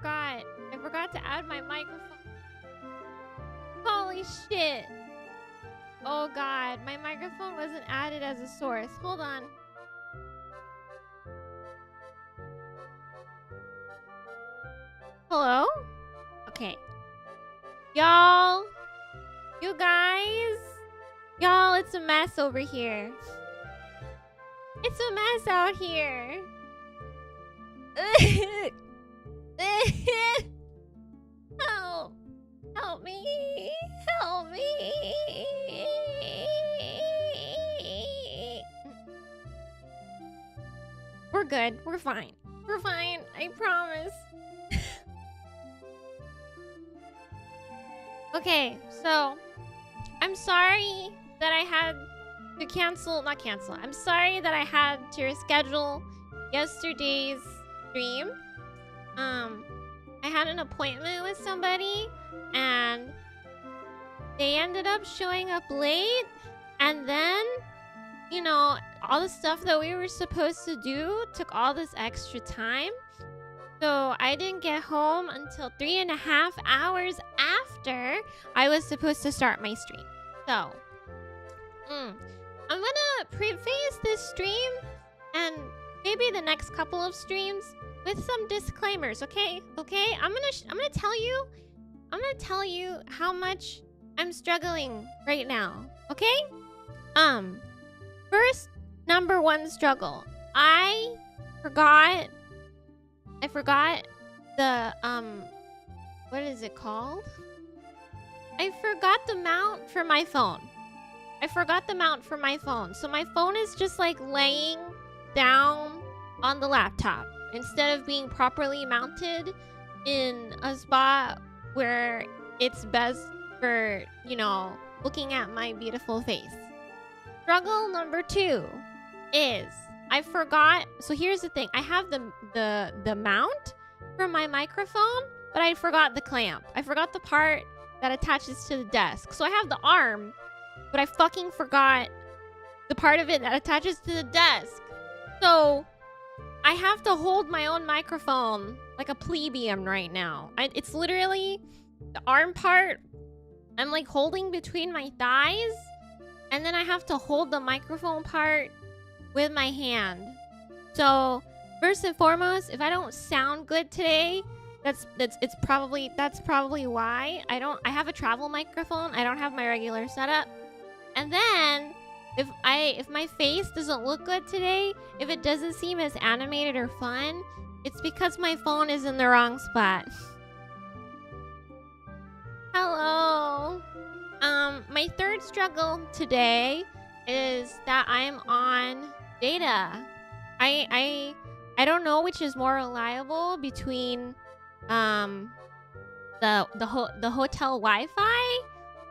forgot. I forgot to add my microphone. Holy shit. Oh god, my microphone wasn't added as a source. Hold on. Hello? Okay. Y'all. You guys. Y'all, it's a mess over here. It's a mess out here. Help. Help me. Help me. We're good. We're fine. We're fine. I promise. Okay, so I'm sorry that I had to cancel, not cancel. I'm sorry that I had to reschedule yesterday's stream. I had an appointment with somebody and they ended up showing up late, and then, you know, all the stuff that we were supposed to do took all this extra time. So I didn't get home until 3.5 hours after I was supposed to start my stream. So, I'm gonna preface this stream and maybe the next couple of streams with some disclaimers, okay? Okay? I'm gonna tell you how much I'm struggling right now, okay? First, number one struggle. I forgot the, what is it called? I forgot the mount for my phone. So my phone is just like laying down on the laptop instead of being properly mounted in a spot where it's best for, you know, looking at my beautiful face. Struggle number 2 is I forgot. So here's the thing. I have the mount for my microphone, but I forgot the clamp. I forgot the part that attaches to the desk. So I have the arm, but I fucking forgot the part of it that attaches to the desk. So I have to hold my own microphone like a plebeian right now. It's literally the arm part. I'm like holding between my thighs, and then I have to hold the microphone part with my hand. So first and foremost, if I don't sound good today, that's probably why. I have a travel microphone. I don't have my regular setup. And then if my face doesn't look good today, if it doesn't seem as animated or fun, it's because my phone is in the wrong spot. Hello. My third struggle today is that I'm on data. I don't know which is more reliable between the hotel Wi-Fi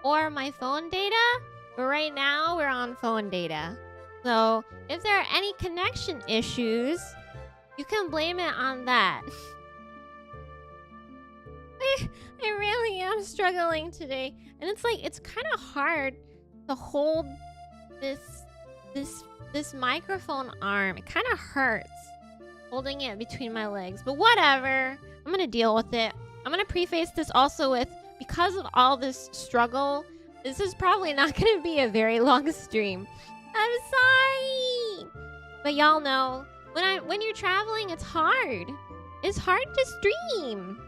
or my phone data, but right now we're on phone data. So if there are any connection issues, you can blame it on that. I really am struggling today, and it's like it's kind of hard to hold this microphone arm. It kind of hurts holding it between my legs, but whatever. I'm gonna deal with it. I'm gonna preface this also with, because of all this struggle, this is probably not gonna be a very long stream. I'm sorry, but y'all know when you're traveling, it's hard. It's hard to stream.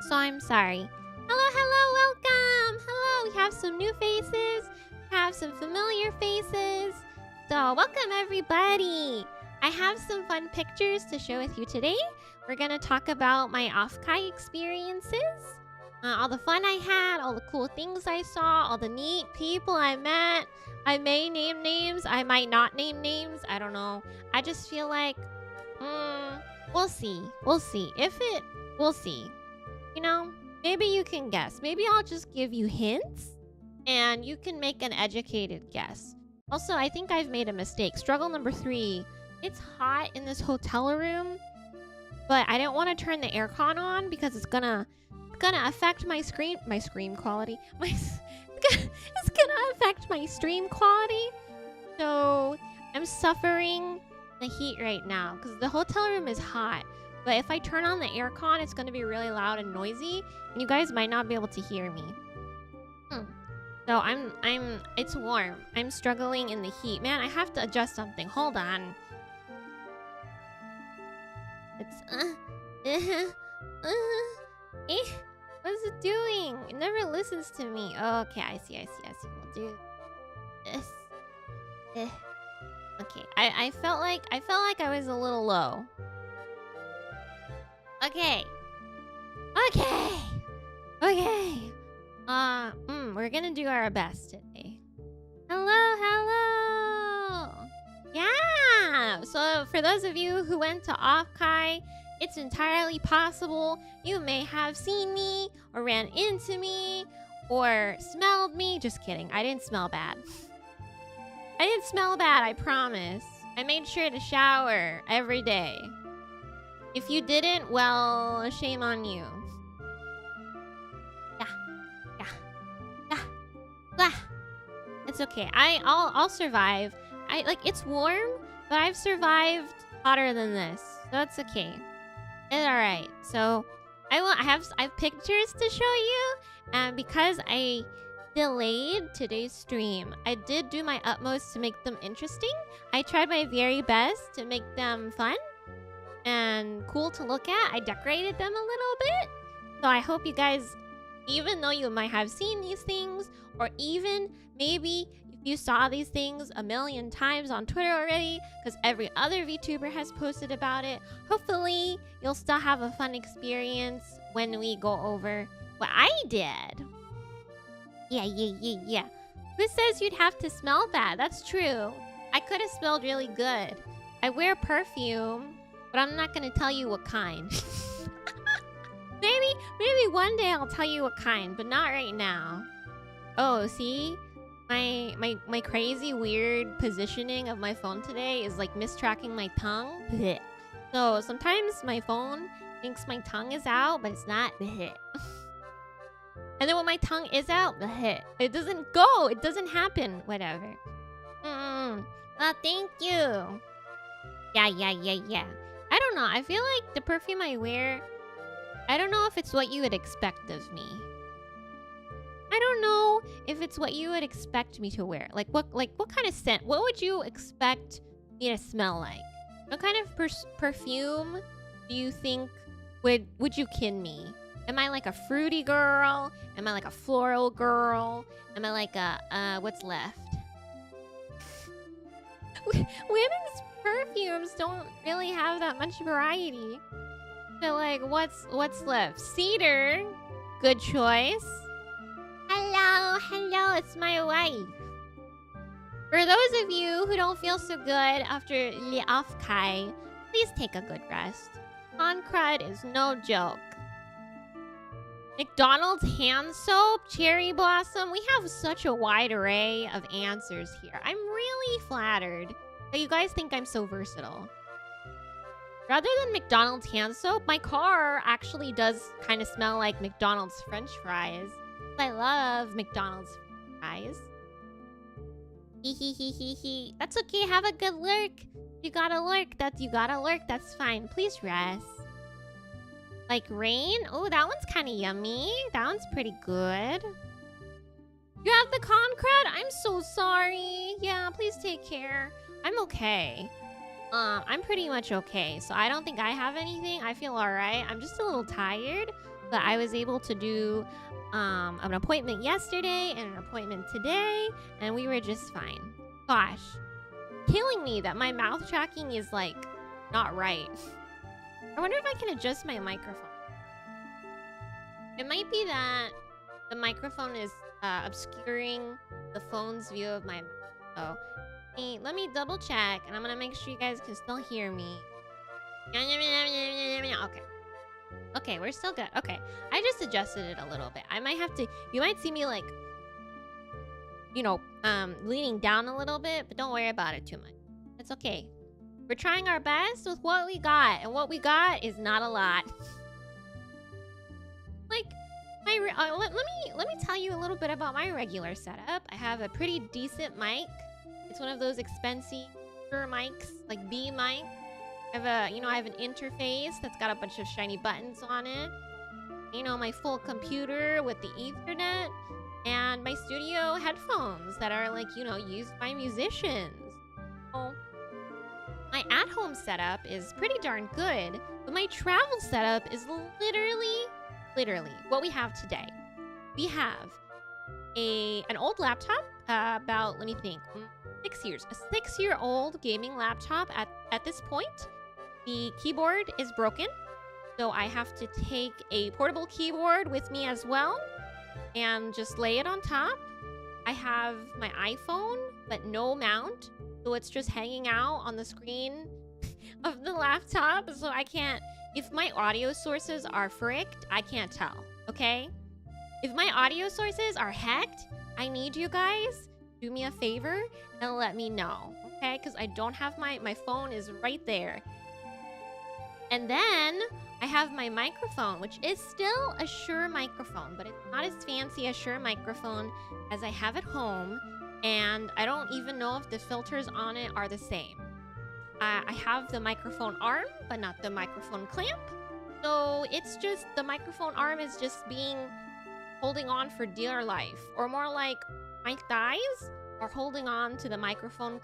So I'm sorry. Hello, welcome. Hello, we have some new faces. We have some familiar faces. So welcome everybody. I have some fun pictures to share with you today. We're gonna talk about my Offkai experiences, all the fun I had, all the cool things I saw, all the neat people I met. I may name names, I might not name names. I don't know. I just feel like, we'll see. We'll see. We'll see. You know, maybe you can guess. Maybe I'll just give you hints and you can make an educated guess. Also, I think I've made a mistake. Struggle number 3. It's hot in this hotel room, but I didn't want to turn the aircon on because it's gonna affect my screen quality. It's gonna affect my stream quality. So I'm suffering the heat right now because the hotel room is hot. But if I turn on the aircon, it's going to be really loud and noisy, and you guys might not be able to hear me. So it's warm. I'm struggling in the heat. Man, I have to adjust something. Hold on. It's, what is it doing? It never listens to me. Oh, okay, I see. We'll do this. Okay, I felt like I was a little low. Okay. We're gonna do our best today. Hello. Yeah. So for those of you who went to Offkai, it's entirely possible you may have seen me or ran into me or smelled me. Just kidding. I didn't smell bad. I promise. I made sure to shower every day. If you didn't, well, shame on you. Yeah. It's okay. I'll survive. It's warm, but I've survived hotter than this. So it's okay. It's alright. So I have pictures to show you, and because I delayed today's stream, I did do my utmost to make them interesting. I tried my very best to make them fun and cool to look at. I decorated them a little bit. So I hope you guys, even though you might have seen these things, or even maybe if you saw these things a million times on Twitter already, because every other VTuber has posted about it, hopefully you'll still have a fun experience when we go over what I did. Yeah. Who says you'd have to smell bad? That's true. I could have smelled really good. I wear perfume, but I'm not gonna tell you what kind. Maybe one day I'll tell you what kind, but not right now. Oh, see? My crazy weird positioning of my phone today is like mistracking my tongue. So sometimes my phone thinks my tongue is out, but it's not. And then when my tongue is out, it doesn't go. It doesn't happen. Whatever. Thank you. Yeah. I don't know. I feel like the perfume I wear, I don't know if it's what you would expect of me. I don't know if it's what you would expect me to wear. Like what kind of scent? What would you expect me to smell like? What kind of perfume do you think would you kin me? Am I like a fruity girl? Am I like a floral girl? Am I like a what's left? Women's perfumes don't really have that much variety. So like what's left? Cedar. Good choice. Hello, it's my wife. For those of you who don't feel so good after Offkai, please take a good rest. On crud is no joke. McDonald's hand soap, cherry blossom. We have such a wide array of answers here. I'm really flattered that you guys think I'm so versatile. Rather than McDonald's hand soap, my car actually does kind of smell like McDonald's French fries. I love McDonald's fries. Hee. That's okay. Have a good lurk. You gotta lurk. That's fine. Please rest. Like rain? Oh, that one's kind of yummy. That one's pretty good. You have the con crud? I'm so sorry. Yeah, please take care. I'm okay. I'm pretty much okay. So I don't think I have anything. I feel alright. I'm just a little tired. But I was able to do an appointment yesterday and an appointment today. And we were just fine. Gosh. Killing me that my mouth tracking is like not right. I wonder if I can adjust my microphone. It might be that the microphone is obscuring the phone's view of my mouth. So let me double check, and I'm gonna make sure you guys can still hear me. Okay, we're still good. Okay, I just adjusted it a little bit. I might have to. You might see me like, leaning down a little bit, but don't worry about it too much. It's okay. We're trying our best with what we got, and what we got is not a lot. Like, let me tell you a little bit about my regular setup. I have a pretty decent mic. It's one of those expensive mics, like B mic. I have an interface that's got a bunch of shiny buttons on it. My full computer with the Ethernet, and my studio headphones that are like, used by musicians. So my at-home setup is pretty darn good, but my travel setup is literally what we have today. We have an old laptop, about, let me think, 6 years. A 6-year-old gaming laptop at this point. The keyboard is broken, so I have to take a portable keyboard with me as well and just lay it on top. I have my iPhone, but no mount, so it's just hanging out on the screen of the laptop, so I can't... If my audio sources are fricked, I can't tell, okay? If my audio sources are hacked, I need you guys do me a favor and let me know, okay? Because I don't have my phone is right there. And then I have my microphone, which is still a Shure microphone, but it's not as fancy a Shure microphone as I have at home. And I don't even know if the filters on it are the same. I have the microphone arm, but not the microphone clamp. So it's just, the microphone arm is just holding on for dear life. Or more like, my thighs are holding on to the microphone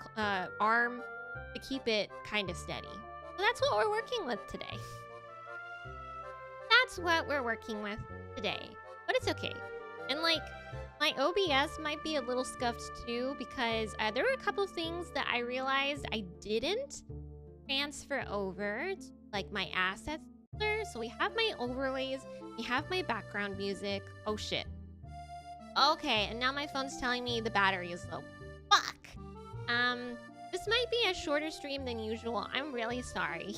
arm to keep it kind of steady. So that's what we're working with today. That's what we're working with today. But it's okay. And like, my OBS might be a little scuffed too, because there were a couple things that I realized I didn't transfer over to, like, my assets. So we have my overlays, we have my background music. Oh shit. Okay, and now my phone's telling me the battery is low. Fuck! This might be a shorter stream than usual. I'm really sorry.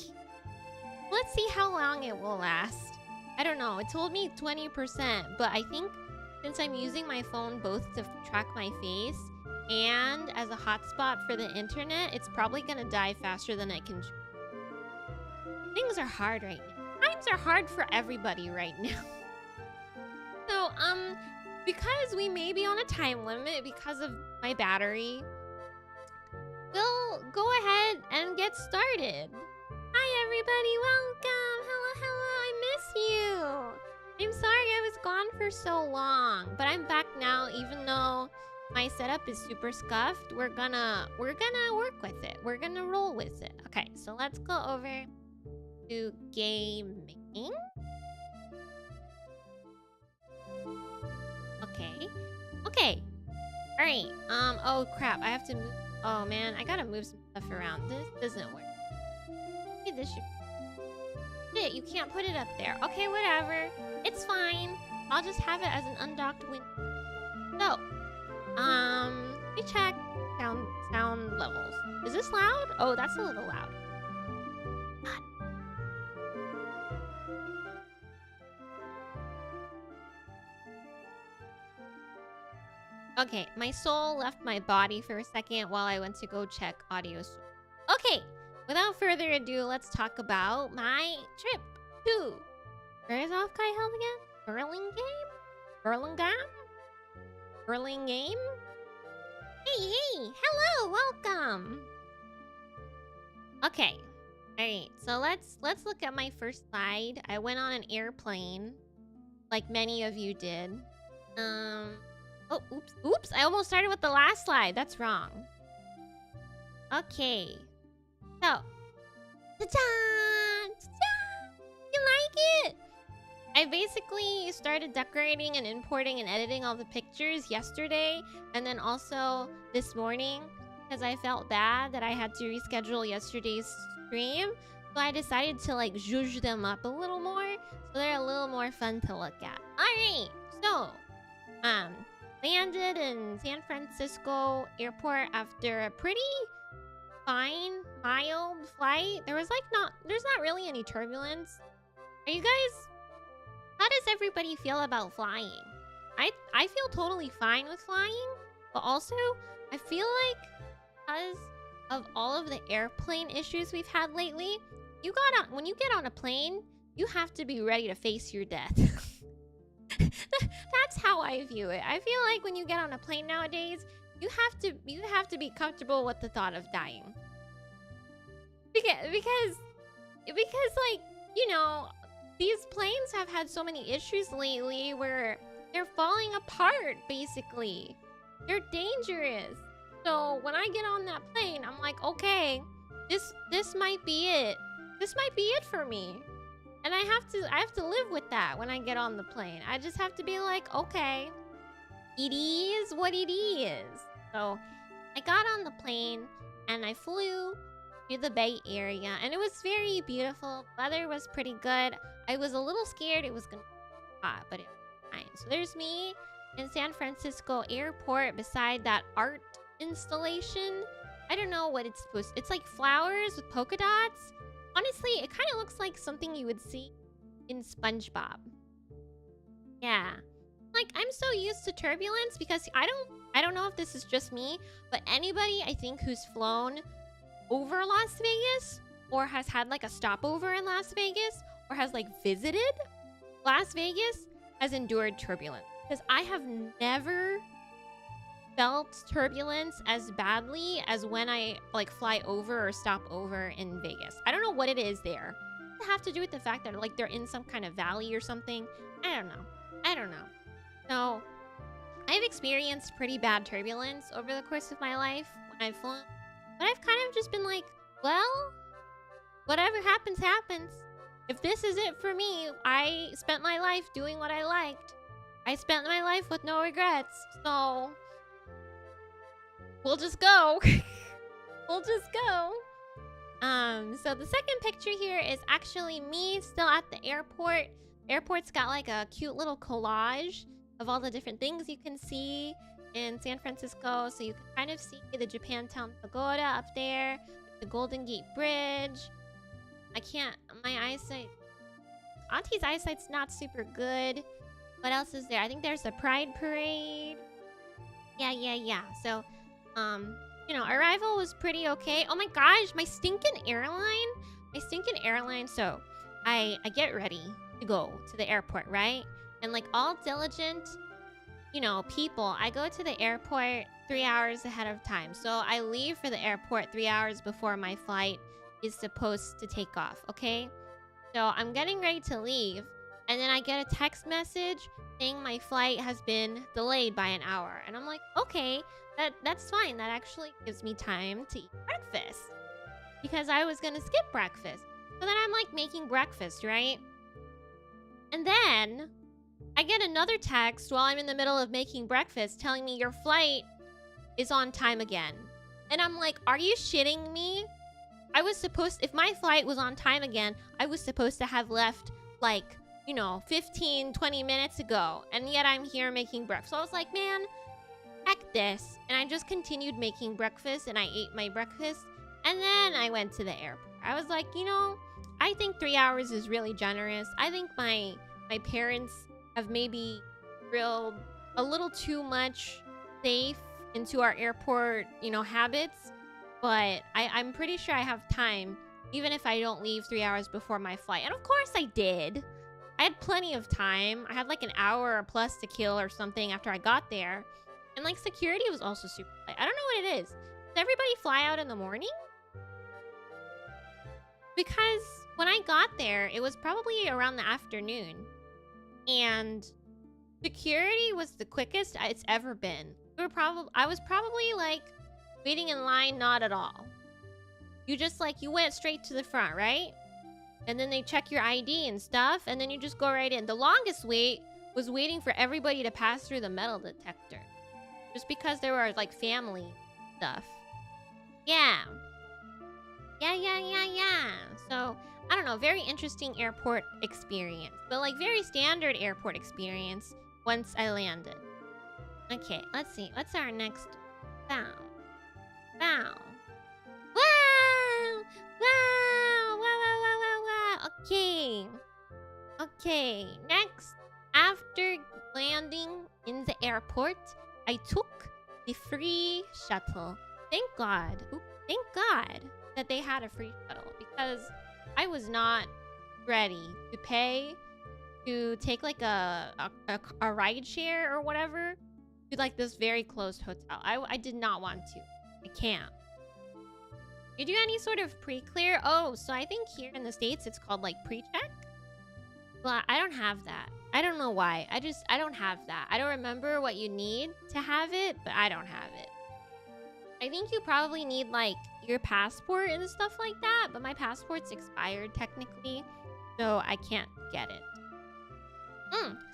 Let's see how long it will last. I don't know, it told me 20%, but I think since I'm using my phone both to track my face and as a hotspot for the internet, it's probably gonna die faster than I can. Things are hard right now. Times are hard for everybody right now. So, because we may be on a time limit because of my battery, we'll go ahead and get started. Hi everybody, welcome. Hello, I miss you. I'm sorry I was gone for so long, but I'm back now. Even though my setup is super scuffed, we're gonna work with it. We're gonna roll with it. Okay, so let's go over to gaming. Okay. All right. Oh crap, I have to move. Oh man, I gotta move some stuff around. This doesn't work. Okay, this should... Shit, you can't put it up there. Okay, whatever. It's fine. I'll just have it as an undocked window. So, let me check sound levels. Is this loud? Oh, that's a little loud. God. Okay, my soul left my body for a second while I went to go check audio source. Okay, without further ado, let's talk about my trip to... Where is Offkai held again? Burlingame? Hey, hello, welcome. Okay, alright, so let's look at my first slide. I went on an airplane, like many of you did. Oh, oops, I almost started with the last slide. That's wrong. Okay. So, ta-da! Ta-da! You like it? I basically started decorating and importing and editing all the pictures yesterday, and then also this morning, because I felt bad that I had to reschedule yesterday's stream. So I decided to like zhuzh them up a little more, so they're a little more fun to look at. Alright, so, landed in San Francisco airport after a pretty fine, mild flight. There's not really any turbulence. Are you guys, how does everybody feel about flying? I feel totally fine with flying, but also I feel like because of all of the airplane issues we've had lately, when you get on a plane, you have to be ready to face your death. That's how I view it. I feel like when you get on a plane nowadays, you have to be comfortable with the thought of dying. Because Because, like, you know, these planes have had so many issues lately where they're falling apart, basically. They're dangerous. So when I get on that plane, I'm like, okay, this might be it. This might be it for me. And I have to live with that when I get on the plane. I just have to be like, okay, it is what it is. So I got on the plane and I flew to the Bay Area, and it was very beautiful. Weather was pretty good. I was a little scared it was gonna be hot, but it was fine. So there's me in San Francisco airport beside that art installation. I don't know what it's supposed to. It's like flowers with polka dots. Honestly, it kind of looks like something you would see in SpongeBob. Yeah. Like, I'm so used to turbulence because I don't know if this is just me, but anybody I think who's flown over Las Vegas or has had like a stopover in Las Vegas or has like visited Las Vegas has endured turbulence, because I have never felt turbulence as badly as when I like fly over or stop over in Vegas. I don't know what it is there. Does it have to do with the fact that like they're in some kind of valley or something? I don't know. So I've experienced pretty bad turbulence over the course of my life when I've flown. But I've kind of just been like, well, whatever happens, happens. If this is it for me, I spent my life doing what I liked. I spent my life with no regrets. So we'll just go. We'll just go. So the second picture here is actually me still at the airport. Airport's got like a cute little collage of all the different things you can see in San Francisco. So you can kind of see the Japantown Pagoda up there, the Golden Gate Bridge. My eyesight, Auntie's eyesight's not super good. What else is there? I think there's a Pride Parade. Yeah. So, you know, arrival was pretty okay. Oh my gosh, my stinking airline. So I get ready to go to the airport, right? And like all diligent, you know, people, I go to the airport 3 hours ahead of time. So I leave for the airport 3 hours before my flight is supposed to take off, okay? So I'm getting ready to leave, and then I get a text message saying my flight has been delayed by an hour. And I'm like, okay, that's fine. That actually gives me time to eat breakfast, because I was gonna skip breakfast. So then I'm like making breakfast, right? And then I get another text while I'm in the middle of making breakfast telling me your flight is on time again. And I'm like, are you shitting me? If my flight was on time again, I was supposed to have left like, you know, 15, 20 minutes ago. And yet I'm here making breakfast. So I was like, man, heck this. And I just continued making breakfast, and I ate my breakfast. And then I went to the airport. I was like, you know, I think 3 hours is really generous. I think my parents have maybe drilled a little too much safe into our airport, you know, habits. But I'm pretty sure I have time, even if I don't leave 3 hours before my flight. And of course I did. I had plenty of time. I had like an hour or plus to kill or something after I got there. And like security was also super light. I don't know what it is. Does everybody fly out in the morning? Because when I got there, it was probably around the afternoon. And security was the quickest it's ever been. I was probably like waiting in line, not at all. You just like, you went straight to the front, right? And then they check your ID and stuff, and then you just go right in. The longest wait was waiting for everybody to pass through the metal detector. Just because there were like family stuff. Yeah. So, I don't know, very interesting airport experience. But like very standard airport experience once I landed. Okay, let's see. What's our next sound? Wow. Okay. Next, after landing in the airport, I took the free shuttle. Thank God that they had a free shuttle, because I was not ready to pay to take like a ride share or whatever to like this very closed hotel. I did not want to. I can't. You do any sort of pre-clear? Oh, so I think here in the States it's called like pre-check. But I don't have that. I don't know why. I don't have that. I don't remember what you need to have it, but I don't have it. I think you probably need like your passport and stuff like that, but my passport's expired technically, so I can't get it.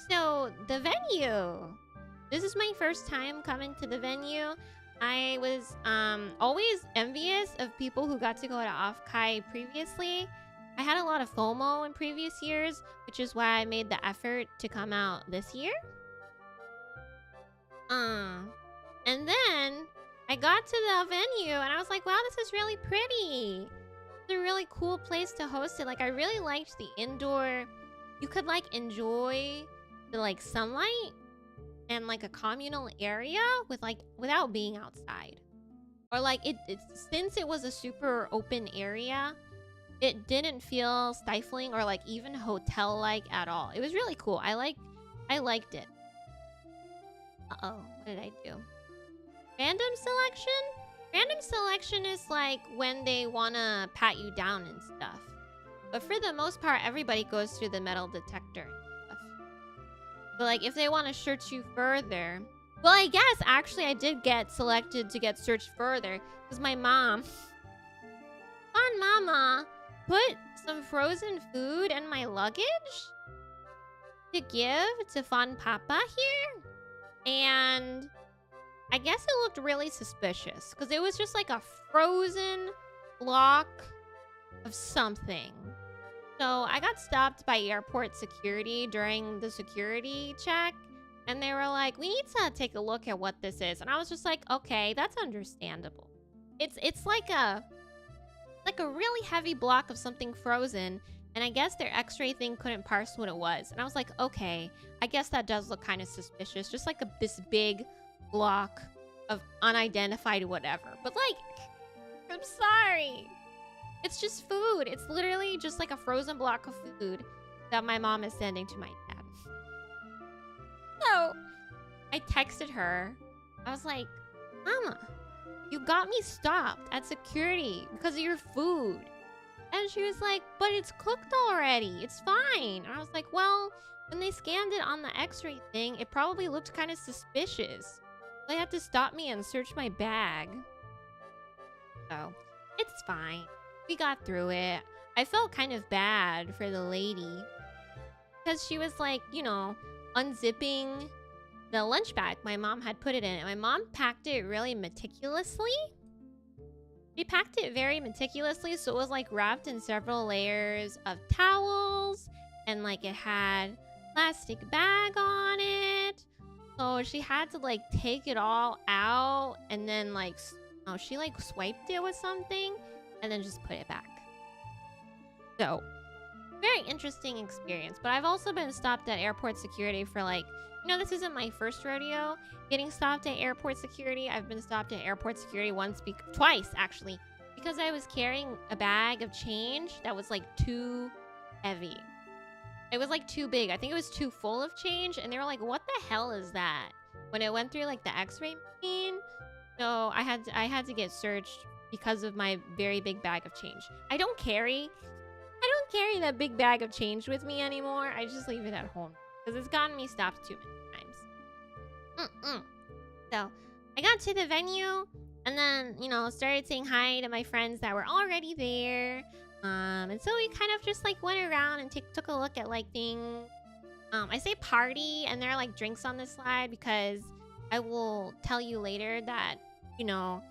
So the venue. This is my first time coming to the venue. I was always envious of people who got to go to Offkai previously. I had a lot of FOMO in previous years, which is why I made the effort to come out this year. And then I got to the venue and I was like, wow, this is really pretty. It's a really cool place to host it. Like, I really liked the indoor. You could like enjoy the like sunlight and like a communal area with like without being outside. Or like since it was a super open area, it didn't feel stifling or like even hotel-like at all. It was really cool. I liked it. Uh-oh, what did I do? Random selection? Random selection is like when they wanna pat you down and stuff. But for the most part, everybody goes through the metal detector and stuff. But like if they want to search you further, well, I guess actually I did get selected to get searched further because my mom, Fun Mama, put some frozen food in my luggage to give to Fun Papa here. And I guess it looked really suspicious because it was just like a frozen block of something. So I got stopped by airport security during the security check. And they were like, we need to take a look at what this is. And I was just like, okay, that's understandable. It's like a really heavy block of something frozen. And I guess their x-ray thing couldn't parse what it was. And I was like, okay, I guess that does look kind of suspicious. Just like this big block of unidentified whatever. But like, I'm sorry. It's just food. It's literally just like a frozen block of food that my mom is sending to my dad. So I texted her. I was like, Mama, you got me stopped at security because of your food. And she was like, but it's cooked already. It's fine. And I was like, well, when they scanned it on the x-ray thing, it probably looked kind of suspicious. They had to stop me and search my bag. So it's fine. We got through it. I felt kind of bad for the lady because she was like, you know, unzipping the lunch bag my mom had put it in. And my mom packed it really meticulously. She packed it very meticulously, so it was like wrapped in several layers of towels, and like it had plastic bag on it. So she had to like take it all out and then like, oh, she like swiped it with something and then just put it back. So, very interesting experience. But I've also been stopped at airport security for like, you know, this isn't my first rodeo getting stopped at airport security. I've been stopped at airport security twice actually, because I was carrying a bag of change that was like too heavy. It was like too big. I think it was too full of change, and they were like, what the hell is that? When it went through like the x-ray machine. So I had to get searched because of my very big bag of change. I don't carry that big bag of change with me anymore. I just leave it at home because it's gotten me stopped too many times. So I got to the venue and then, you know, started saying hi to my friends that were already there. And so we kind of just like went around and took a look at like things. I say party and there are like drinks on the slide because I will tell you later that, you know,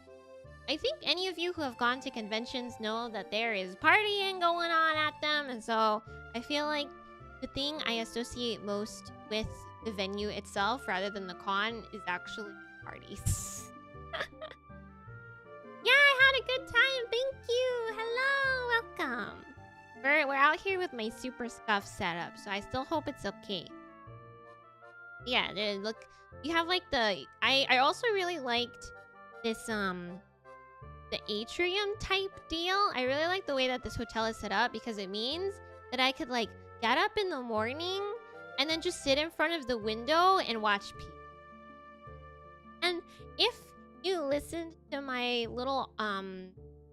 I think any of you who have gone to conventions know that there is partying going on at them. And so I feel like the thing I associate most with the venue itself rather than the con is actually parties. Yeah, I had a good time. Thank you. Hello. Welcome. We're out here with my super scuff setup, so I still hope it's okay. Yeah, look, you have like the... I also really liked this, the atrium type deal. I really like the way that this hotel is set up because it means that I could like get up in the morning and then just sit in front of the window and watch people. And if you listened to my little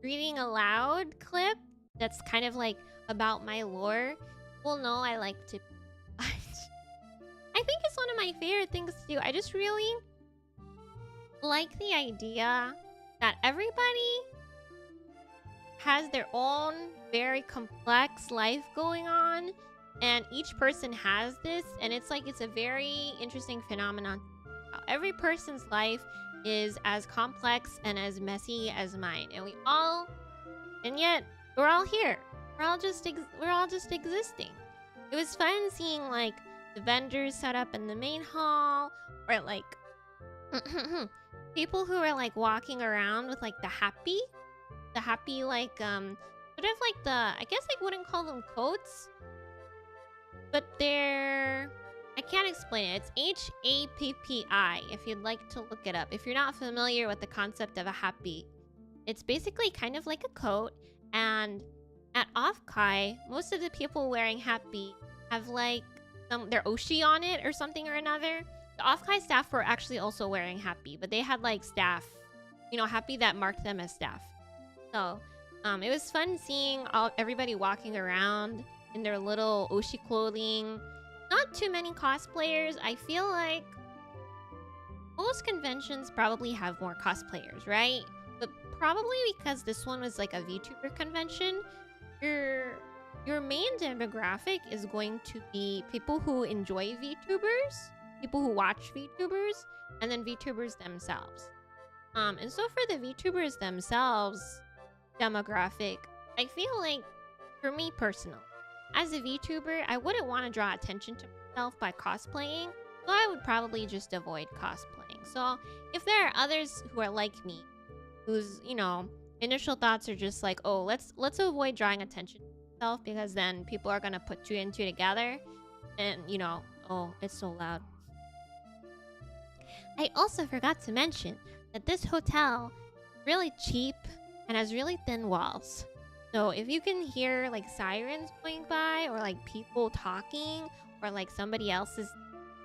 reading aloud clip that's kind of like about my lore will know I like to. I think it's one of my favorite things to do. I just really like the idea that everybody has their own very complex life going on, and each person has this, and it's like it's a very interesting phenomenon. Every person's life is as complex and as messy as mine, and yet we're all here. We're all just existing. It was fun seeing like the vendors set up in the main hall, or like people who are like walking around with like the happy like sort of like I guess I wouldn't call them coats, but they're, I can't explain it. It's HAPPI if you'd like to look it up. If you're not familiar with the concept of a happy, it's basically kind of like a coat, and at Offkai, most of the people wearing happy have like their oshi on it or something or another. The Offkai staff were actually also wearing happy, but they had like staff, happy that marked them as staff. So it was fun seeing everybody walking around in their little oshi clothing. Not too many cosplayers. I feel like most conventions probably have more cosplayers, right? But probably because this one was like a VTuber convention, your main demographic is going to be people who enjoy VTubers, people who watch VTubers, and then VTubers themselves. And so for the VTubers themselves demographic, I feel like, for me personally, as a VTuber, I wouldn't want to draw attention to myself by cosplaying, so I would probably just avoid cosplaying. So if there are others who are like me, whose, initial thoughts are just like, oh, let's avoid drawing attention to myself because then people are gonna put two and two together, and oh, it's so loud. I also forgot to mention that this hotel is really cheap and has really thin walls. So if you can hear like sirens going by, or like people talking, or like somebody else's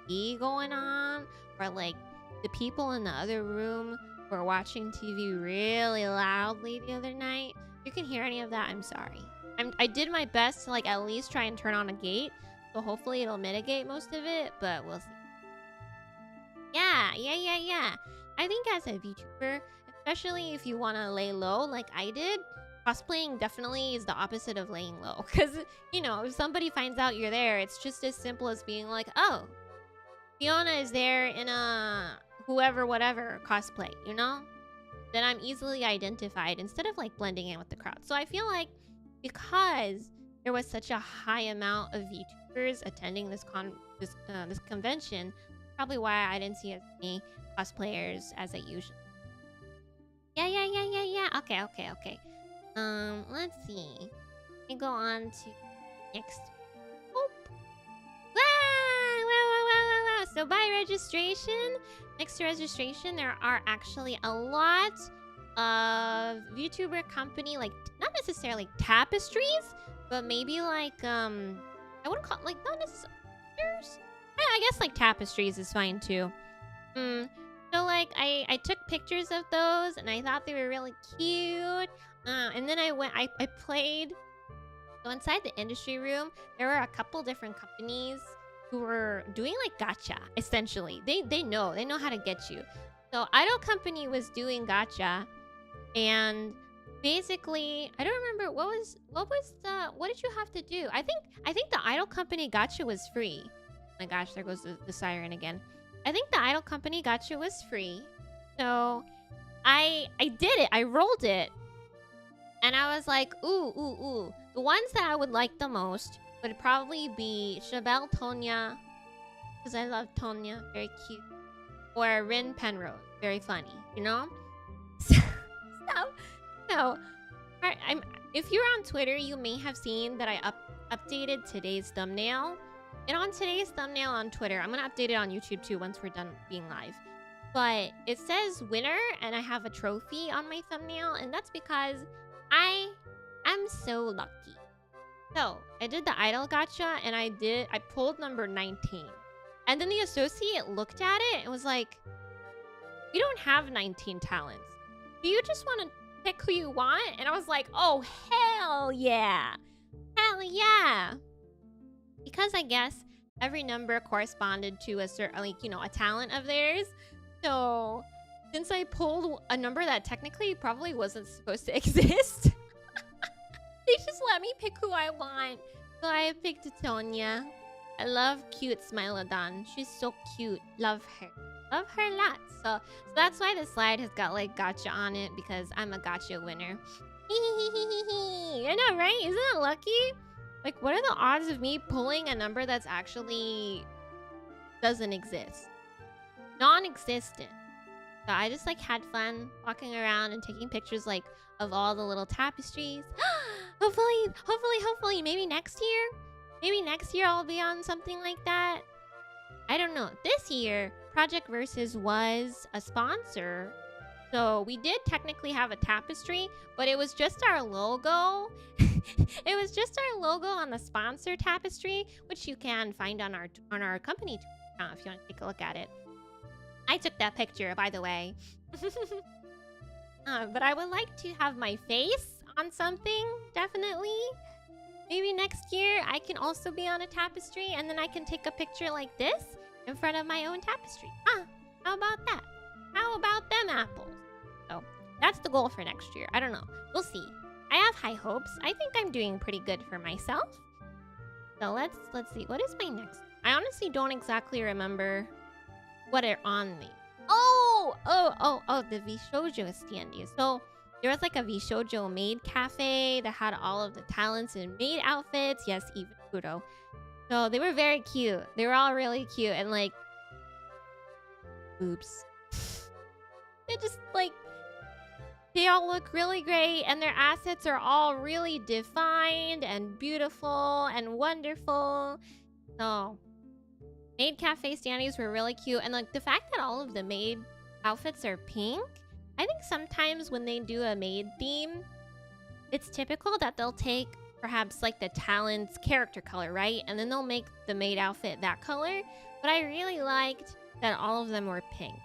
TV going on, or like the people in the other room who are watching TV really loudly the other night, if you can hear any of that, I'm sorry. I did my best to like at least try and turn on a gate, so hopefully it'll mitigate most of it, but we'll see. Yeah. I think as a VTuber, especially if you want to lay low like I did, cosplaying definitely is the opposite of laying low. Because, if somebody finds out you're there, it's just as simple as being like, oh, Fiona is there in a whoever, whatever cosplay, Then I'm easily identified instead of like blending in with the crowd. So I feel like because there was such a high amount of VTubers attending this convention, probably why I didn't see as many cosplayers as I usually. Yeah. Okay. Let's see. Let me go on to next. Oh. Wow. So by registration, next to registration, there are actually a lot of VTuber company, like not necessarily tapestries, but maybe like I wouldn't call it like not necessarily. I guess like tapestries is fine too. So like I took pictures of those and I thought they were really cute. And then I played. So inside the industry room, there were a couple different companies who were doing like gacha. Essentially, they know how to get you. So Idol Company was doing gacha, and basically I don't remember what did you have to do? I think the Idol Company gacha was free. Oh my gosh, there goes the siren again. I think the Idol Company gacha was free. So I did it. I rolled it. And I was like, ooh. The ones that I would like the most would probably be Chabelle Tonya, because I love Tonya, very cute. Or Rin Penrose, very funny, So if you're on Twitter, you may have seen that I updated today's thumbnail. And on today's thumbnail on Twitter, I'm going to update it on YouTube too once we're done being live. But it says winner, and I have a trophy on my thumbnail, and that's because I am so lucky. So I did the Idol gacha, and I pulled number 19. And then the associate looked at it and was like, we don't have 19 talents. Do you just want to pick who you want. And I was like, oh, hell yeah. Hell yeah. Because I guess every number corresponded to a certain, like, a talent of theirs. So since I pulled a number that technically probably wasn't supposed to exist, they just let me pick who I want. So I picked Tonya. I love cute Smilodon. She's so cute. Love her. Love her lots. So that's why the slide has got like gotcha on it, because I'm a gotcha winner. I know, right? Isn't it lucky? Like, what are the odds of me pulling a number that's actually doesn't exist? Non-existent. So I just like had fun walking around and taking pictures like of all the little tapestries. Hopefully, maybe next year. Maybe next year I'll be on something like that. I don't know. This year, Project Versus was a sponsor. So we did technically have a tapestry, but it was just our logo. It was just our logo on the sponsor tapestry, which you can find on our company account if you want to take a look at it. I took that picture, by the way. But I would like to have my face on something, definitely. Maybe next year I can also be on a tapestry, and then I can take a picture like this in front of my own tapestry. How about that? How about them apples? So that's the goal for next year. I don't know. We'll see. I have high hopes. I think I'm doing pretty good for myself. So let's see. What is my next? I honestly don't exactly remember what are on me. Oh, the VShoujo standee. So there was like a VShoujo maid cafe that had all of the talents in maid outfits. Yes, even Kuro. So they were very cute. They were all really cute, and like, oops. They just like, they all look really great, and their assets are all really defined and beautiful and wonderful. So maid cafe standees were really cute, and like the fact that all of the maid outfits are pink. I think sometimes when they do a maid theme, it's typical that they'll take perhaps like the talent's character color, right? And then they'll make the maid outfit that color. But I really liked that all of them were pink.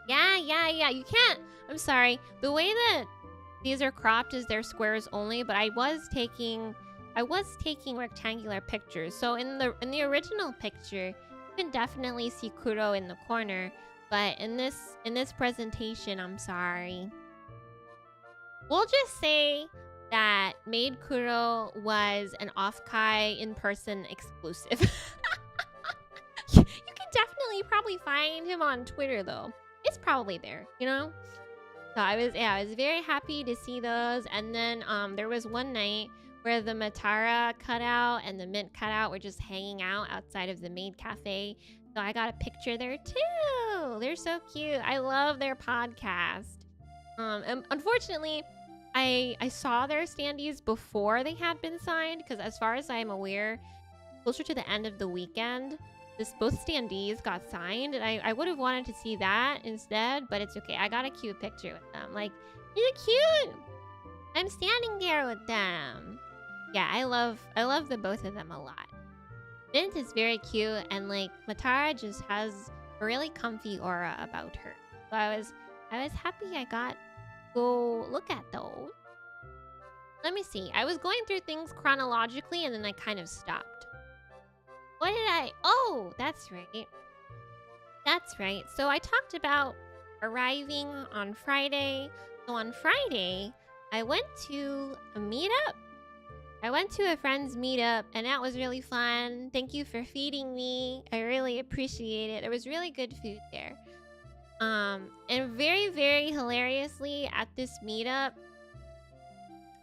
Yeah. You can't. I'm sorry. The way that these are cropped is they're squares only, but I was taking rectangular pictures. So in the original picture, you can definitely see Kuro in the corner, but in this presentation, I'm sorry. We'll just say that Maid Kuro was an Offkai in-person exclusive. You can definitely probably find him on Twitter though. It's probably there, you know? So I was very happy to see those. And then there was one night where the Matara cutout and the Mint cutout were just hanging out outside of the maid cafe. So I got a picture there too. They're so cute. I love their podcast. And unfortunately, I saw their standees before they had been signed, because as far as I'm aware, closer to the end of the weekend, both standees got signed, and I would have wanted to see that instead, but it's okay. I got a cute picture with them. Like, you're cute. I'm standing there with them. Yeah, I love the both of them a lot. Mint is very cute, and like Matara just has a really comfy aura about her. So I was happy I got to go look at those. Let me see. I was going through things chronologically, and then I kind of stopped. What did I... Oh, that's right. That's right. So I talked about arriving on Friday. So on Friday, I went to a meetup. I went to a friend's meetup, and that was really fun. Thank you for feeding me. I really appreciate it. There was really good food there. And very, very hilariously at this meetup,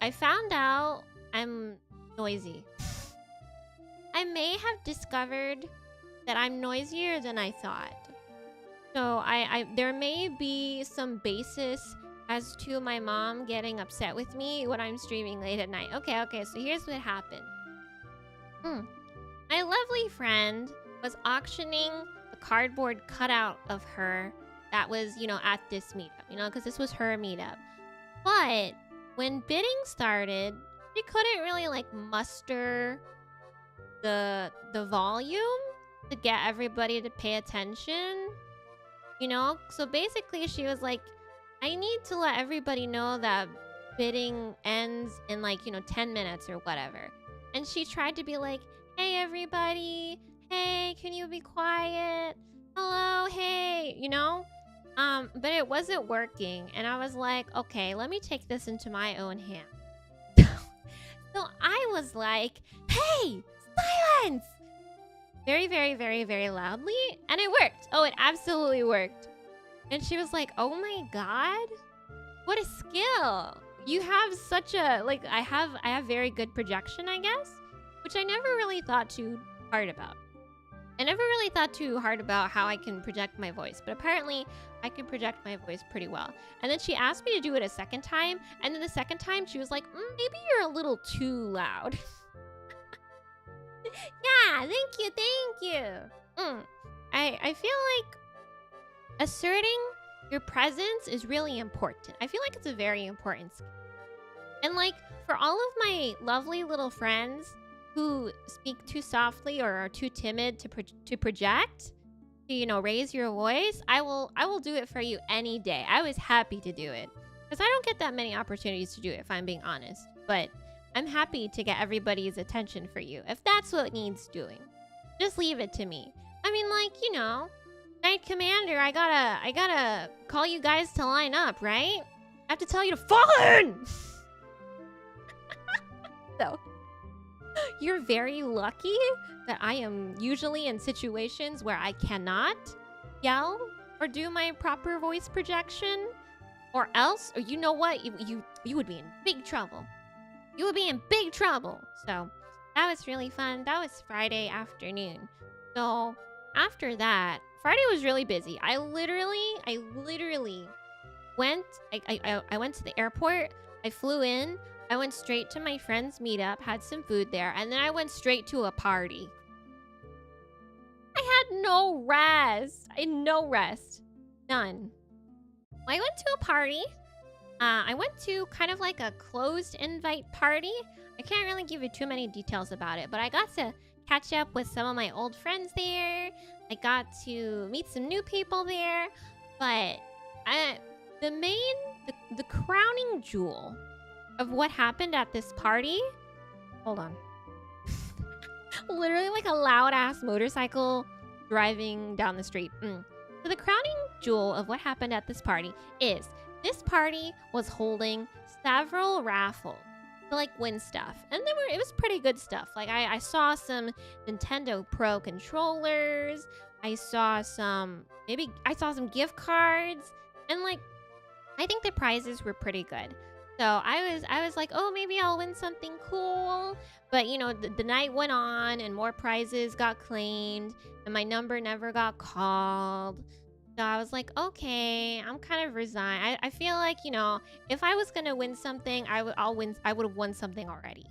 I found out I'm noisy. I may have discovered that I'm noisier than I thought. So there may be some basis as to my mom getting upset with me when I'm streaming late at night. Okay, so here's what happened. My lovely friend was auctioning the cardboard cutout of her that was, at this meetup, because this was her meetup. But when bidding started, she couldn't really like muster the volume to get everybody to pay attention, so basically she was like I need to let everybody know that bidding ends in like, 10 minutes or whatever. And she tried to be like, hey, everybody. Hey, can you be quiet? Hello, hey, But it wasn't working. And I was like, okay, let me take this into my own hand. So I was like, hey, silence! Very, very, very, very loudly. And it worked. Oh, it absolutely worked. And she was like, oh my God, what a skill. You have such a, I have very good projection, I guess, which I never really thought too hard about. I never really thought too hard about how I can project my voice, but apparently I can project my voice pretty well. And then she asked me to do it a second time. And then the second time she was like, maybe you're a little too loud. Yeah, thank you, thank you. I feel like asserting your presence is really important. I feel like it's a very important skill. And like for all of my lovely little friends who speak too softly or are too timid to project, to raise your voice, I will do it for you any day. I was happy to do it because I don't get that many opportunities to do it, if I'm being honest. But I'm happy to get everybody's attention for you. If that's what needs doing, just leave it to me. I mean, Knight Commander, I gotta call you guys to line up, right? I have to tell you to fall in! So, you're very lucky that I am usually in situations where I cannot yell or do my proper voice projection. Or else, or you know what? You would be in big trouble. You would be in big trouble. So, that was really fun. That was Friday afternoon. So, after that, Friday was really busy. I literally went, I went to the airport. I flew in. I went straight to my friend's meetup, had some food there, and then I went straight to a party. I had no rest. I had no rest. None. I went to a party. I went to kind of like a closed invite party. I can't really give you too many details about it, but I got to catch up with some of my old friends there. I got to meet some new people there. But the crowning jewel of what happened at this party... Hold on. Literally like a loud-ass motorcycle driving down the street. So the crowning jewel of what happened at this party is this party was holding several raffles to win stuff, and it was pretty good stuff. I saw some Nintendo Pro controllers. I saw some gift cards, and I think the prizes were pretty good. So I was like, oh, maybe I'll win something cool. But the night went on and more prizes got claimed and my number never got called. So I was like, okay, I'm kind of resigned. I feel like, if I was gonna win something, I would have won something already.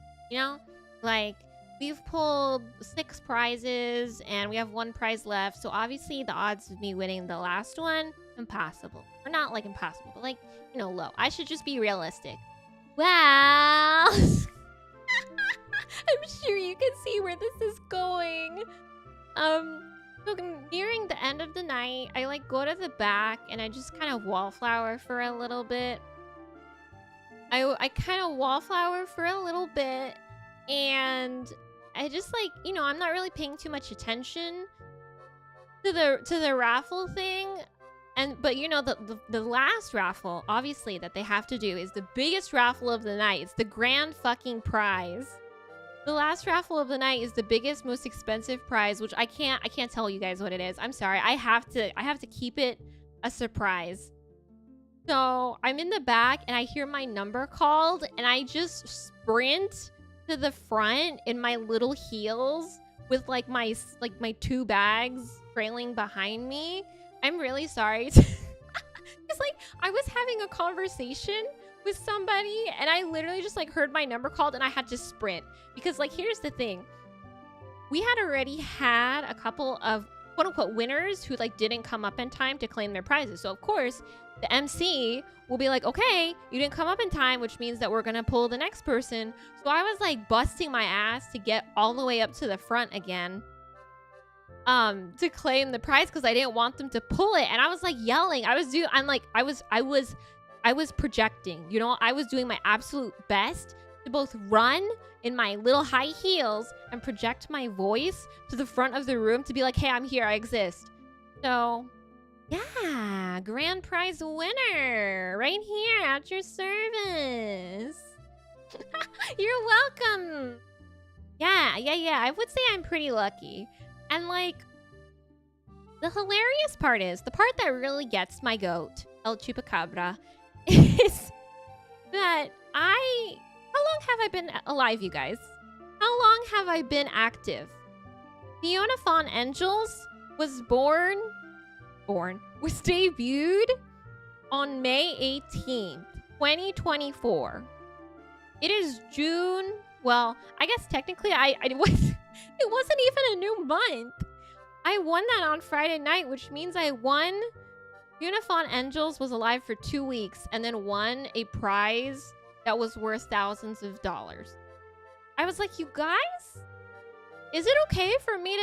We've pulled 6 prizes and we have 1 prize left. So obviously the odds of me winning the last one, impossible. Or not impossible, but low. I should just be realistic. Well, I'm sure you can see where this is going. So nearing the end of the night, I go to the back and I just kind of wallflower for a little bit. I kind of wallflower for a little bit, and I just I'm not really paying too much attention to the raffle thing. But the last raffle, obviously, that they have to do is the biggest raffle of the night. It's the grand fucking prize. The last raffle of the night is the biggest, most expensive prize, which I can't tell you guys what it is. I'm sorry. I have to keep it a surprise. So I'm in the back and I hear my number called and I just sprint to the front in my little heels with my 2 bags trailing behind me. I'm really sorry. It's I was having a conversation with somebody and I literally just heard my number called and I had to sprint because here's the thing. We had already had a couple of quote unquote winners who didn't come up in time to claim their prizes. So of course the MC will be okay, you didn't come up in time, which means that we're gonna pull the next person. So I was busting my ass to get all the way up to the front again to claim the prize because I didn't want them to pull it. And I was yelling. I was I was projecting. You know, I was doing my absolute best to both run in my little high heels and project my voice to the front of the room to be like, hey, I'm here, I exist. So, yeah, grand prize winner right here at your service. You're welcome. Yeah. I would say I'm pretty lucky. And like, the hilarious part is, the part that really gets my goat, El Chupacabra, is that how long have I been alive, you guys? How long have I been active? Fiona Fawn Angels was debuted on May 18th, 2024. It is June. Well, I guess technically it wasn't even a new month. I won that on Friday night, which means I won. Fiona Fawn Angels was alive for 2 weeks and then won a prize that was worth thousands of dollars. I was like, you guys, is it okay for me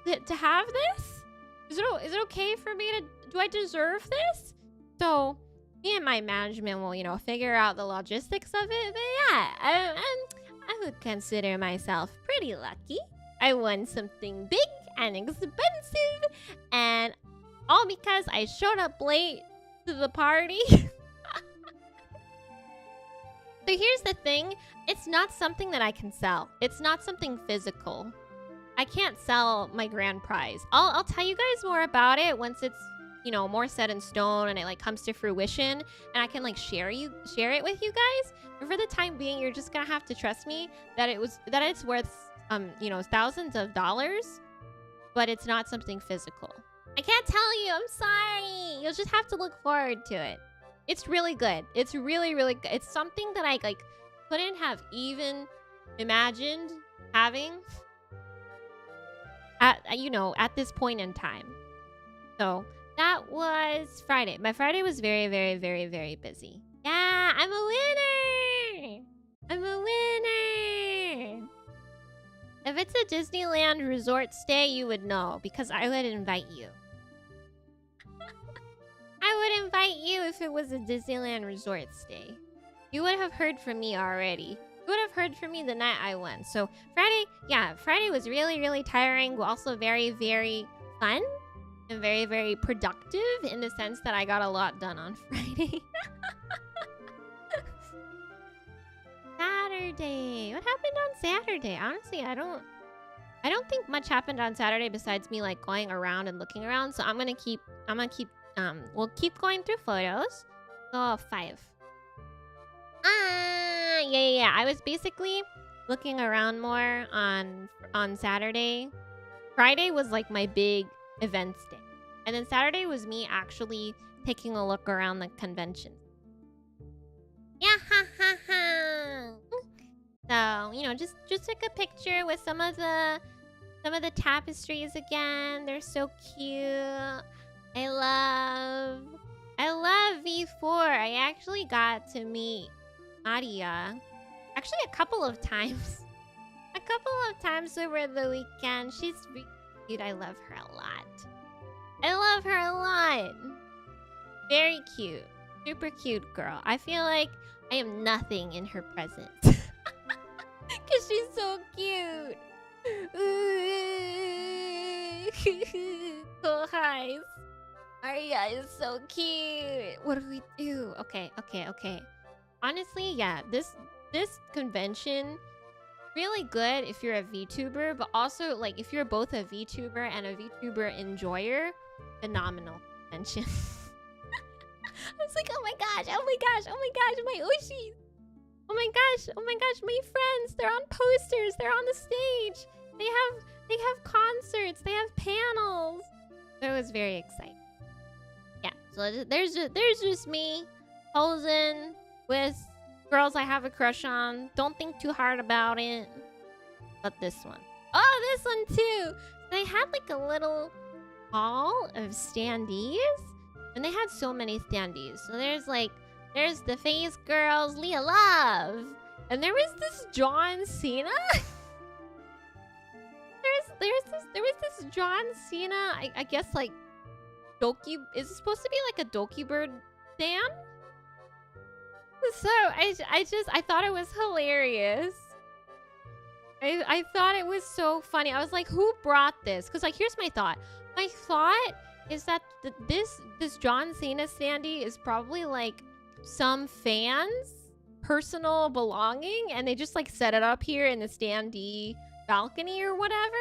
to have this? Is it okay for me to, do I deserve this? So me and my management will, you know, figure out the logistics of it. But yeah, I would consider myself pretty lucky. I won something big and expensive, and all because I showed up late to the party. So here's the thing. It's not something that I can sell. It's not something physical. I can't sell my grand prize. I'll tell you guys more about it once it's, you know, more set in stone and it like comes to fruition and I can like share it with you guys. But for the time being, you're just gonna have to trust me that it's worth you know, thousands of dollars, but it's not something physical. I can't tell you. I'm sorry. You'll just have to look forward to it. It's really good. It's really, really good. It's something that I like couldn't have even imagined having at this point in time. So that was Friday. My Friday was very, very, very, very busy. Yeah, I'm a winner. I'm a winner. If it's a Disneyland resort stay, you would know because I would invite you. I would invite you if it was a Disneyland resort stay. You would have heard from me already. You would have heard from me the night I went. So Friday, yeah, Friday was really, really tiring, but also very, very fun and very, very productive in the sense that I got a lot done on Friday. Saturday. What happened on Saturday? Honestly, I don't think much happened on Saturday besides me like going around and looking around. So we'll keep going through photos. So 5. Yeah. I was basically looking around more on Saturday. Friday was like my big events day. And then Saturday was me actually taking a look around the convention. Yeah, ha. So, you know, just took a picture with some of the tapestries again. They're so cute. I love V4. I actually got to meet Maria actually a couple of times. A couple of times over the weekend. She's really cute. I love her a lot. Very cute. Super cute girl. I feel like I am nothing in her presence. Because she's so cute. Cool highs. Aria is so cute. What do we do? Okay. Honestly, yeah, this convention, really good if you're a VTuber, but also like if you're both a VTuber and a VTuber enjoyer, phenomenal convention. I was like, oh my gosh, my oshis. Oh my gosh, my friends, they're on posters, they're on the stage. They have concerts, they have panels. So it was very exciting. Yeah, so there's just me posing with girls I have a crush on. Don't think too hard about it. But this one. Oh, this one too. They had like a little hall of standees. And they had so many standees. So there's the FaZe girls, Leah Love. And there was this John Cena. there was this John Cena, I guess like Doki, is it supposed to be like a Doki Bird stand? So I thought it was hilarious. I thought it was so funny. I was like, who brought this? Because like, here's my thought. My thought is that this John Cena standee is probably like some fans' personal belonging, and they just like set it up here in the standee balcony or whatever.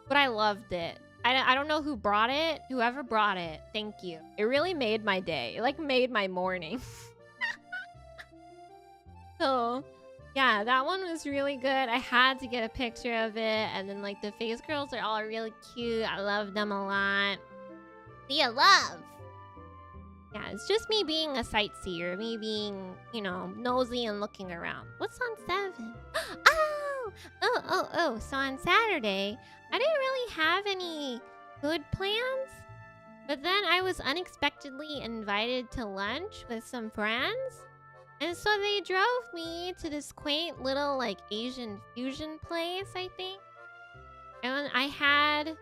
But I loved it. I don't know who brought it. Whoever brought it, thank you. It really made my day. It like made my morning. So yeah, that one was really good. I had to get a picture of it. And then like the face girls are all really cute. I love them a lot. Via love. Yeah, it's just me being a sightseer. Me being, you know, nosy and looking around. What's on 7? Oh. So on Saturday, I didn't really have any good plans. But then I was unexpectedly invited to lunch with some friends. And so they drove me to this quaint little like Asian fusion place, I think. And I had...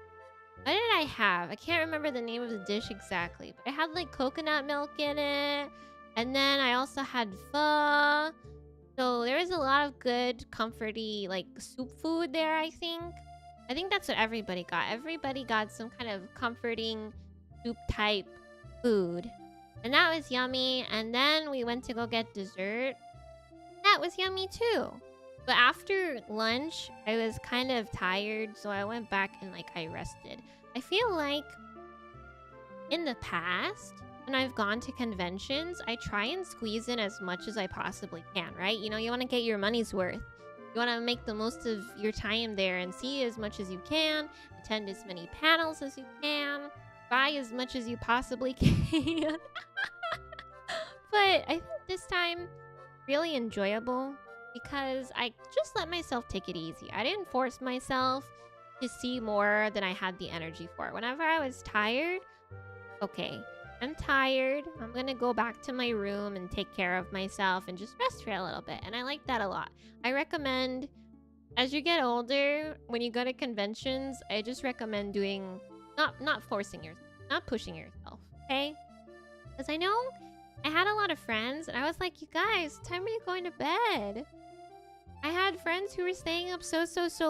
What did I have? I can't remember the name of the dish exactly. But I had like coconut milk in it. And then I also had pho. So there was a lot of good, comforty like soup food there, I think. I think that's what everybody got. Everybody got some kind of comforting soup type food. And that was yummy. And then we went to go get dessert. That was yummy too. But after lunch, I was kind of tired. So I went back and like I rested. I feel like in the past, when I've gone to conventions, I try and squeeze in as much as I possibly can, right? You know, you want to get your money's worth. You want to make the most of your time there and see as much as you can. Attend as many panels as you can. Buy as much as you possibly can. But I think this time, really enjoyable because I just let myself take it easy. I didn't force myself to see more than I had the energy for. Whenever I was tired, okay, I'm tired. I'm going to go back to my room and take care of myself and just rest for a little bit. And I like that a lot. I recommend, as you get older, when you go to conventions, I just recommend doing, not forcing yourself, not pushing yourself, okay? Because I know I had a lot of friends and I was like, you guys, what time are you going to bed? I had friends who were staying up so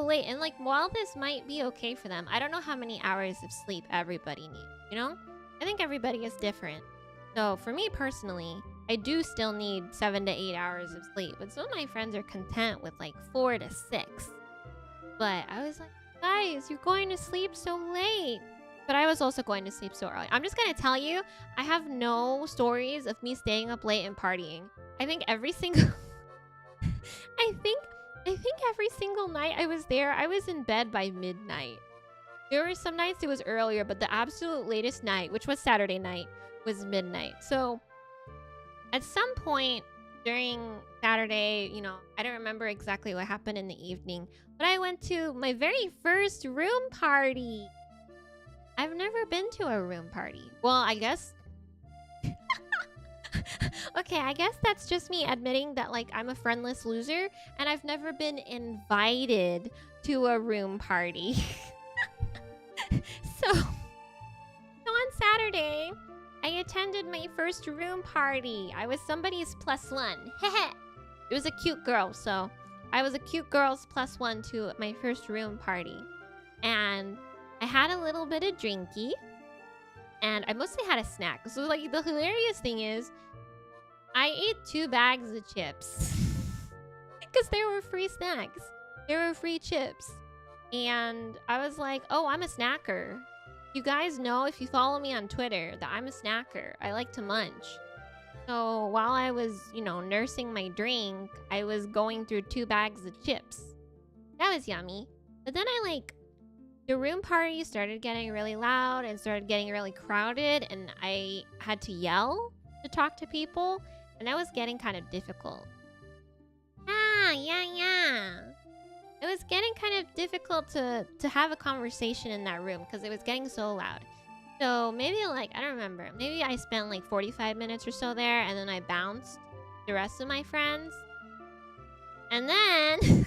late. And like, while this might be okay for them, I don't know how many hours of sleep everybody needs, you know? I think everybody is different. So for me personally, I do still need 7 to 8 hours of sleep. But some of my friends are content with like 4 to 6. But I was like, guys, you're going to sleep so late. But I was also going to sleep so early. I'm just going to tell you, I have no stories of me staying up late and partying. I think every single... I think every single night I was there, I was in bed by midnight. There were some nights it was earlier, but the absolute latest night, which was Saturday night, was midnight. So at some point during Saturday, you know, I don't remember exactly what happened in the evening, but I went to my very first room party. I've never been to a room party. Well, I guess... Okay, I guess that's just me admitting that, like, I'm a friendless loser, and I've never been invited to a room party. So on Saturday, I attended my first room party. I was somebody's +1. It was a cute girl, so I was a cute girl's +1 to my first room party. And I had a little bit of drinky, and I mostly had a snack. So, like, the hilarious thing is, I ate 2 bags of chips. Because they were free snacks. They were free chips. And I was like, oh, I'm a snacker. You guys know, if you follow me on Twitter, that I'm a snacker. I like to munch. So while I was, you know, nursing my drink, I was going through 2 bags of chips. That was yummy. But then the room party started getting really loud and started getting really crowded. And I had to yell to talk to people. And that was getting kind of difficult. Yeah. It was getting kind of difficult to have a conversation in that room because it was getting so loud. So maybe I don't remember. Maybe I spent like 45 minutes or so there and then I bounced the rest of my friends. And then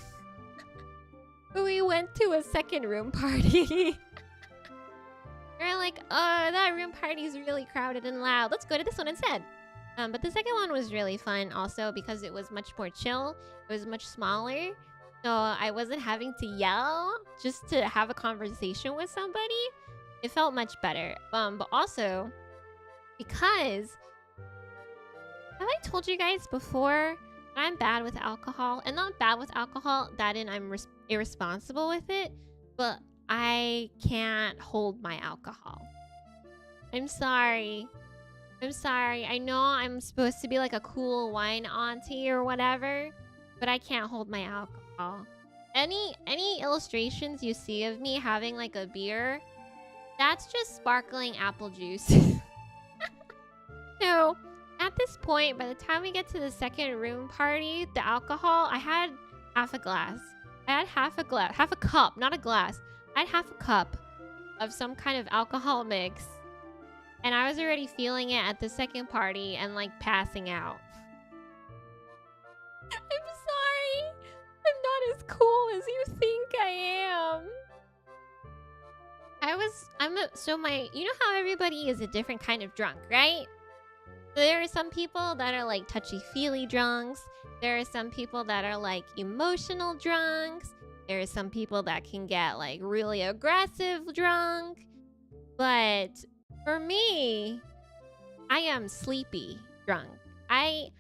we went to a second room party. We're like, oh, that room party is really crowded and loud. Let's go to this one instead. But the second one was really fun also because it was much more chill. It was much smaller. So I wasn't having to yell just to have a conversation with somebody. It felt much better. But also because have I told you guys before that I'm bad with alcohol? And not bad with alcohol, that in I'm irresponsible with it, but I can't hold my alcohol. I'm sorry. I'm sorry. I know I'm supposed to be like a cool wine auntie or whatever, but I can't hold my alcohol. Any illustrations you see of me having like a beer, that's just sparkling apple juice. So at this point, by the time we get to the second room party, the alcohol, I had half a glass. I had half a cup, not a glass. I had half a cup of some kind of alcohol mix. And I was already feeling it at the second party and like passing out. I'm sorry. I'm not as cool as you think I am. You know how everybody is a different kind of drunk, right? So there are some people that are like touchy-feely drunks. There are some people that are like emotional drunks. There are some people that can get like really aggressive drunk. But for me, I am sleepy drunk. I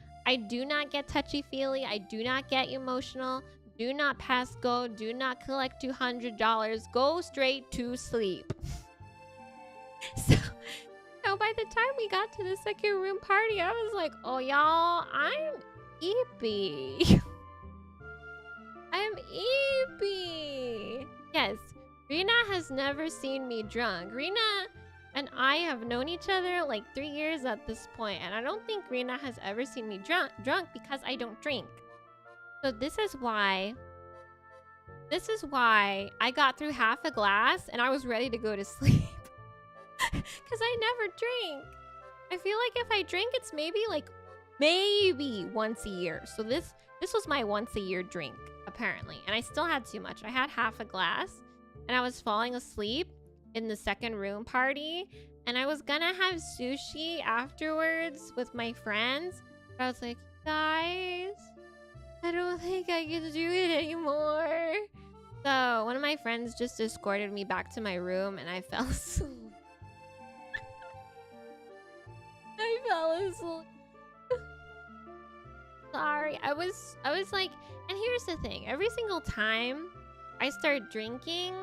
do not get touchy-feely. I do not get emotional. Do not pass go. Do not collect $200. Go straight to sleep. So by the time we got to the second room party, I was like, oh, y'all, I'm eepy. I'm eepy. Yes, Rena has never seen me drunk. Rena and I have known each other like 3 years at this point, and I don't think Rena has ever seen me drunk because I don't drink. So this is why I got through half a glass and I was ready to go to sleep. Because I never drink. I feel like if I drink, it's maybe once a year. So this was my once a year drink, apparently. And I still had too much. I had half a glass and I was falling asleep in the second room party. And I was gonna have sushi afterwards with my friends. But I was like, guys, I don't think I can do it anymore. So one of my friends just escorted me back to my room and I fell asleep. I fell asleep. Sorry. I was like, and here's the thing. Every single time I start drinking,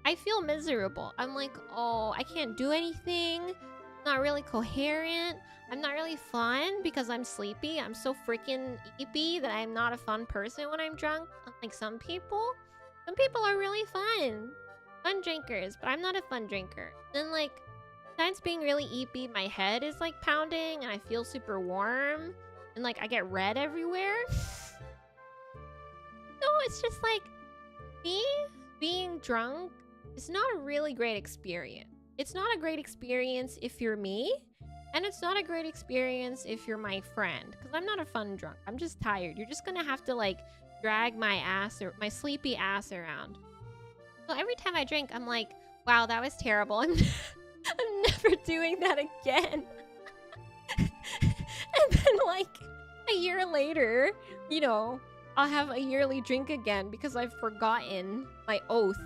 I feel miserable. I'm like, oh, I can't do anything. I'm not really coherent. I'm not really fun because I'm sleepy. I'm so freaking eepy that I'm not a fun person when I'm drunk. Unlike some people. Some people are really fun drinkers, but I'm not a fun drinker. Then like, besides being really eepy, my head is like pounding and I feel super warm and like I get red everywhere. No, it's just like me being drunk is not a really great experience. It's not a great experience if you're me, and it's not a great experience if you're my friend, because I'm not a fun drunk. I'm just tired. You're just gonna have to like drag my ass or my sleepy ass around. So every time I drink, I'm like, wow, that was terrible. I'm never doing that again. And then like a year later, you know, I'll have a yearly drink again because I've forgotten my oath.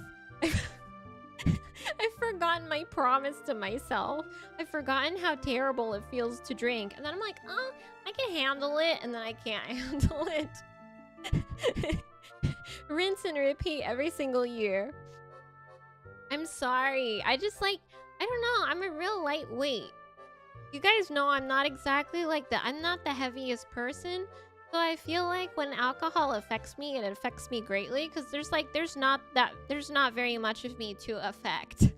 I've forgotten my promise to myself. I've forgotten how terrible it feels to drink. And then I'm like, oh, I can handle it. And then I can't handle it. Rinse and repeat every single year. I'm sorry. I just like, I don't know. I'm a real lightweight. You guys know I'm not exactly like I'm not the heaviest person. So I feel like when alcohol affects me, it affects me greatly because there's not very much of me to affect.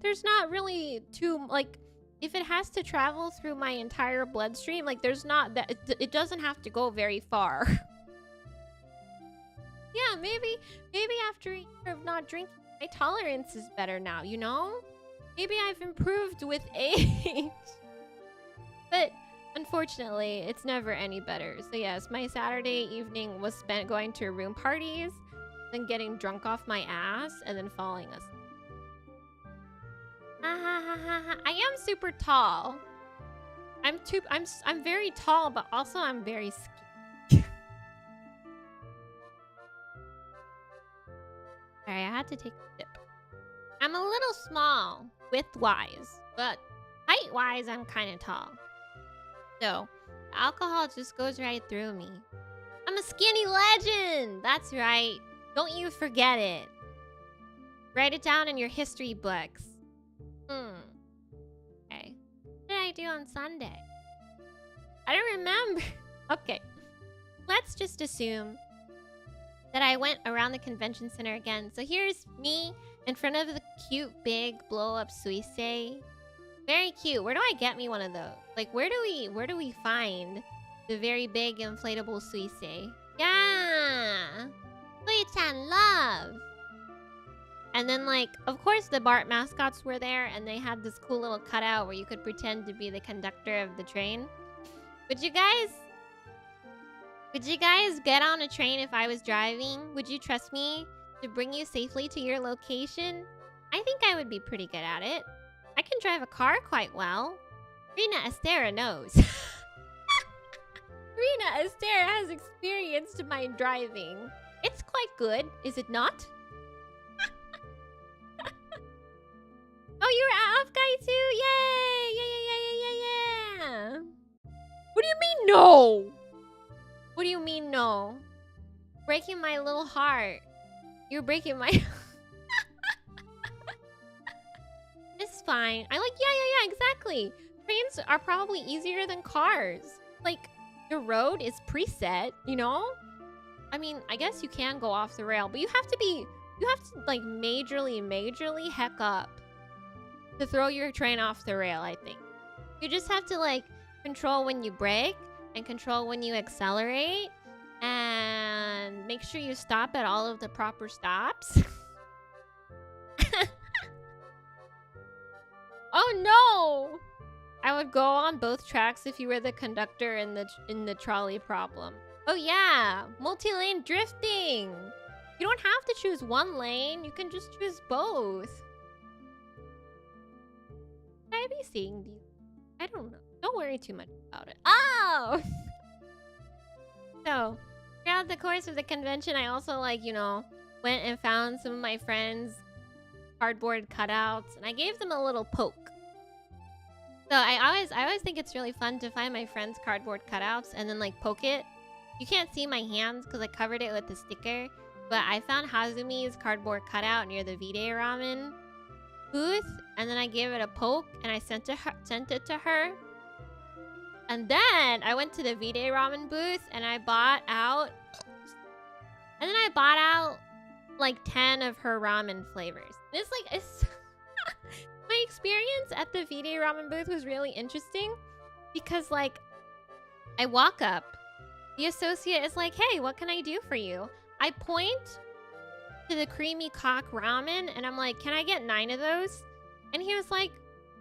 There's not really too, like, if it has to travel through my entire bloodstream, like there's not that it doesn't have to go very far. Yeah, maybe after a year of not drinking, my tolerance is better now, you know? Maybe I've improved with age. But unfortunately, it's never any better. So yes, my Saturday evening was spent going to room parties, then getting drunk off my ass, and then falling asleep. I am super tall. I'm very tall, but also I'm very skinny. Sorry, I had to take a sip. I'm a little small, width-wise, but height-wise, I'm kind of tall. So, the alcohol just goes right through me. I'm a skinny legend! That's right. Don't you forget it. Write it down in your history books. Okay. What did I do on Sunday? I don't remember. Okay. Let's just assume that I went around the convention center again. So here's me in front of the cute, big, blow-up Suisse. Very cute. Where do I get me one of those? Like, where do we find the very big inflatable Suisse? Yeah! Suisse-chan love! And then, like, of course the BART mascots were there, and they had this cool little cutout where you could pretend to be the conductor of the train. Would you guys get on a train if I was driving? Would you trust me to bring you safely to your location? I think I would be pretty good at it. I can drive a car quite well. Rina Estera knows. Rina Estera has experienced my driving. It's quite good, is it not? Oh, you were at Offkai too? Yay! Yeah. What do you mean no? What do you mean no? Breaking my little heart. You're breaking my... It's fine. Yeah, exactly. Trains are probably easier than cars. Like, the road is preset, you know? I mean, I guess you can go off the rail, but you have to like majorly heck up to throw your train off the rail, I think. You just have to like control when you brake and control when you accelerate and make sure you stop at all of the proper stops. Oh no! I would go on both tracks if you were the conductor in the trolley problem. Oh yeah, multi-lane drifting. You don't have to choose one lane. You can just choose both. Should I be seeing these? I don't know. Don't worry too much about it. Oh! So, throughout the course of the convention, I also like, you know, went and found some of my friends' cardboard cutouts, and I gave them a little poke. So I always think it's really fun to find my friends' cardboard cutouts and then like poke it. You can't see my hands because I covered it with a sticker, but I found Hazumi's cardboard cutout near the V-Day ramen booth, and then I gave it a poke and I sent it to her. And then I went to the V-Day ramen booth and I bought out like 10 of her ramen flavors. And it's my experience at the V-Day ramen booth was really interesting because like I walk up, the associate is like, "Hey, what can I do for you?" I point to the creamy cock ramen and I'm like, "Can I get 9 of those?" And he was like,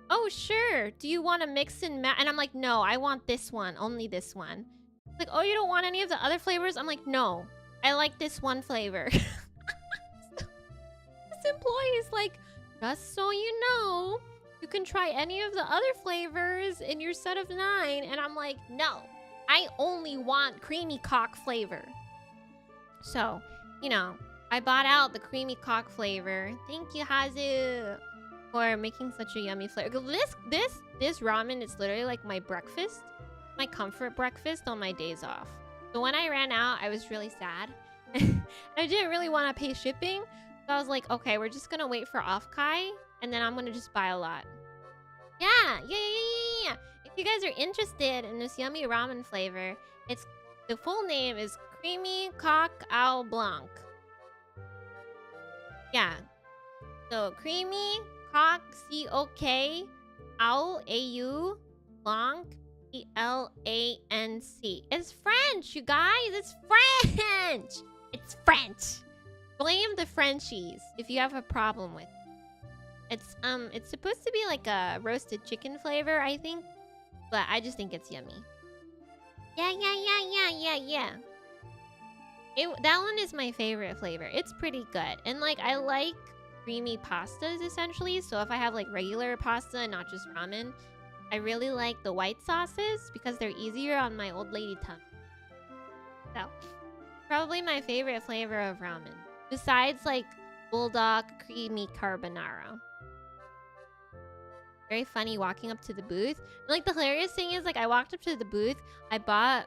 "Oh, sure. Do you want to mix and match?" And I'm like, "No, I want this one. Only this one." He's like, "Oh, you don't want any of the other flavors?" I'm like, "No, I like this one flavor." This employee is like, "Just so you know, you can try any of the other flavors in your set of 9. And I'm like, "No, I only want creamy cock flavor." So, you know, I bought out the creamy cock flavor. Thank you, Hazu, for making such a yummy flavor. This ramen is literally like my breakfast, my comfort breakfast on my days off. So when I ran out, I was really sad. I didn't really want to pay shipping. So I was like, okay, we're just going to wait for Offkai, and then I'm going to just buy a lot. Yeah. If you guys are interested in this yummy ramen flavor, the full name is Creamy Coq Au Blanc. Yeah. So, Creamy Coq, C-O-K, Au, A-U, Blanc, E-L-A-N-C. It's French, you guys. It's French. It's French. Blame the Frenchies if you have a problem with it. It's supposed to be like a roasted chicken flavor, I think. But I just think it's yummy. Yeah. That one is my favorite flavor. It's pretty good. And like, I like creamy pastas essentially. So if I have like regular pasta and not just ramen, I really like the white sauces because they're easier on my old lady tongue. So, probably my favorite flavor of ramen. Besides, like, bulldog creamy carbonara. Very funny walking up to the booth. And, like, the hilarious thing is, like, I walked up to the booth, I bought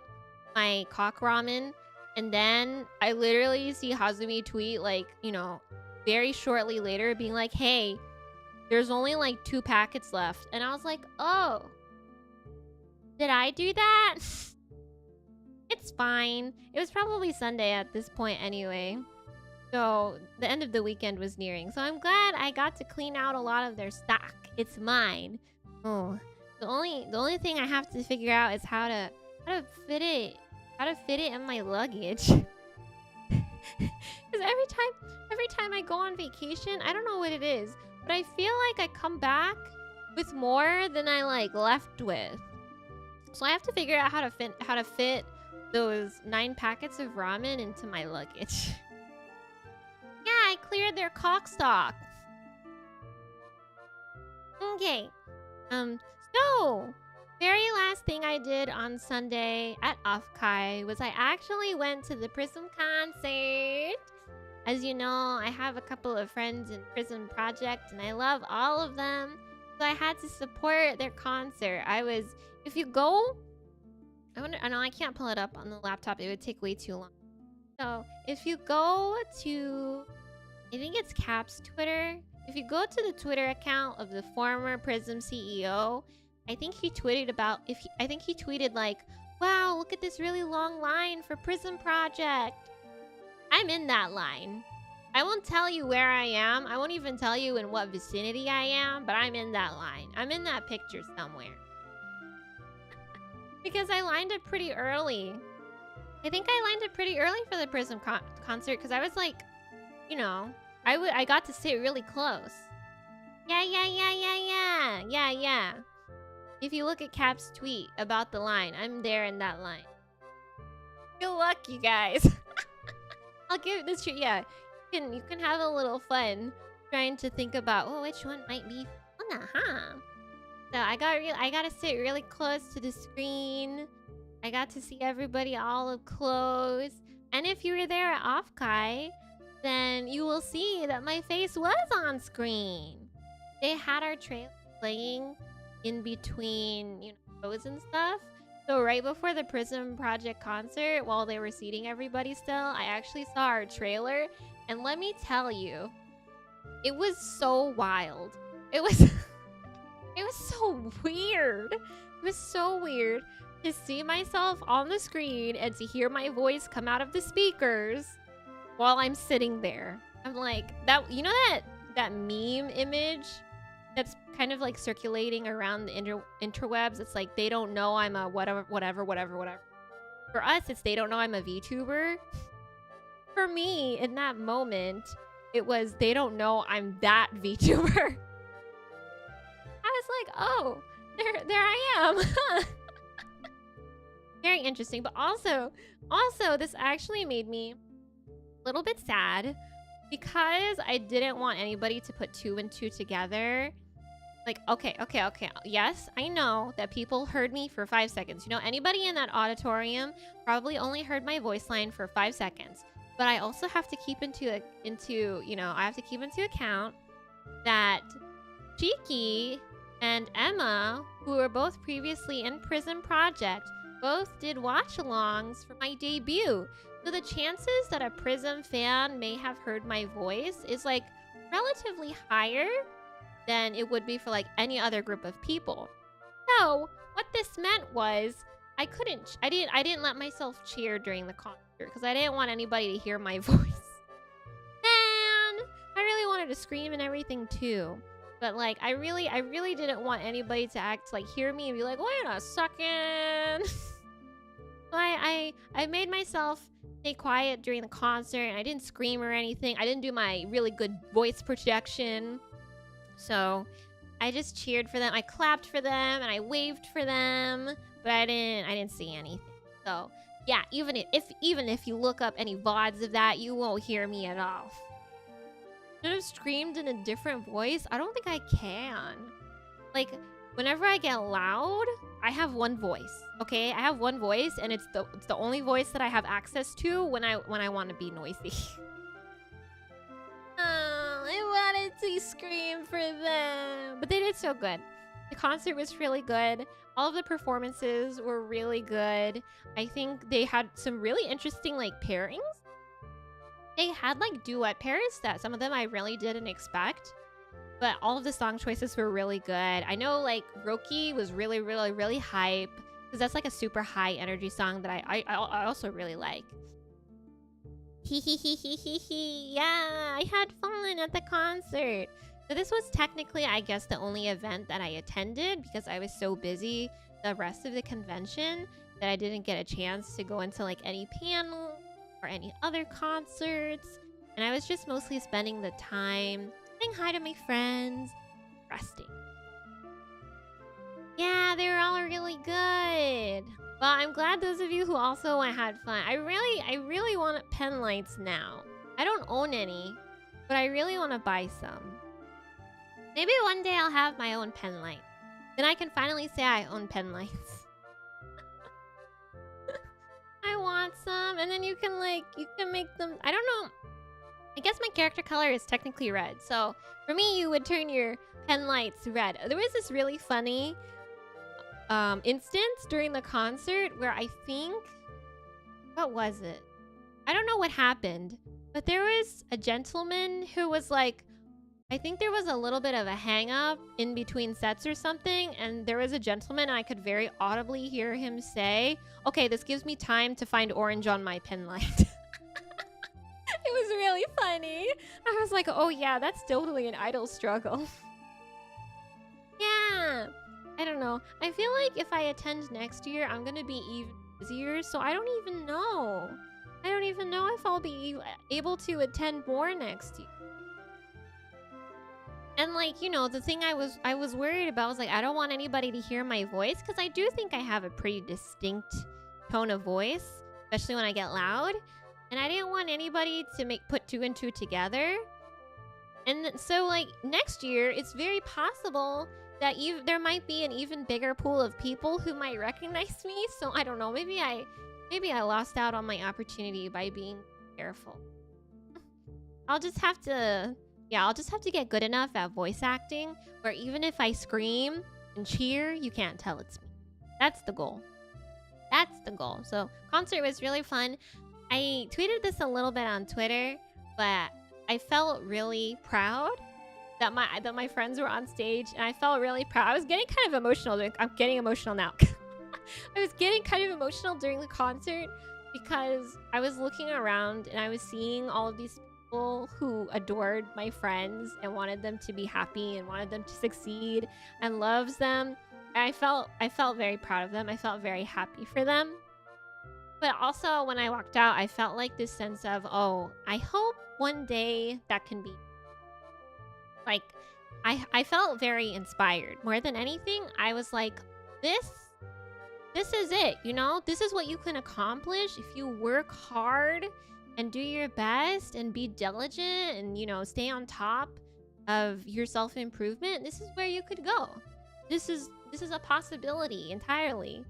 my cock ramen, and then I literally see Hazumi tweet, like, you know, very shortly later being like, hey, there's only like 2 packets left. And I was like, oh, did I do that? It's fine. It was probably Sunday at this point anyway. So the end of the weekend was nearing. So I'm glad I got to clean out a lot of their stock. It's mine. Oh, the only thing I have to figure out is how to fit it in my luggage. Because every time I go on vacation, I don't know what it is, but I feel like I come back with more than I like left with. So I have to figure out how to fit those 9 packets of ramen into my luggage. Yeah, I cleared their cock stock. Okay. So very last thing I did on Sunday at Offkai was I actually went to the Prism concert. As you know, I have a couple of friends in Prism Project and I love all of them. So I had to support their concert. If you go, I know I can't pull it up on the laptop. It would take way too long. So if you go to, I think it's Cap's Twitter. If you go to the Twitter account of the former Prism CEO, I think he tweeted like, wow, look at this really long line for Prism Project. I'm in that line. I won't tell you where I am. I won't even tell you in what vicinity I am, but I'm in that line. I'm in that picture somewhere. Because I lined up pretty early. I think I lined up pretty early for the Prism concert because I was like, you know, I got to sit really close. Yeah. If you look at Cap's tweet about the line, I'm there in that line. Good luck, you guys. I'll give this treat. Yeah, you can have a little fun trying to think about, oh, which one might be fun, huh? So I got to sit really close to the screen. I got to see everybody all up close. And if you were there at Offkai, then you will see that my face was on screen. They had our trailer playing in between, you know, shows and stuff. So right before the Prism Project concert, while they were seating everybody still, I actually saw our trailer. And let me tell you, it was so wild. It was so weird. It was so weird to see myself on the screen and to hear my voice come out of the speakers while I'm sitting there. I'm like, you know that meme image that's kind of like circulating around the interwebs? It's like, they don't know I'm a whatever. For us, it's they don't know I'm a VTuber. For me, in that moment, it was they don't know I'm that VTuber. I was like, oh, there I am. Very interesting. But also, this actually made me a little bit sad because I didn't want anybody to put 2 and 2 together. Like, okay. Yes, I know that people heard me for 5 seconds. You know, anybody in that auditorium probably only heard my voice line for 5 seconds. But I also have to keep into account that Cheeky and Emma, who were both previously in Prism Project, both did watch-alongs for my debut. So the chances that a Prism fan may have heard my voice is like relatively higher than it would be for like any other group of people. So what this meant was I didn't let myself cheer during the concert because I didn't want anybody to hear my voice. And I really wanted to scream and everything too. But like I really didn't want anybody to hear me and be like, wait a second. So I made myself stay quiet during the concert and I didn't scream or anything. I didn't do my really good voice projection. So I just cheered for them. I clapped for them and I waved for them, but I didn't see anything. So yeah, even if you look up any VODs of that, you won't hear me at all. Should have screamed in a different voice? I don't think I can. Like, whenever I get loud, I have one voice. Okay, I have one voice, and it's the only voice that I have access to when I want to be noisy. Oh, I wanted to scream for them, but they did so good. The concert was really good. All of the performances were really good. I think they had some really interesting like pairings. They had like duet pairs that some of them I really didn't expect. But all of the song choices were really good. I know like Roki was really, really, really hype. Because that's like a super high energy song that I also really like. Hee hee hee hee hee hee. Yeah, I had fun at the concert. So this was technically, I guess, the only event that I attended because I was so busy the rest of the convention that I didn't get a chance to go into like any panel or any other concerts. And I was just mostly spending the time saying hi to my friends, resting. Yeah, they were all really good. Well, I'm glad those of you who also had fun. I really want pen lights now. I don't own any, but I really want to buy some. Maybe one day I'll have my own pen light. Then I can finally say I own pen lights. I want some, and then you can make them. I don't know. I guess my character color is technically red. So for me, you would turn your pen lights red. There was this really funny instance during the concert where I think, what was it? I don't know what happened, but there was a gentleman who was like, I think there was a little bit of a hang up in between sets or something, and there was a gentleman, and I could very audibly hear him say, okay, this gives me time to find orange on my pen light. It was really funny. I was like, oh yeah, that's totally an idol struggle. Yeah. I don't know. I feel like if I attend next year, I'm gonna be even busier, so I don't even know. I don't even know if I'll be able to attend more next year. And like, you know, the thing I was worried about was like, I don't want anybody to hear my voice, because I do think I have a pretty distinct tone of voice, especially when I get loud. And I didn't want anybody to put two and two together. And so like next year, it's very possible that there might be an even bigger pool of people who might recognize me. So I don't know, maybe I lost out on my opportunity by being careful. I'll just have to get good enough at voice acting where even if I scream and cheer, you can't tell it's me. That's the goal. That's the goal. So concert was really fun. I tweeted this a little bit on Twitter, but I felt really proud that my friends were on stage, and I felt really proud. I was getting kind of emotional. I'm getting emotional now. I was getting kind of emotional during the concert because I was looking around and I was seeing all of these people who adored my friends and wanted them to be happy and wanted them to succeed and loves them. And I felt very proud of them. I felt very happy for them. But also when I walked out, I felt like this sense of, oh, I hope one day that can be. Like, I felt very inspired. More than anything, I was like, this is it, you know? This is what you can accomplish if you work hard and do your best and be diligent and, you know, stay on top of your self-improvement. This is where you could go. This is a possibility entirely.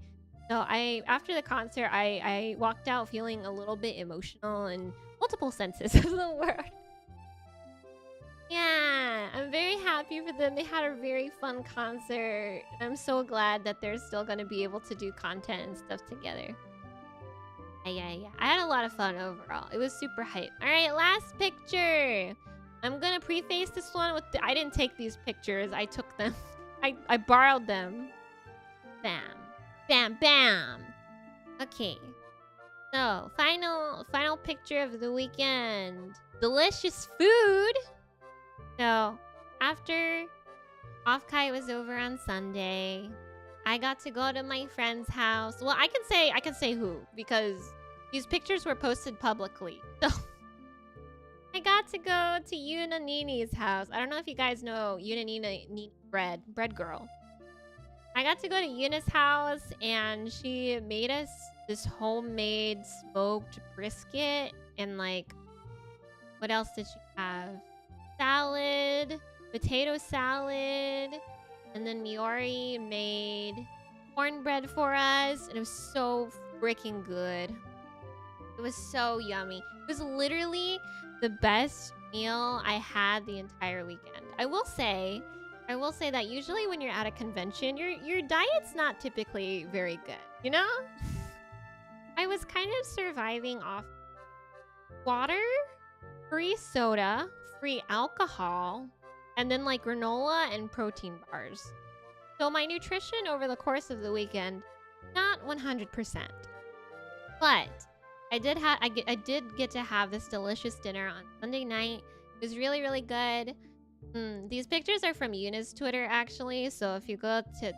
So after the concert, I walked out feeling a little bit emotional in multiple senses of the word. Yeah, I'm very happy for them. They had a very fun concert. I'm so glad that they're still going to be able to do content and stuff together. Yeah. I had a lot of fun overall. It was super hype. All right, last picture. I'm going to preface this one with I didn't take these pictures. I took them. I borrowed them. Bam. Bam, bam. Okay. So, final picture of the weekend. Delicious food. So, after Offkai was over on Sunday, I got to go to my friend's house. Well, I can say who, because these pictures were posted publicly. So, I got to go to Yuna Nini's house. I don't know if you guys know Yuna Nini bread girl. I got to go to Yuna's house, and she made us this homemade smoked brisket, and like, what else did she have? Salad, potato salad, And then Miori made cornbread for us, and it was so freaking good. It was so yummy. It was literally the best meal I had the entire weekend. I will say that usually when you're at a convention, your diet's not typically very good, you know? I was kind of surviving off water, free soda, free alcohol, and then like granola and protein bars. So my nutrition over the course of the weekend, not 100%. But I did get to have this delicious dinner on Sunday night. It was really, really good. These pictures are from Yuna's Twitter, actually. So if you go to,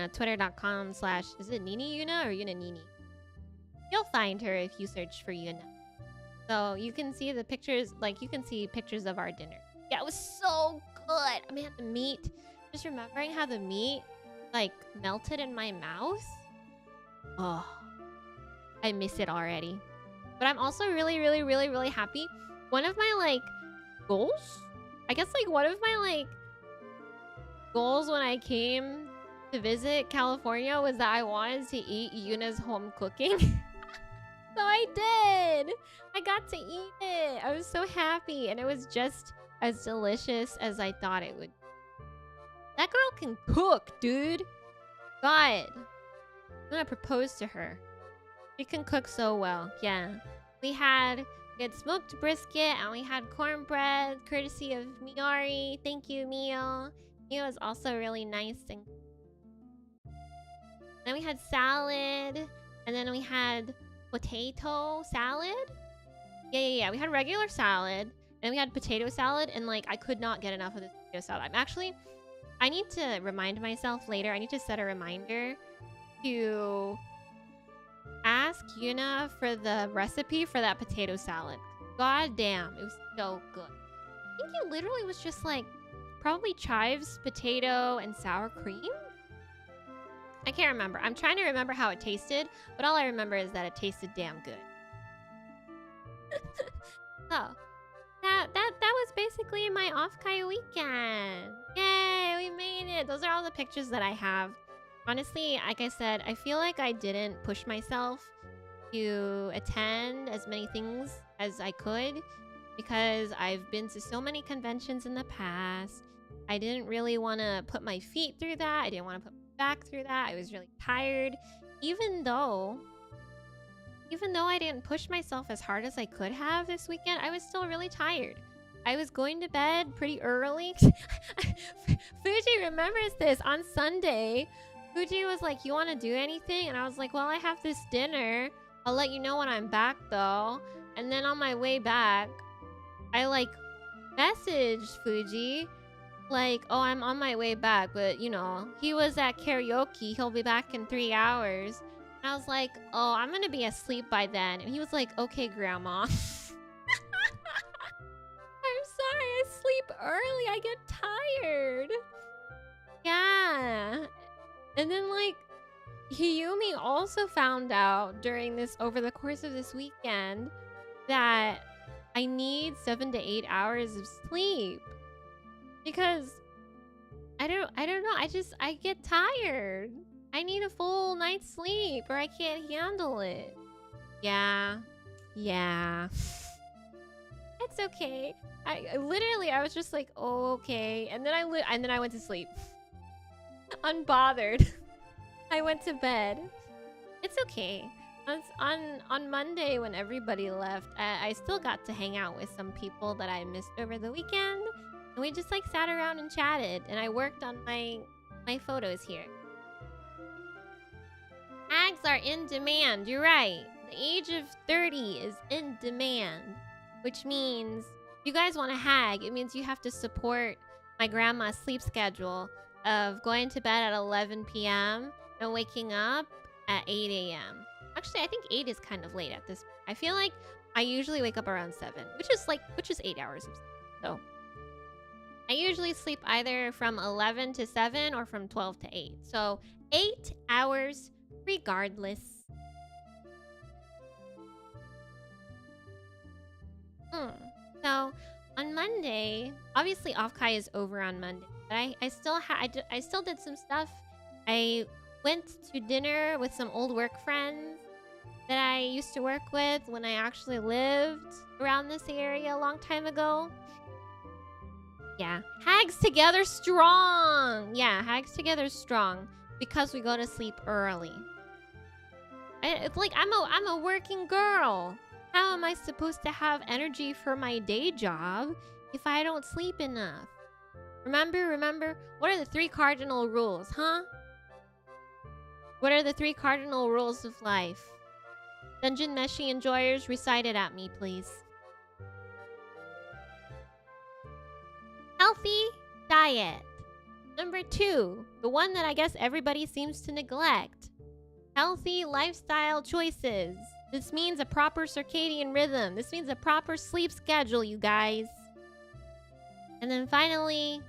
twitter.com/ is it Nini Yuna or Yuna Nini? You'll find her if you search for Yuna. So you can see the pictures, like you can see pictures of our dinner. Yeah, it was so good. I mean, the meat, just remembering how the meat like melted in my mouth. Oh, I miss it already. But I'm also really, really, really, really happy. One of my like goals, I guess like one of my like goals when I came to visit California was that I wanted to eat Yuna's home cooking. So I did. I got to eat it. I was so happy, and it was just as delicious as I thought it would. That girl can cook, dude. God. I'm gonna propose to her. She can cook so well. Yeah. We had smoked brisket, and we had cornbread, courtesy of Miori. Thank you, Mio. Mio was also really nice. And then we had salad, and then we had potato salad. Yeah. We had regular salad, and we had potato salad, and like I could not get enough of this potato salad. I need to remind myself later. I need to set a reminder to ask Yuna for the recipe for that potato salad. God damn, it was so good. I think it literally was just like probably chives, potato, and sour cream. I can't remember. I'm trying to remember how it tasted, but all I remember is that it tasted damn good. So, that was basically my Offkai weekend. Yay, we made it. Those are all the pictures that I have. Honestly, like I said, I feel like I didn't push myself to attend as many things as I could because I've been to so many conventions in the past. I didn't really want to put my feet through that. I didn't want to put back through that. I was really tired. Even though I didn't push myself as hard as I could have this weekend, I was still really tired. I was going to bed pretty early. Fuji remembers this. On Sunday, Fuji was like, you want to do anything? And I was like, well, I have this dinner. I'll let you know when I'm back though. And then on my way back, I like messaged Fuji like, oh, I'm on my way back, but he was at karaoke. He'll be back in 3 hours. And I was like, oh, I'm gonna be asleep by then. And he was like, okay, grandma. I'm sorry, I sleep early. I get tired. Yeah. And then like Hiyumi also found out over the course of this weekend that I need 7 to 8 hours of sleep. Because I don't know. I get tired. I need a full night's sleep or I can't handle it. Yeah. It's okay. I was just like, oh, okay. And then I went to sleep. Unbothered. I went to bed. It's okay. On Monday when everybody left, I still got to hang out with some people that I missed over the weekend. And we just like sat around and chatted, and I worked on my photos here. Hags are in demand. You're right. The age of 30 is in demand, which means if you guys want a hag, it means you have to support my grandma's sleep schedule of going to bed at 11 p.m. and waking up at 8 a.m. Actually, I think 8 is kind of late at this point. I feel like I usually wake up around 7, which is 8 hours of sleep. So I usually sleep either from 11 to 7 or from 12 to 8. So 8 hours regardless. So on Monday, obviously Offkai is over on Monday. But I still did some stuff. I went to dinner with some old work friends that I used to work with when I actually lived around this area a long time ago. Yeah. Hags together strong. Yeah, hags together strong because we go to sleep early. It's like I'm a working girl. How am I supposed to have energy for my day job if I don't sleep enough? Remember? What are the 3 cardinal rules, huh? What are the 3 cardinal rules of life? Dungeon Meshi enjoyers, recite it at me, please. Healthy diet. Number 2, the one that I guess everybody seems to neglect. Healthy lifestyle choices. This means a proper circadian rhythm. This means a proper sleep schedule, you guys. And then finally,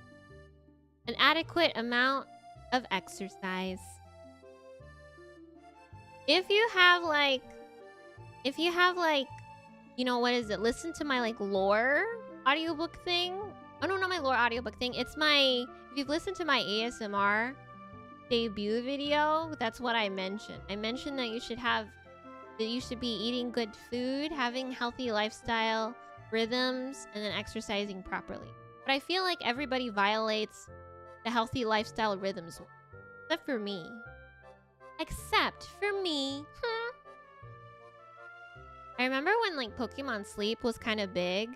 an adequate amount of exercise. If you have like, you know, what is it? Listen to my like lore audiobook thing. Oh no, not my lore audiobook thing. It's my, if you've listened to my ASMR debut video, that's what I mentioned. I mentioned that you should be eating good food, having healthy lifestyle rhythms, and then exercising properly. But I feel like everybody violates the healthy lifestyle rhythms, except for me. Except for me. I remember when like Pokemon Sleep was kind of big.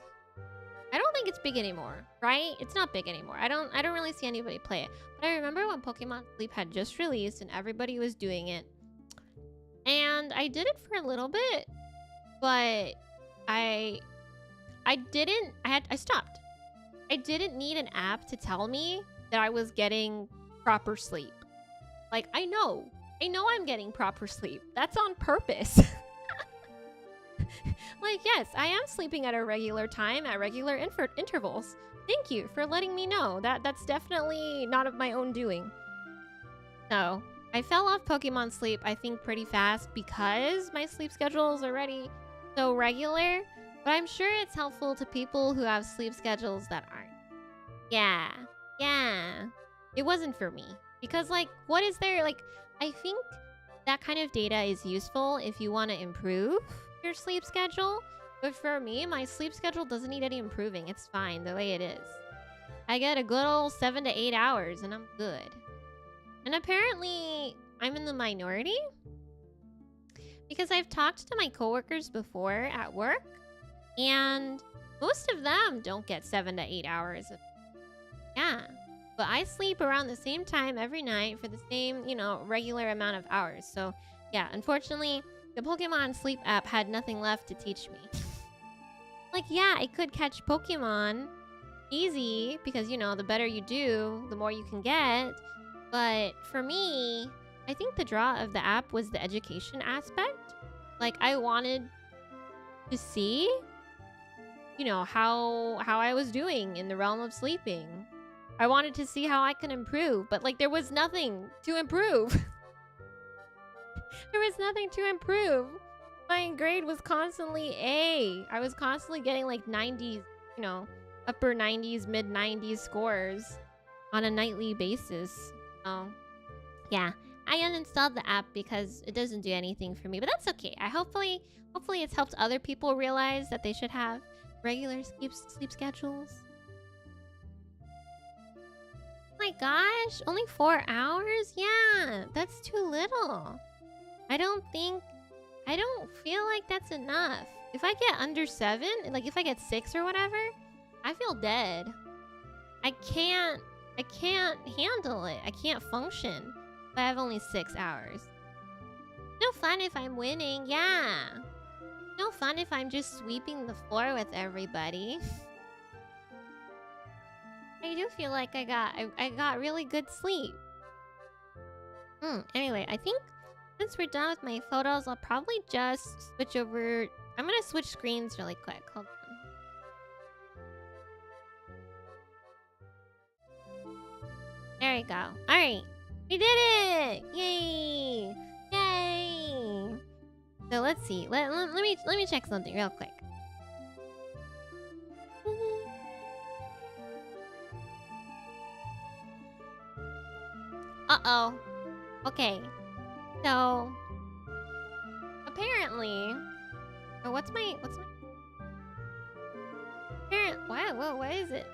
I don't think it's big anymore, right? It's not big anymore. I don't really see anybody play it. But I remember when Pokemon Sleep had just released and everybody was doing it. And I did it for a little bit, but I stopped. I didn't need an app to tell me that I was getting proper sleep. Like, I know I'm getting proper sleep. That's on purpose. Like, yes, I am sleeping at a regular time, at regular intervals. Thank you for letting me know. That's definitely not of my own doing. So, I fell off Pokemon Sleep, I think, pretty fast because my sleep schedule is already so regular. But I'm sure it's helpful to people who have sleep schedules that aren't. Yeah. It wasn't for me. Because, like, what is there? Like, I think that kind of data is useful if you want to improve your sleep schedule. But for me, my sleep schedule doesn't need any improving. It's fine the way it is. I get a good old 7 to 8 hours and I'm good. And apparently, I'm in the minority. Because I've talked to my coworkers before at work. And most of them don't get 7 to 8 hours. Yeah. But I sleep around the same time every night for the same, you know, regular amount of hours. So, yeah, unfortunately, the Pokemon Sleep app had nothing left to teach me. Like, yeah, I could catch Pokemon easy because, you know, the better you do, the more you can get. But for me, I think the draw of the app was the education aspect. Like, I wanted to see, you know, how I was doing in the realm of sleeping. I wanted to see how I can improve, but like there was nothing to improve. There was nothing to improve. My grade was constantly A. I was constantly getting like 90s, you know, upper 90s, mid 90s scores on a nightly basis. Oh, yeah. I uninstalled the app because it doesn't do anything for me, but that's okay. Hopefully it's helped other people realize that they should have regular sleep schedules. Oh my gosh, only 4 hours? Yeah, that's too little. I don't feel like that's enough. If I get under 7, like if I get 6 or whatever, I feel dead. I can't handle it. I can't function if I have only 6 hours. No fun if I'm winning, yeah. No fun if I'm just sweeping the floor with everybody. I do feel like I got really good sleep. Anyway, I think since we're done with my photos, I'll probably just switch over. I'm gonna switch screens really quick. Hold on. There we go. Alright. We did it! Yay! Yay! So let's see. Let me check something real quick. Uh-oh. Okay. So apparently, oh, what's my what is it?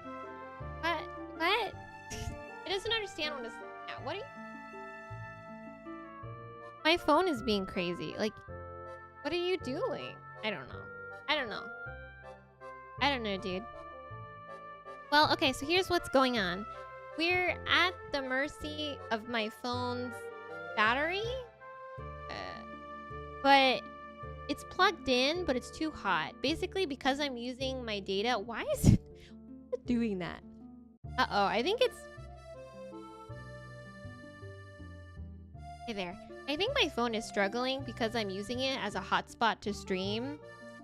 What? It doesn't understand what it's at. What are you? My phone is being crazy. Like, what are you doing? I don't know, dude. Well, okay, so here's what's going on. We're at the mercy of my phone's battery. But it's plugged in, but it's too hot. Basically, because I'm using my data. Why is it doing that? Uh-oh, I think it's... Hey there. I think my phone is struggling because I'm using it as a hotspot to stream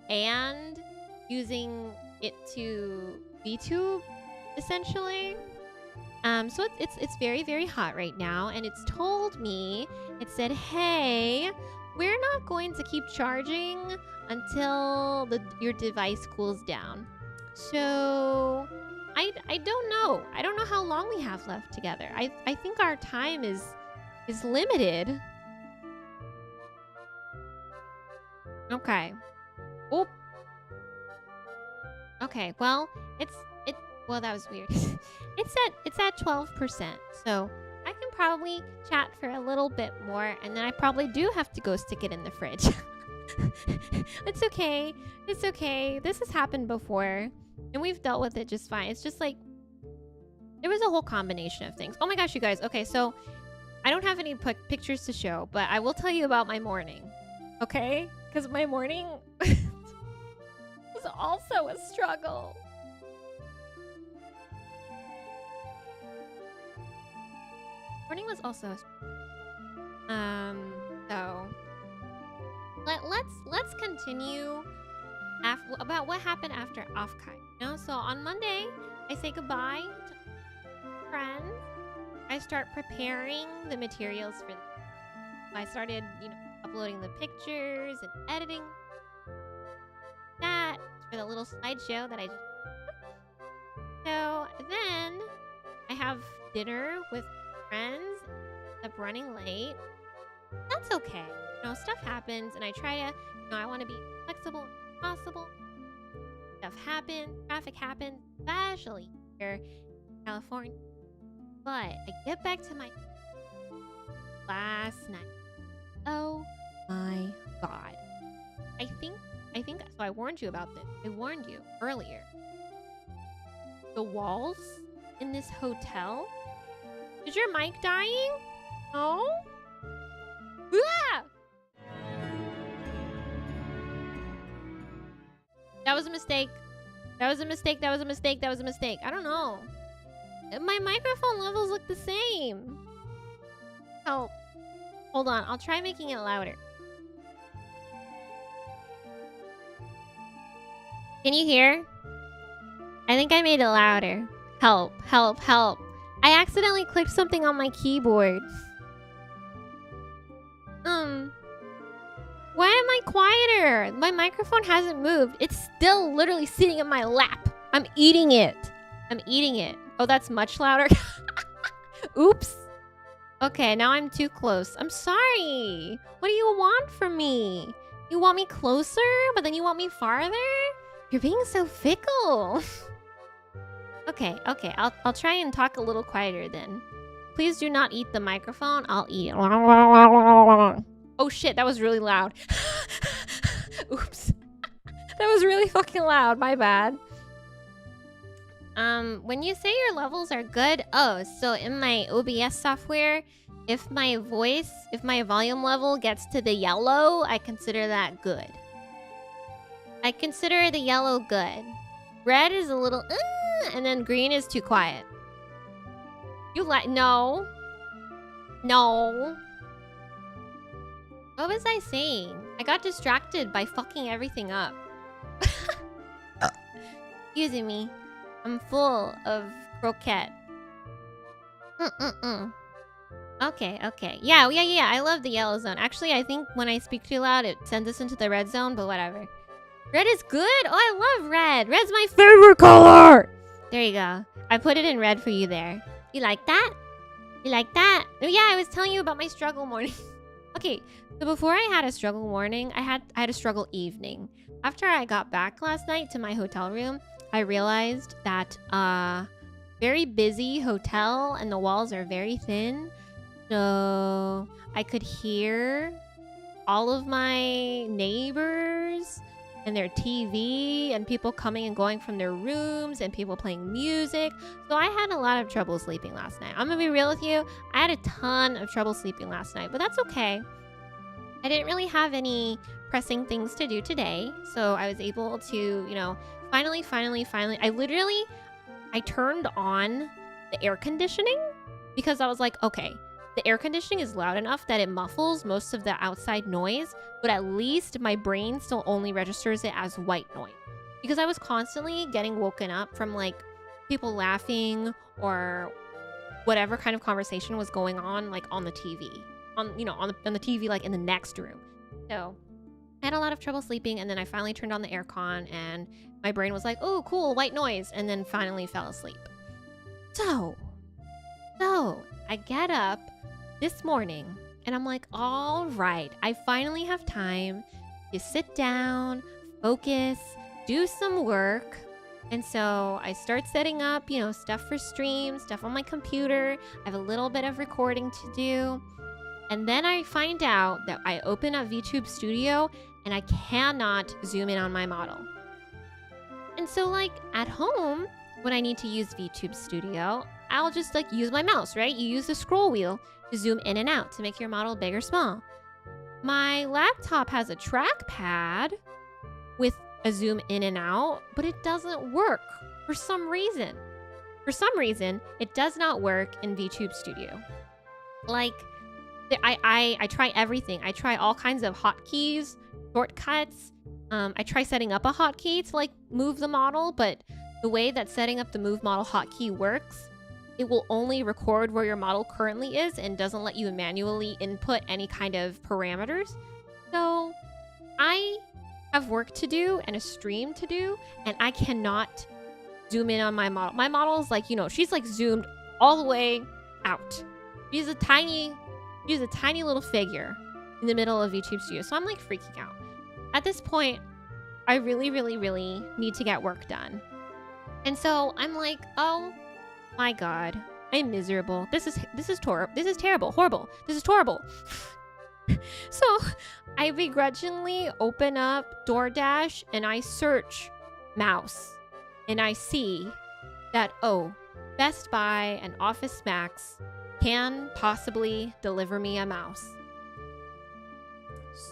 and using it to VTube, essentially. So it's very, very hot right now, and it's told me, it said, hey, we're not going to keep charging until your device cools down. So I don't know. I don't know how long we have left together. I think our time is limited. Okay. Oh. Okay. Well, well, that was weird. it's at 12%. So I can probably chat for a little bit more, and then I probably do have to go stick it in the fridge. It's okay. It's okay. This has happened before, and we've dealt with it just fine. It's just like there was a whole combination of things. Oh my gosh, you guys. Okay, so I don't have any pictures to show, but I will tell you about my morning. Okay? Because my morning was also a struggle. Morning was also a so let's continue about what happened after Offkai. You know, so on Monday I say goodbye to friends. I start preparing the materials for I started, you know, uploading the pictures and editing that for the little slideshow that I just... So then I have dinner with friends, end up running late. That's okay. You know, stuff happens, and I try to, you know, I want to be flexible as possible. Stuff happens, traffic happens, especially here in California. But I get back to my last night. Oh my god. I think so I warned you about this. I warned you earlier. The walls in this hotel. Is your mic dying? No? Ah! That was a mistake. That was a mistake. That was a mistake. That was a mistake. I don't know. My microphone levels look the same. Oh. Hold on. I'll try making it louder. Can you hear? I think I made it louder. Help. Help. Help. I accidentally clicked something on my keyboard. Why am I quieter? My microphone hasn't moved. It's still literally sitting in my lap. I'm eating it. I'm eating it. Oh, that's much louder. Oops. Okay, now I'm too close. I'm sorry. What do you want from me? You want me closer, but then you want me farther? You're being so fickle. Okay, okay. I'll try and talk a little quieter then. Please do not eat the microphone. I'll eat. Oh shit, that was really loud. Oops. That was really fucking loud. My bad. When you say your levels are good, oh, so in my OBS software, if my volume level gets to the yellow, I consider that good. I consider the yellow good. Red is a little, and then green is too quiet. You like, no. No. What was I saying? I got distracted by fucking everything up. Excuse me. I'm full of croquette. Okay, okay. Yeah. I love the yellow zone. Actually, I think when I speak too loud, it sends us into the red zone, but whatever. Red is good? Oh, I love red. Red's my favorite color! There you go. I put it in red for you there. You like that? You like that? Oh yeah, I was telling you about my struggle morning. Okay, so before I had a struggle morning, I had a struggle evening. After I got back last night to my hotel room, I realized that very busy hotel and the walls are very thin. So I could hear all of my neighbors and their TV and people coming and going from their rooms and people playing music. So I had a lot of trouble sleeping last night. I'm gonna be real with you. I had a ton of trouble sleeping last night, but that's okay. I didn't really have any pressing things to do today. So I was able to, you know, finally, I turned on the air conditioning because I was like, okay, the air conditioning is loud enough that it muffles most of the outside noise, but at least my brain still only registers it as white noise. Because I was constantly getting woken up from like people laughing or whatever kind of conversation was going on, like on the TV, on the TV, like in the next room. So I had a lot of trouble sleeping, and then I finally turned on the aircon and my brain was like, oh, cool, white noise, and then finally fell asleep. So I get up this morning and I'm like, all right, I finally have time to sit down, focus, do some work. And so I start setting up, you know, stuff for stream, stuff on my computer. I have a little bit of recording to do. And then I find out that I open up VTube Studio and I cannot zoom in on my model. And so like at home, when I need to use VTube Studio, I'll just like use my mouse, right? You use the scroll wheel to zoom in and out to make your model big or small. My laptop has a trackpad with a zoom in and out, but it doesn't work for some reason. For some reason, it does not work in VTube Studio. Like, I try everything. I try all kinds of hotkeys, shortcuts. I try setting up a hotkey to like move the model, but the way that setting up the move model hotkey works, it will only record where your model currently is and doesn't let you manually input any kind of parameters. So I have work to do and a stream to do, and I cannot zoom in on my model. My model is like, you know, she's like zoomed all the way out. She's a tiny little figure in the middle of VTube Studio. So I'm like freaking out. At this point, I really need to get work done. And so I'm like, oh my God, I'm miserable. This is terrible, horrible. This is horrible. So I begrudgingly open up DoorDash and I search mouse, and I see that, oh, Best Buy and Office Max can possibly deliver me a mouse.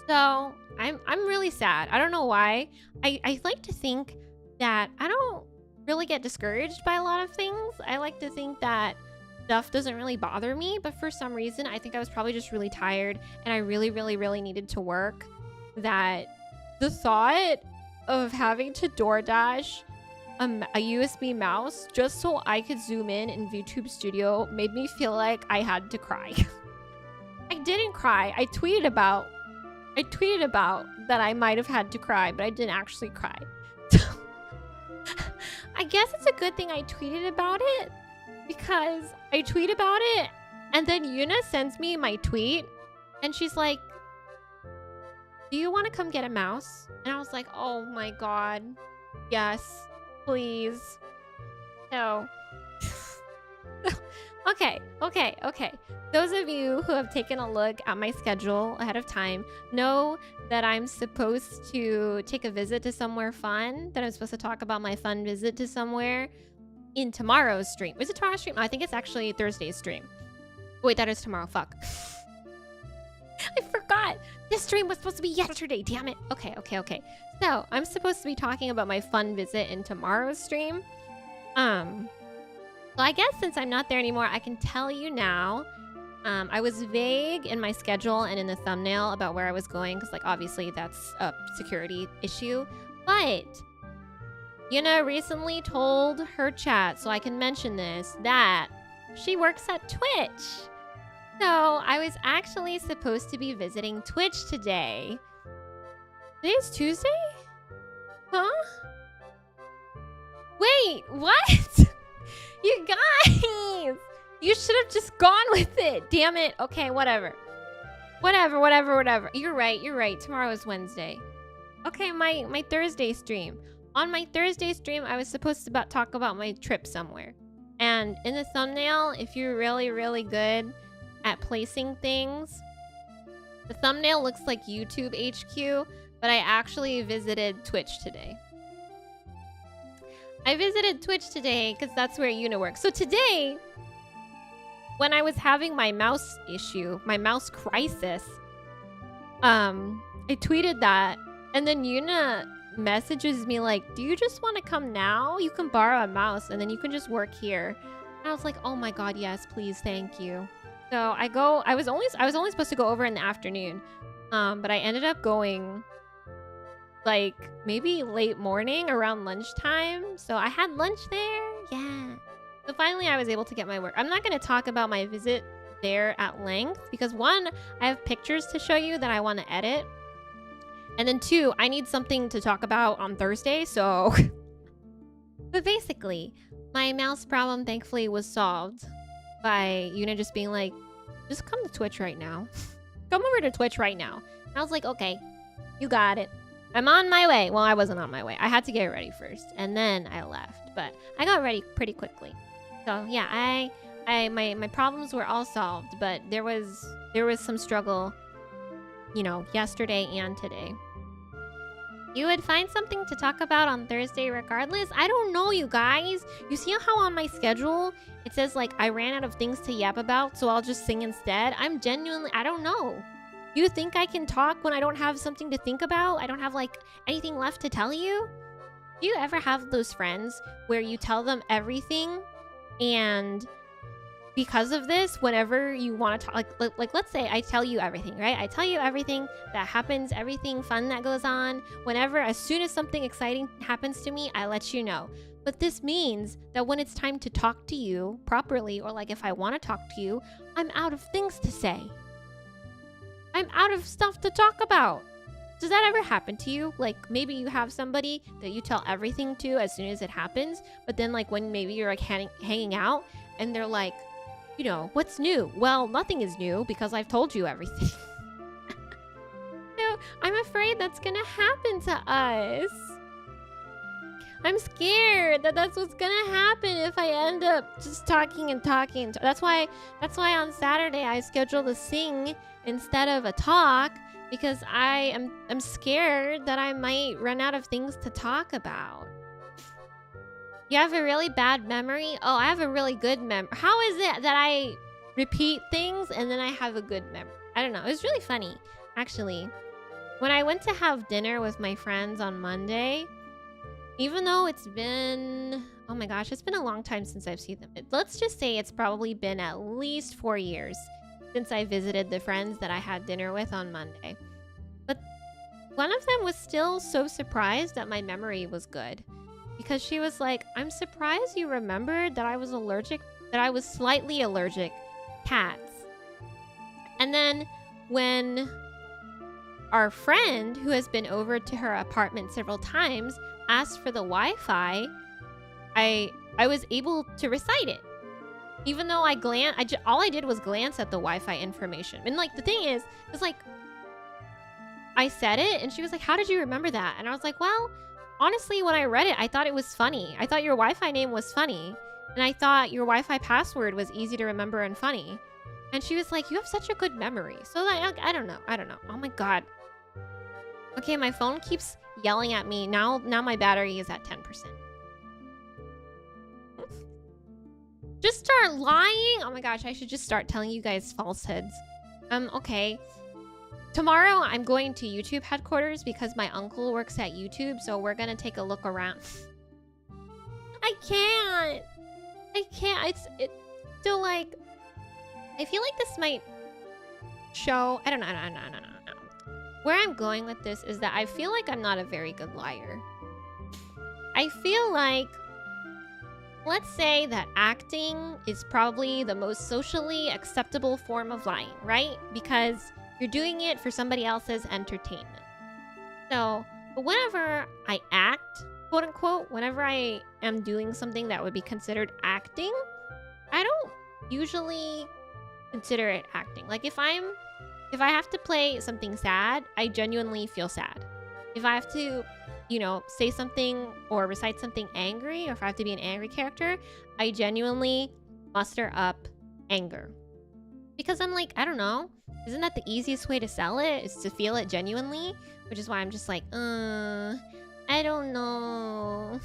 So I'm really sad. I don't know why. I like to think that I don't really get discouraged by a lot of things. I like to think that stuff doesn't really bother me, but for some reason, I think I was probably just really tired and I really needed to work. That the thought of having to DoorDash a USB mouse just so I could zoom in VTube Studio made me feel like I had to cry. I didn't cry. I tweeted about that I might have had to cry, but I didn't actually cry. I guess it's a good thing I tweeted about it, because I tweet about it and then Yuna sends me my tweet and she's like, do you want to come get a mouse? And I was like, oh my God, yes, please. So okay. Those of you who have taken a look at my schedule ahead of time know that I'm supposed to take a visit to somewhere fun, that I'm supposed to talk about my fun visit to somewhere in tomorrow's stream. Is it tomorrow's stream? No, I think it's actually Thursday's stream. Wait, that is tomorrow. Fuck. I forgot. This stream was supposed to be yesterday. Damn it. Okay. So I'm supposed to be talking about my fun visit in tomorrow's stream. So I guess since I'm not there anymore, I can tell you now. I was vague in my schedule and in the thumbnail about where I was going, because like obviously that's a security issue. But Yuna recently told her chat, so I can mention this, that she works at Twitch. So I was actually supposed to be visiting Twitch today. Today's Tuesday? Huh? Wait, what? You guys! You should have just gone with it. Damn it. Okay, whatever. Whatever. You're right. Tomorrow is Wednesday. Okay, my Thursday stream. On my Thursday stream, I was supposed to talk about my trip somewhere. And in the thumbnail, if you're really, really good at placing things, the thumbnail looks like YouTube HQ, but I actually visited Twitch today. I visited Twitch today because that's where Yuna works. So today, when I was having my mouse issue, my mouse crisis, I tweeted that, and then Yuna messages me like, do you just want to come now? You can borrow a mouse and then you can just work here. And I was like, oh my god, yes, please, thank you. So I go. I was only supposed to go over in the afternoon, but I ended up going like maybe late morning around lunchtime. So I had lunch there. Yeah. So finally I was able to get my work. I'm not going to talk about my visit there at length because one, I have pictures to show you that I want to edit. And then two, I need something to talk about on Thursday, so... But basically, my mouse problem thankfully was solved by Yuna just being like, just come to Twitch right now. Come over to Twitch right now. And I was like, okay, you got it. I'm on my way. Well, I wasn't on my way. I had to get ready first, and then I left. But I got ready pretty quickly. So yeah, my problems were all solved, but there was some struggle, you know, yesterday and today. You would find something to talk about on Thursday regardless? I don't know, you guys. You see how on my schedule it says like I ran out of things to yap about, so I'll just sing instead? I don't know. You think I can talk when I don't have something to think about? I don't have like anything left to tell you? Do you ever have those friends where you tell them everything and because of this, whenever you want to talk, like let's say I tell you everything, right? I tell you everything that happens, everything fun that goes on. As soon as something exciting happens to me, I let you know. But this means that when it's time to talk to you properly, or like if I want to talk to you, I'm out of things to say. I'm out of stuff to talk about. Does that ever happen to you? Like maybe you have somebody that you tell everything to as soon as it happens, but then like when maybe you're like hanging out and they're like, you know, what's new? Well, nothing is new because I've told you everything. So I'm afraid that's gonna happen to us. I'm scared that that's what's gonna happen if I end up just talking and talking. That's why on Saturday I scheduled a sing instead of a talk, because I'm scared that I might run out of things to talk about. You have a really bad memory? Oh, I have a really good memory. How is it that I repeat things and then I have a good memory? I don't know. It was really funny, actually. When I went to have dinner with my friends on Monday, even though it's been... Oh my gosh, it's been a long time since I've seen them. Let's just say it's probably been at least 4 years since I visited the friends that I had dinner with on Monday. But one of them was still so surprised that my memory was good. Because she was like, I'm surprised you remembered that I was slightly allergic to cats. And then when our friend, who has been over to her apartment several times, asked for the Wi-Fi, I was able to recite it. Even though all I did was glance at the Wi-Fi information. And like the thing is, it's like, I said it and she was like, how did you remember that? And I was like, well, honestly, when I read it, I thought it was funny. I thought your Wi-Fi name was funny. And I thought your Wi-Fi password was easy to remember and funny. And she was like, you have such a good memory. So like, I don't know. Oh my god. Okay, my phone keeps yelling at me. Now my battery is at 10%. Just start lying? Oh my gosh, I should just start telling you guys falsehoods. Okay. Tomorrow, I'm going to YouTube headquarters because my uncle works at YouTube, so we're gonna take a look around. I can't. It's still like... I feel like this might show... I don't know. Where I'm going with this is that I feel like I'm not a very good liar. I feel like... Let's say that acting is probably the most socially acceptable form of lying, right? Because you're doing it for somebody else's entertainment. So, but whenever I act, quote unquote, whenever I am doing something that would be considered acting, I usually consider it acting. Like if I have to play something sad, I genuinely feel sad. If I have to, you know, say something or recite something angry, or if I have to be an angry character, I genuinely muster up anger. Because I'm like, I don't know, isn't that the easiest way to sell it? Is to feel it genuinely? Which is why I'm just like, I don't know.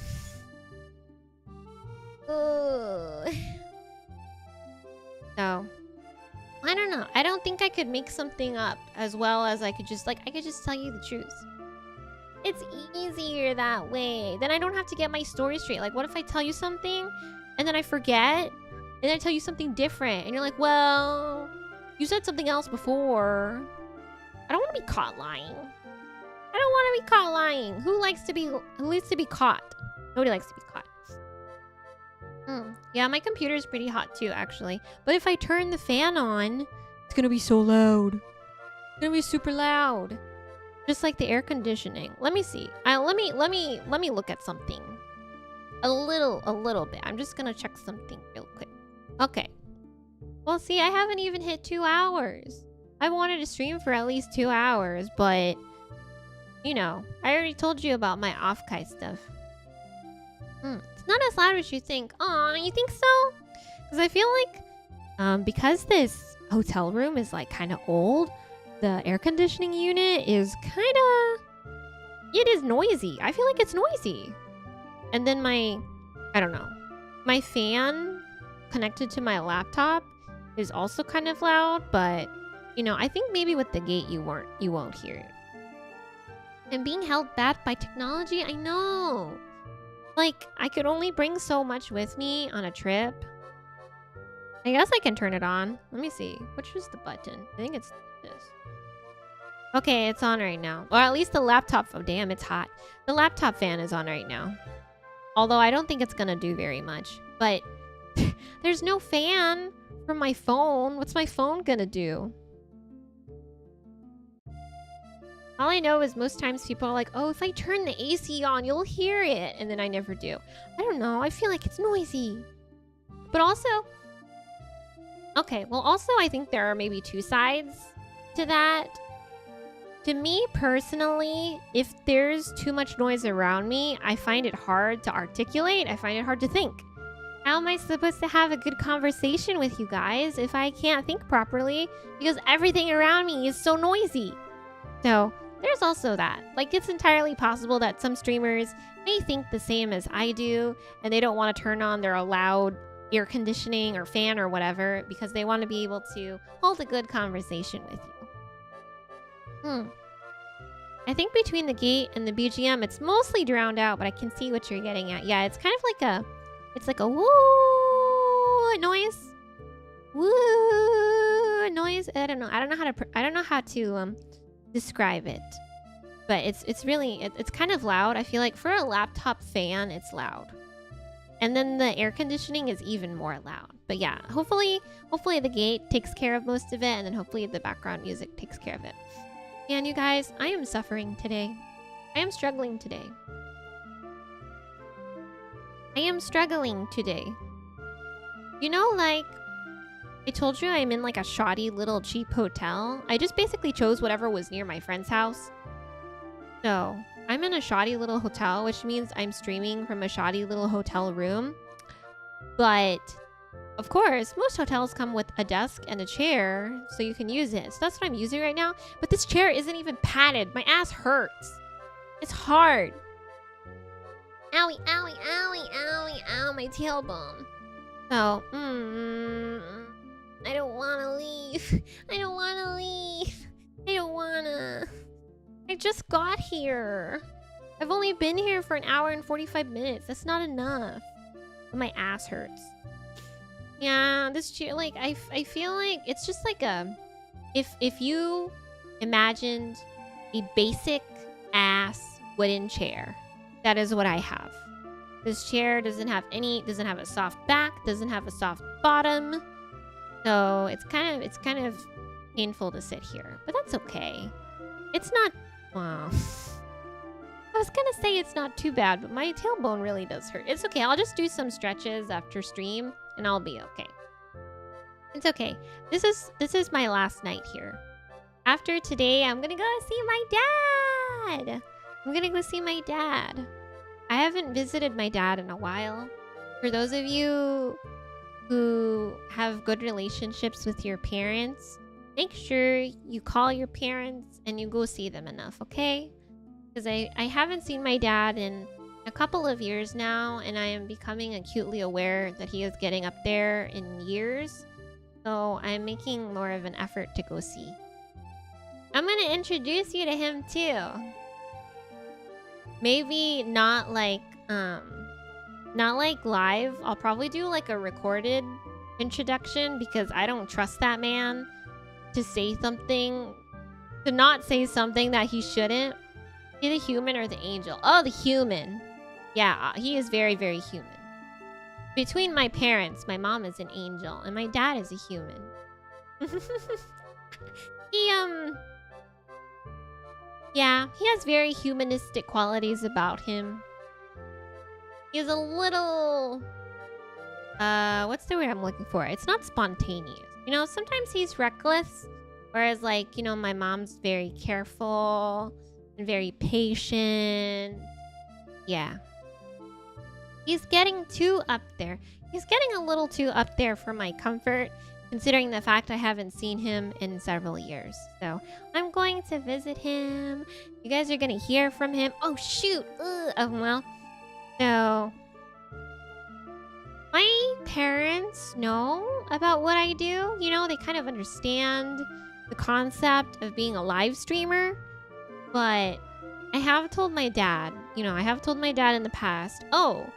So, I don't know. I don't think I could make something up as well as I could just, like, I could just tell you the truth. It's easier that way. Then I don't have to get my story straight. Like, what if I tell you something and then I forget and then I tell you something different and you're like, well, you said something else before. I don't want to be caught lying. I don't want to be caught lying. Who likes to be caught? Nobody likes to be caught. Yeah, my computer is pretty hot too, actually. But if I turn the fan on, it's gonna be so loud. It's gonna be super loud. Just like the air conditioning. Let me see. Let me look at something. A little bit. I'm just gonna check something real quick. Okay. Well, see, I haven't even hit 2 hours. I wanted to stream for at least 2 hours, but you know, I already told you about my Offkai stuff. It's not as loud as you think. Aw, you think so? Because I feel like, because this hotel room is like kind of old, the air conditioning unit is kind of, it is noisy. I feel like it's noisy. And then I don't know, my fan connected to my laptop is also kind of loud, but you know, I think maybe with the gate you won't hear it. And being held back by technology, I know. Like, I could only bring so much with me on a trip. I guess I can turn it on. Let me see. Which is the button? I think it's this. Okay, it's on right now. Or at least the laptop. Oh, damn, it's hot. The laptop fan is on right now. Although I don't think it's gonna do very much. But there's no fan from my phone. What's my phone gonna do? All I know is most times people are like, oh, if I turn the AC on, you'll hear it. And then I never do. I don't know. I feel like it's noisy. But also... Okay, well, also I think there are maybe 2 sides to that. To me, personally, if there's too much noise around me, I find it hard to articulate. I find it hard to think. How am I supposed to have a good conversation with you guys if I can't think properly? Because everything around me is so noisy. So... there's also that. Like, it's entirely possible that some streamers may think the same as I do, and they don't want to turn on their loud air conditioning or fan or whatever because they want to be able to hold a good conversation with you. I think between the gate and the BGM, it's mostly drowned out, but I can see what you're getting at. Yeah, it's kind of like it's like a woo noise. Woo noise. I don't know how to describe it, but it's really it's kind of loud. I feel like for a laptop fan it's loud, and then the air conditioning is even more loud. But yeah, hopefully the gate takes care of most of it, and then hopefully the background music takes care of it. And you guys, I am suffering today. I am struggling today. You know, like I told you I'm in like a shoddy little cheap hotel. I just basically chose whatever was near my friend's house. So I'm in a shoddy little hotel, which means I'm streaming from a shoddy little hotel room. But of course, most hotels come with a desk and a chair so you can use it. So that's what I'm using right now. But this chair isn't even padded. My ass hurts. It's hard. Owie, owie, owie, owie, ow, my tailbone. So, I don't want to leave. I don't want to leave. I don't want to. I just got here. I've only been here for 1 hour and 45 minutes. That's not enough. But my ass hurts. Yeah, this chair, like, I feel like it's just like a... If you imagined a basic ass wooden chair, that is what I have. This chair doesn't have a soft back, doesn't have a soft bottom. So it's kind of painful to sit here, but that's okay. It's not, wow. I was gonna say it's not too bad, but my tailbone really does hurt. It's okay. I'll just do some stretches after stream and I'll be okay. It's okay. This is my last night here. After today, I'm gonna go see my dad. I'm gonna go see my dad. I haven't visited my dad in a while. For those of you who have good relationships with your parents, make sure you call your parents and you go see them enough, okay? Because I haven't seen my dad in a couple of years now, and I am becoming acutely aware that he is getting up there in years. So I'm making more of an effort to go see. I'm gonna introduce you to him too. Maybe not like live. I'll probably do like a recorded introduction because I don't trust that man to say something, to not say something that he shouldn't. Be the human or the angel? Oh, the human. Yeah, he is very, very human. Between my parents, my mom is an angel and my dad is a human. Yeah, he has very humanistic qualities about him. He is a little... what's the word I'm looking for? It's not spontaneous. You know, sometimes he's reckless. Whereas, like, you know, my mom's very careful and very patient. Yeah. He's getting too up there. He's getting a little too up there for my comfort, considering the fact I haven't seen him in several years. So I'm going to visit him. You guys are going to hear from him. Oh, shoot. Well, so my parents know about what I do. You know, they kind of understand the concept of being a live streamer. But I have told my dad, you know, I have told my dad in the past, oh,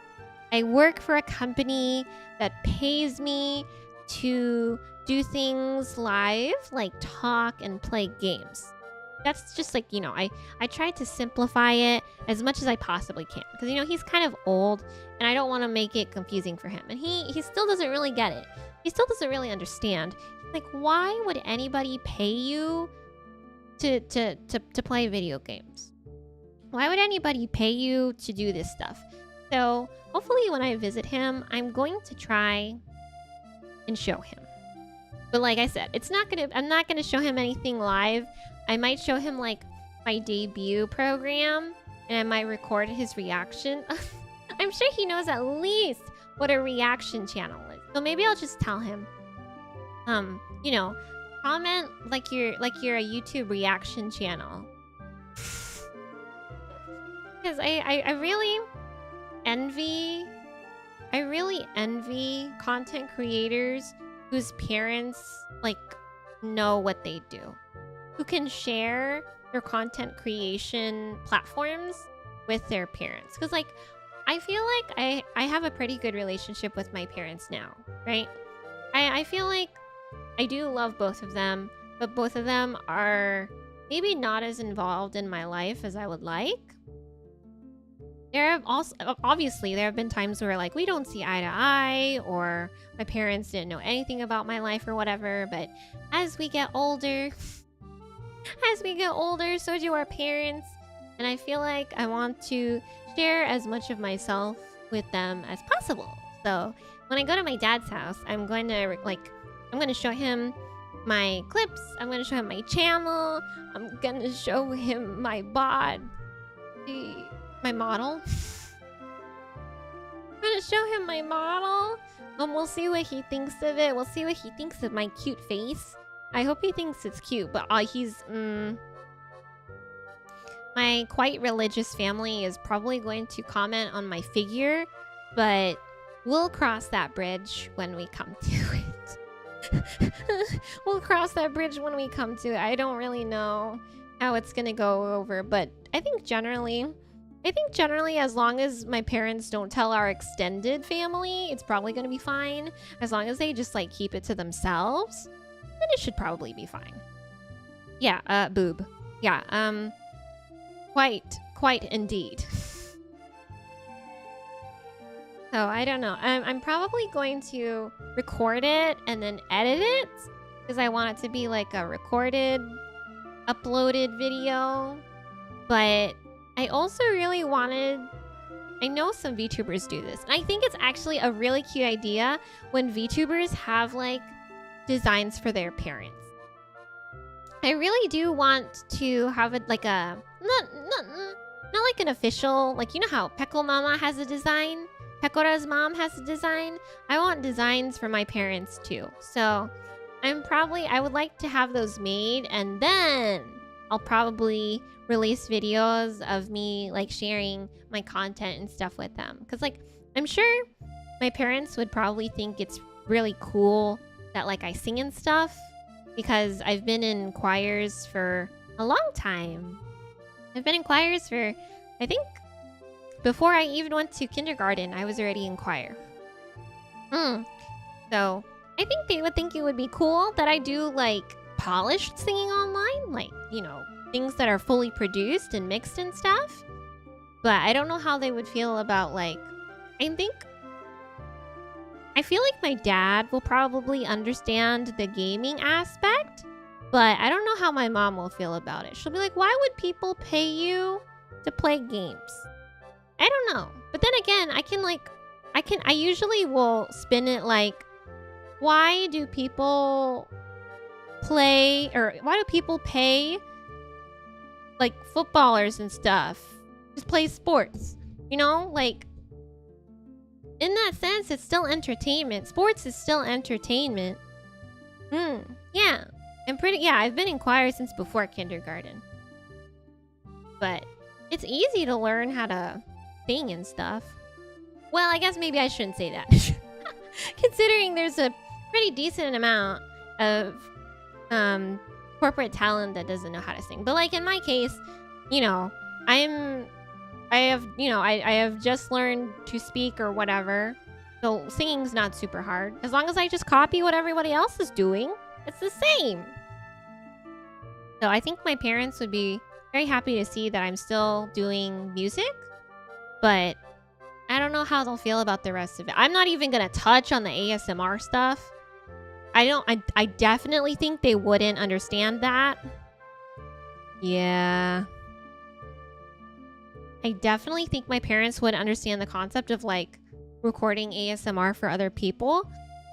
I work for a company that pays me to do things live, like talk and play games. That's just like, you know, I try to simplify it as much as I possibly can. Because, you know, he's kind of old and I don't want to make it confusing for him. And he still doesn't really get it. He still doesn't really understand. Like, why would anybody pay you to play video games? Why would anybody pay you to do this stuff? So hopefully when I visit him, I'm going to try and show him. But like I said, I'm not gonna show him anything live. I might show him like my debut program and I might record his reaction. I'm sure he knows at least what a reaction channel is. So maybe I'll just tell him, you know, comment like you're a YouTube reaction channel. Because I really envy content creators whose parents like know what they do, who can share their content creation platforms with their parents. Because like I feel like I have a pretty good relationship with my parents now, right? I feel like I do love both of them, but both of them are maybe not as involved in my life as I would like. There have also, obviously, there have been times where like we don't see eye to eye, or my parents didn't know anything about my life or whatever. But as we get older, so do our parents. And I feel like I want to share as much of myself with them as possible. So when I go to my dad's house, I'm going to show him my clips. I'm going to show him my channel. I'm going to show him my bot. My model. I'm gonna show him my model. We'll see what he thinks of it. We'll see what he thinks of my cute face. I hope he thinks it's cute, but he's my quite religious family is probably going to comment on my figure, but we'll cross that bridge when we come to it. We'll cross that bridge when we come to it. I don't really know how it's gonna go over, but I think generally, as long as my parents don't tell our extended family, it's probably going to be fine. As long as they just like keep it to themselves, then it should probably be fine. Yeah, boob. Yeah, quite indeed. So I don't know. I'm probably going to record it and then edit it because I want it to be like a recorded, uploaded video. But I also really wanted... I know some VTubers do this. And I think it's actually a really cute idea when VTubers have like designs for their parents. I really do want to have it like a not like an official, like, you know how Peko Mama has a design, Pekora's mom has a design. I want designs for my parents too. So I would like to have those made, and then I'll probably release videos of me like sharing my content and stuff with them. Because like, I'm sure my parents would probably think it's really cool that like I sing and stuff, because I've been in choirs for a long time. I've been in choirs for, I think, before I even went to kindergarten, I was already in choir. So I think they would think it would be cool that I do like polished singing online, like, you know, things that are fully produced and mixed and stuff. But I don't know how they would feel about like, I feel like my dad will probably understand the gaming aspect, but I don't know how my mom will feel about it. She'll be like, why would people pay you to play games? I don't know. But then again, I usually will spin it like, why do people pay like footballers and stuff? Just play sports, you know? Like, in that sense, it's still entertainment. Sports is still entertainment. Yeah. I've been in choir since before kindergarten. But it's easy to learn how to sing and stuff. Well, I guess maybe I shouldn't say that. Considering there's a pretty decent amount of corporate talent that doesn't know how to sing. But like in my case, you know, I have just learned to speak or whatever. So singing's not super hard. As long as I just copy what everybody else is doing, it's the same. So I think my parents would be very happy to see that I'm still doing music, but I don't know how they'll feel about the rest of it. I'm not even gonna touch on the ASMR stuff. I definitely think they wouldn't understand that. Yeah. I definitely think my parents would understand the concept of like recording ASMR for other people.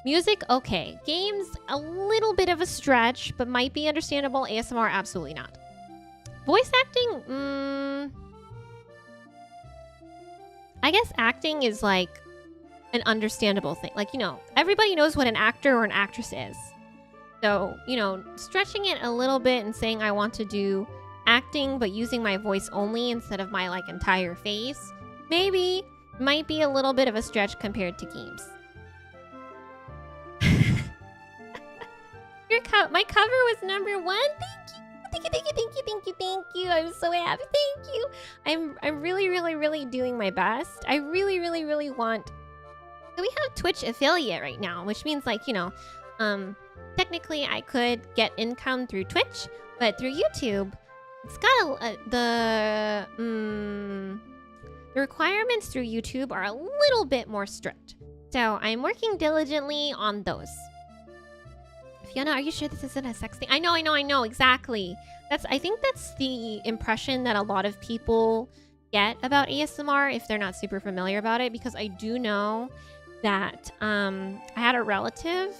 Music, okay. Games, a little bit of a stretch, but might be understandable. ASMR, absolutely not. Voice acting, I guess acting is like an understandable thing. Like, you know, everybody knows what an actor or an actress is. So, you know, stretching it a little bit and saying I want to do acting but using my voice only instead of my like entire face, maybe might be a little bit of a stretch compared to games. My cover was #1. Thank you. I'm so happy. Thank you. I'm really doing my best. I really want. So we have Twitch affiliate right now, which means like, you know, technically I could get income through Twitch, but through YouTube, it's got the requirements through YouTube are a little bit more strict. So I'm working diligently on those. Fiona, are you sure this isn't a sex thing? I know, exactly. I think that's the impression that a lot of people get about ASMR if they're not super familiar about it, because I do know that I had a relative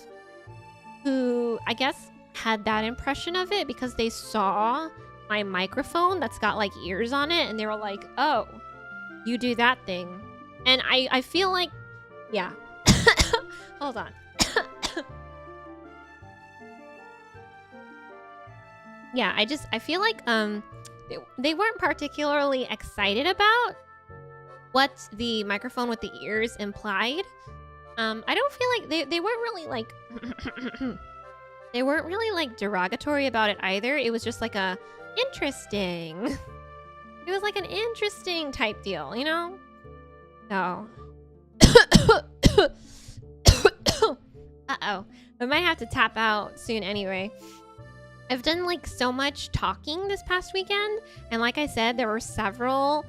who I guess had that impression of it because they saw my microphone that's got like ears on it and they were like, oh, you do that thing. And I feel like, yeah. Hold on. Yeah, I feel like they weren't particularly excited about what the microphone with the ears implied. I don't feel like they weren't really like they weren't really like derogatory about it either. It was just like a interesting. It was like an interesting type deal, you know? So uh-oh. I might have to tap out soon anyway. I've done like so much talking this past weekend, and like I said, there were several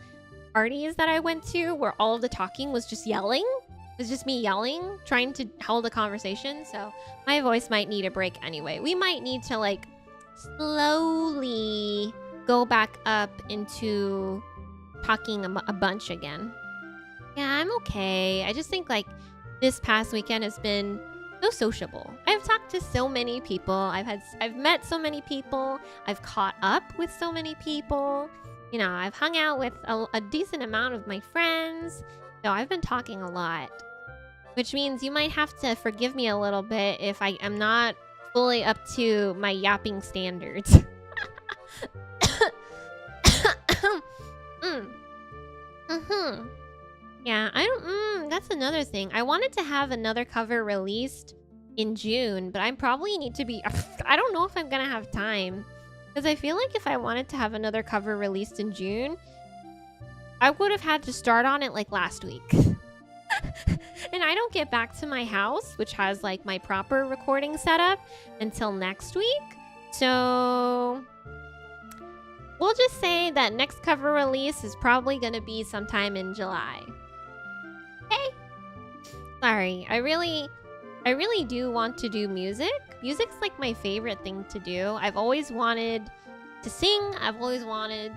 parties that I went to where all of the talking was just yelling. It was just me yelling, trying to hold a conversation, so my voice might need a break anyway. We might need to like slowly go back up into talking a bunch again. Yeah, I'm okay. I just think like this past weekend has been so sociable. I've talked to so many people. I've met so many people. I've caught up with so many people. You know, I've hung out with a decent amount of my friends. So I've been talking a lot, which means you might have to forgive me a little bit if I am not fully up to my yapping standards. Yeah, that's another thing. I wanted to have another cover released in June, but I probably need to be... I don't know if I'm gonna have time. Because I feel like if I wanted to have another cover released in June, I would have had to start on it like last week. And I don't get back to my house, which has like my proper recording setup, until next week. So we'll just say that next cover release is probably gonna be sometime in July. Okay? Sorry, I really do want to do music. Music's like my favorite thing to do. I've always wanted to sing. I've always wanted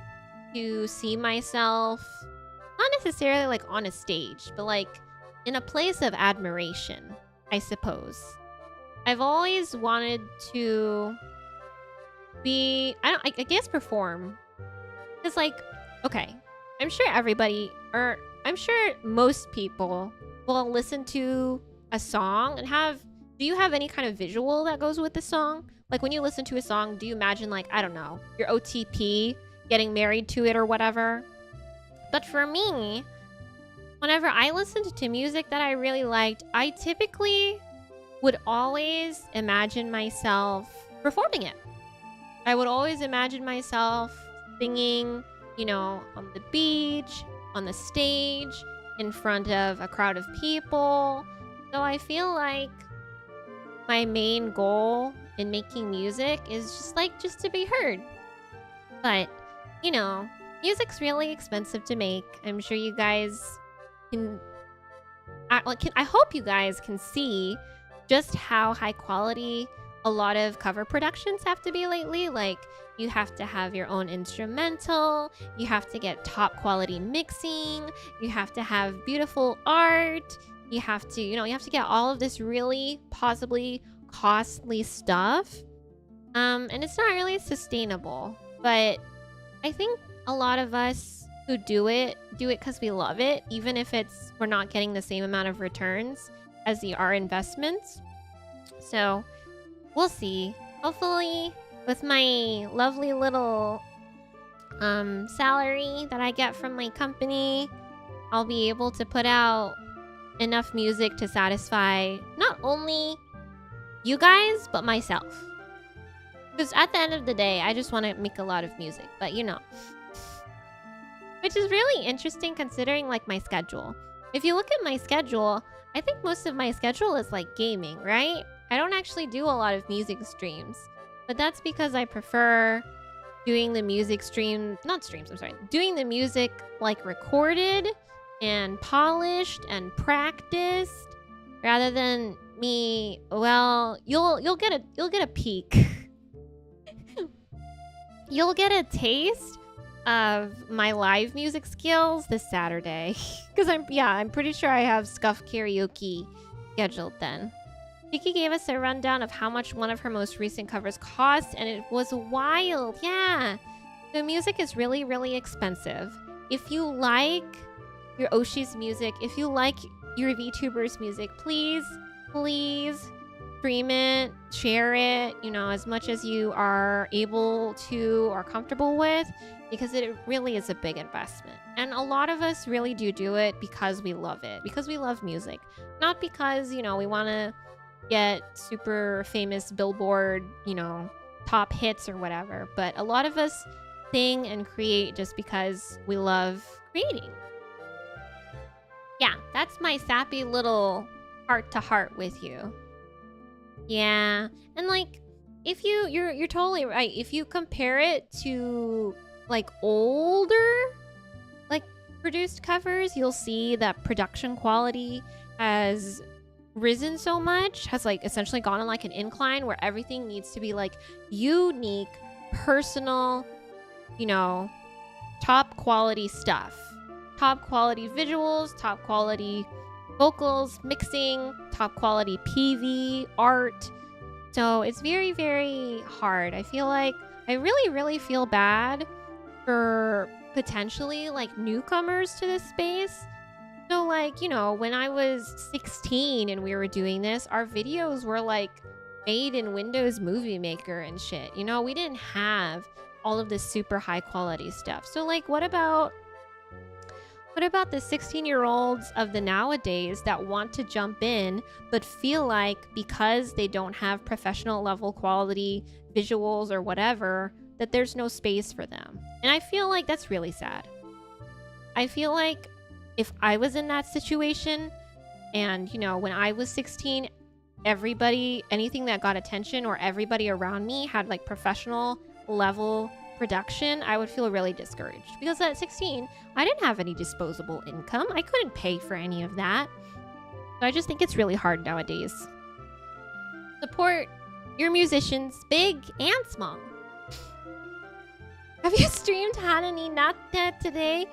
to see myself, not necessarily like on a stage, but like in a place of admiration, I suppose. I've always wanted to be, I guess perform. Because like, okay, I'm sure everybody, or I'm sure most people will listen to a song and do you have any kind of visual that goes with the song? Like when you listen to a song, do you imagine like, I don't know, your OTP getting married to it or whatever? But for me, whenever I listened to music that I really liked, I typically would always imagine myself performing it. I would always imagine myself singing, you know, on the beach, on the stage, in front of a crowd of people. So I feel like my main goal in making music is just to be heard. But, you know, music's really expensive to make. I'm sure you guys can... I hope you guys can see just how high quality a lot of cover productions have to be lately. Like, you have to have your own instrumental, you have to get top quality mixing, you have to have beautiful art, you have to, you have to get all of this really possibly costly stuff. And it's not really sustainable. But I think a lot of us who do it because we love it, even if we're not getting the same amount of returns as our investments. So we'll see. Hopefully, with my lovely little salary that I get from my company, I'll be able to put out enough music to satisfy not only you guys, but myself. Because at the end of the day, I just want to make a lot of music, but you know. Which is really interesting considering like my schedule. If you look at my schedule, I think most of my schedule is like gaming, right? I don't actually do a lot of music streams. But that's because I prefer doing the music doing the music like recorded and polished and practiced rather than me. Well, you'll get a peek. You'll get a taste of my live music skills this Saturday. Because I'm pretty sure I have Scuff Karaoke scheduled then. Vicky gave us a rundown of how much one of her most recent covers cost, and it was wild. Yeah. The music is really, really expensive. If you like your Oshi's music, if you like your VTuber's music, please stream it, share it, as much as you are able to or comfortable with, because it really is a big investment. And a lot of us really do it because we love it, because we love music. Not because, we want to get super famous Billboard, top hits or whatever. But a lot of us sing and create just because we love creating. Yeah, that's my sappy little heart-to-heart with you. Yeah, and like, if you're totally right. If you compare it to like older, like produced covers, you'll see that production quality has risen so much, has like essentially gone on like an incline where everything needs to be like unique, personal, top quality stuff, top quality visuals, top quality vocals, mixing, top quality PV, art. So it's very, very hard. I feel like I really feel bad for potentially like newcomers to this space. So like, you know, when I was 16 and we were doing this, our videos were like made in Windows Movie Maker and shit. You know, we didn't have all of this super high quality stuff. So like, what about the 16-year-olds of the nowadays that want to jump in but feel like because they don't have professional level quality visuals or whatever, that there's no space for them? And I feel like that's really sad. I feel like if I was in that situation and, you know, when I was 16, everybody, anything that got attention or everybody around me had like professional level production, I would feel really discouraged because at 16, I didn't have any disposable income. I couldn't pay for any of that. So I just think it's really hard nowadays. Support your musicians, big and small. Have you streamed Hanani Natta today?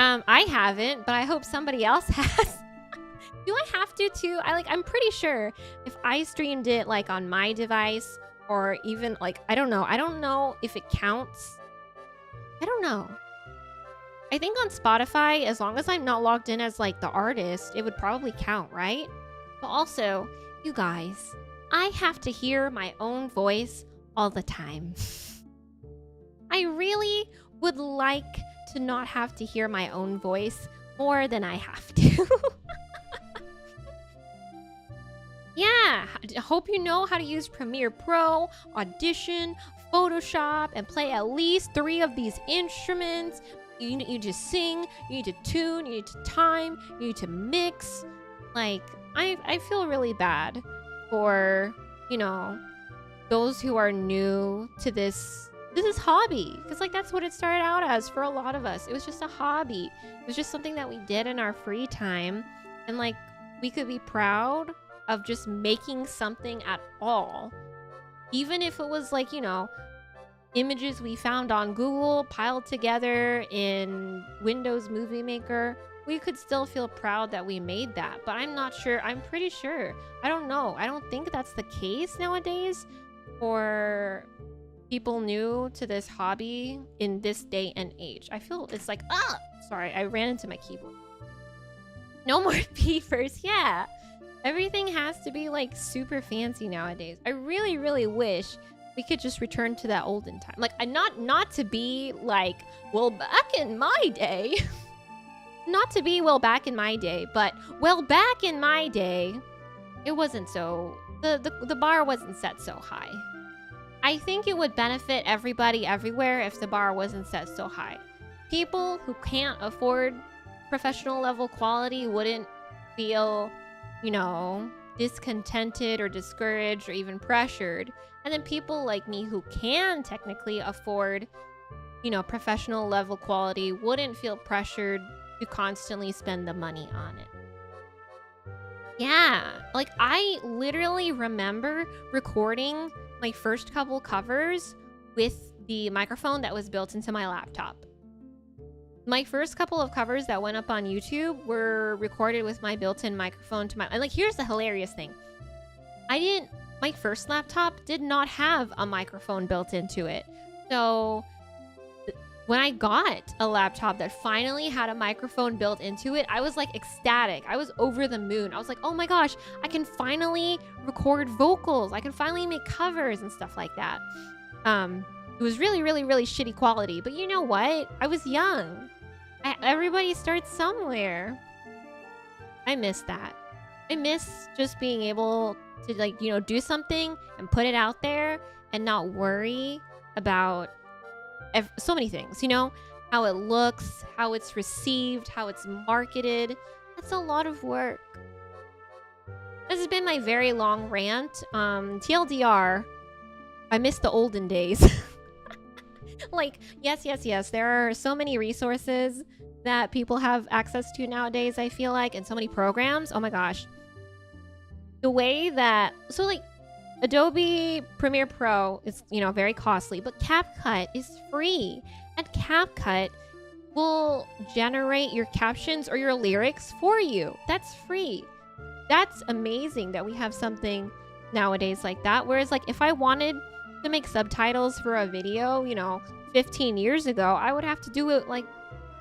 I haven't, but I hope somebody else has. Do I have to too? I'm pretty sure if I streamed it like on my device or even like, I don't know if it counts. I don't know. I think on Spotify, as long as I'm not logged in as like the artist, it would probably count, right? But also, you guys, I have to hear my own voice all the time. I really would like to not have to hear my own voice more than I have to. Yeah, I hope you know how to use Premiere Pro, Audition, Photoshop, and play at least 3 of these instruments. You need to sing, you need to tune, you need to time, you need to mix. Like, I feel really bad for, you know, those who are new to this hobby. Because, like, that's what it started out as for a lot of us. It was just a hobby. It was just something that we did in our free time. And, like, we could be proud of just making something at all. Even if it was, like, you know, images we found on Google piled together in Windows Movie Maker, we could still feel proud that we made that. But I'm not sure. I'm pretty sure. I don't know. I don't think that's the case nowadays for people new to this hobby in this day and age. I feel it's like, sorry, I ran into my keyboard. No more beavers. Yeah. Everything has to be like super fancy nowadays. I really wish we could just return to that olden time. Like, not to be like, well, back in my day. Not to be, well, back in my day, but, well, back in my day, it wasn't so, the bar wasn't set so high. I think it would benefit everybody everywhere if the bar wasn't set so high. People who can't afford professional level quality wouldn't feel, you know, discontented or discouraged or even pressured. And then people like me who can technically afford, you know, professional level quality wouldn't feel pressured to constantly spend the money on it. Yeah, like I literally remember recording my first couple covers with the microphone that was built into my laptop. My first couple of covers that went up on YouTube were recorded with my built-in microphone to my... And like, here's the hilarious thing. My first laptop did not have a microphone built into it. So when I got a laptop that finally had a microphone built into it, I was like ecstatic. I was over the moon. I was like, oh my gosh, I can finally record vocals. I can finally make covers and stuff like that. It was really shitty quality. But you know what? I was young. Everybody starts somewhere. I miss that. I miss just being able to, like, you know, do something and put it out there and not worry about so many things, you know, how it looks, how it's received, how it's marketed. That's a lot of work. This has been my very long rant. TLDR, I miss the olden days. Like, yes, there are so many resources that people have access to nowadays, I feel like, and so many programs. Oh my gosh. The way that, so like, Adobe Premiere Pro is, you know, very costly, but CapCut is free. And CapCut will generate your captions or your lyrics for you. That's free. That's amazing that we have something nowadays like that. Whereas like if I wanted to make subtitles for a video, you know, 15 years ago, I would have to do it like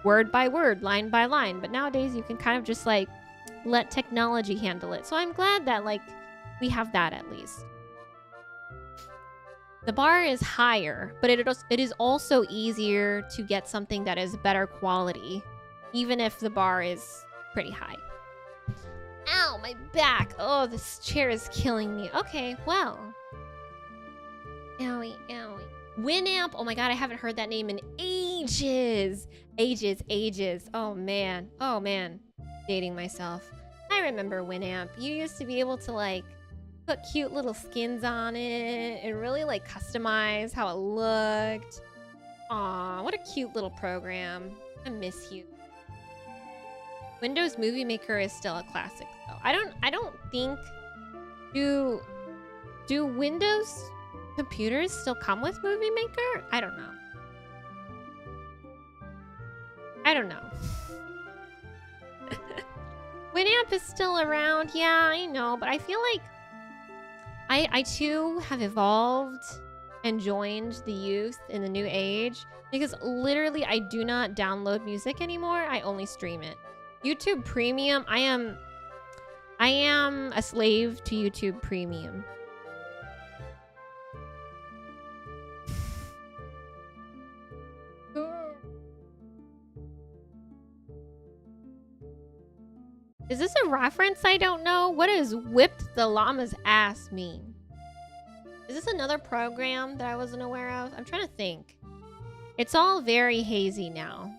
word by word, line by line. But nowadays you can kind of just like let technology handle it. So I'm glad that like we have that at least. The bar is higher, but it is also easier to get something that is better quality, even if the bar is pretty high. Ow, my back. Oh, this chair is killing me. Okay, well. Owie, owie. Winamp. Oh my god, I haven't heard that name in ages. Ages. Oh man. Dating myself. I remember Winamp. You used to be able to like put cute little skins on it and really like customize how it looked. Aw, what a cute little program. I miss you. Windows Movie Maker is still a classic though. I don't think do Windows computers still come with Movie Maker? I don't know. Winamp is still around. Yeah, I know, but I feel like I too have evolved and joined the youth in the new age because literally I do not download music anymore. I only stream it. YouTube Premium, I am a slave to YouTube Premium. Is this a reference I don't know? What does whipped the llama's ass mean? Is this another program that I wasn't aware of? I'm trying to think. It's all very hazy now.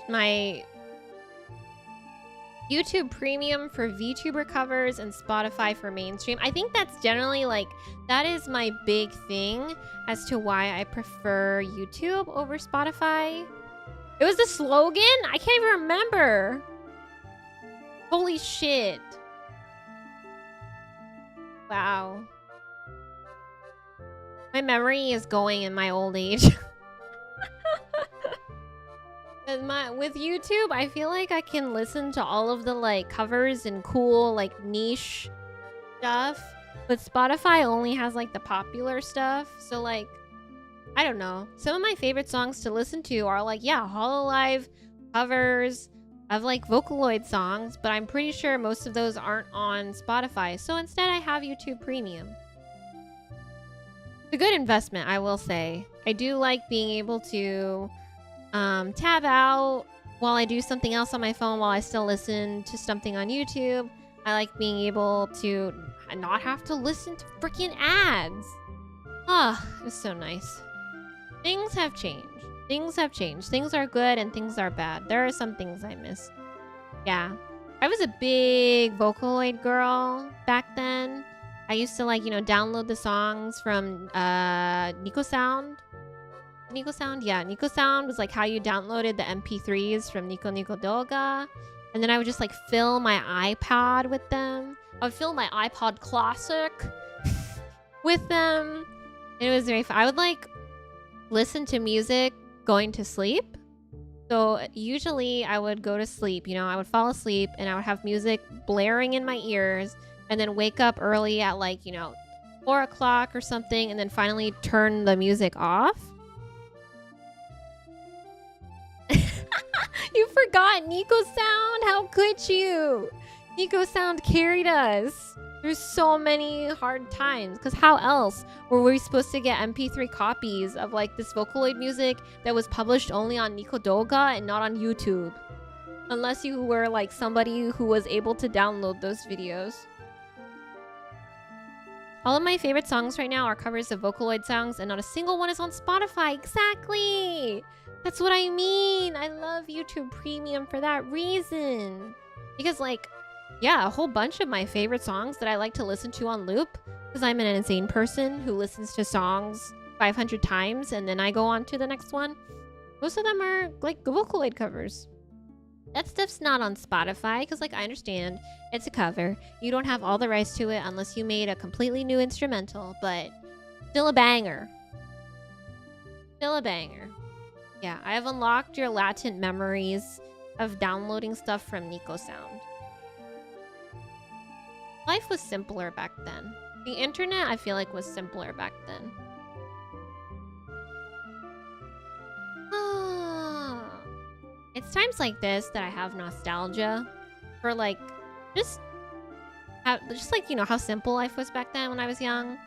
My YouTube Premium for VTuber covers and Spotify for mainstream. I think that's generally like, that is my big thing as to why I prefer YouTube over Spotify. It was the slogan? I can't even remember. Holy shit. Wow. My memory is going in my old age. With YouTube, I feel like I can listen to all of the like covers and cool like niche stuff. But Spotify only has like the popular stuff. So like, I don't know. Some of my favorite songs to listen to are like, yeah, Hololive covers of like Vocaloid songs, but I'm pretty sure most of those aren't on Spotify. So instead I have YouTube Premium. It's a good investment, I will say. I do like being able to tab out while I do something else on my phone while I still listen to something on YouTube. I like being able to not have to listen to freaking ads. Ah, it was so nice. Things have changed. Things have changed. Things are good and things are bad. There are some things I miss. Yeah. I was a big Vocaloid girl back then. I used to like, you know, download the songs from Nico Sound. Nico Sound? Yeah, Nico Sound was like how you downloaded the MP3s from Nico Nico Doga. And then I would just like fill my iPod with them. I would fill my iPod Classic with them. And it was very fun. I would like listen to music going to sleep. So usually I would go to sleep, you know, I would fall asleep and I would have music blaring in my ears and then wake up early at like, you know, 4 o'clock or something and then finally turn the music off. You forgot Nico Sound? How could you? Nico Sound carried us through so many hard times. Because how else were we supposed to get MP3 copies of like this Vocaloid music that was published only on Nico Doga and not on YouTube? Unless you were like somebody who was able to download those videos. All of my favorite songs right now are covers of Vocaloid songs and not a single one is on Spotify. Exactly! That's what I mean. I love YouTube Premium for that reason. Because like, yeah, a whole bunch of my favorite songs that I like to listen to on loop, because I'm an insane person who listens to songs 500 times and then I go on to the next one. Most of them are like Vocaloid covers. That stuff's not on Spotify because like I understand it's a cover. You don't have all the rights to it unless you made a completely new instrumental, but still a banger. Still a banger. Yeah, I have unlocked your latent memories of downloading stuff from Nico Sound. Life was simpler back then. The internet, I feel like, was simpler back then. It's times like this that I have nostalgia for, like, just like, you know, how simple life was back then when I was young.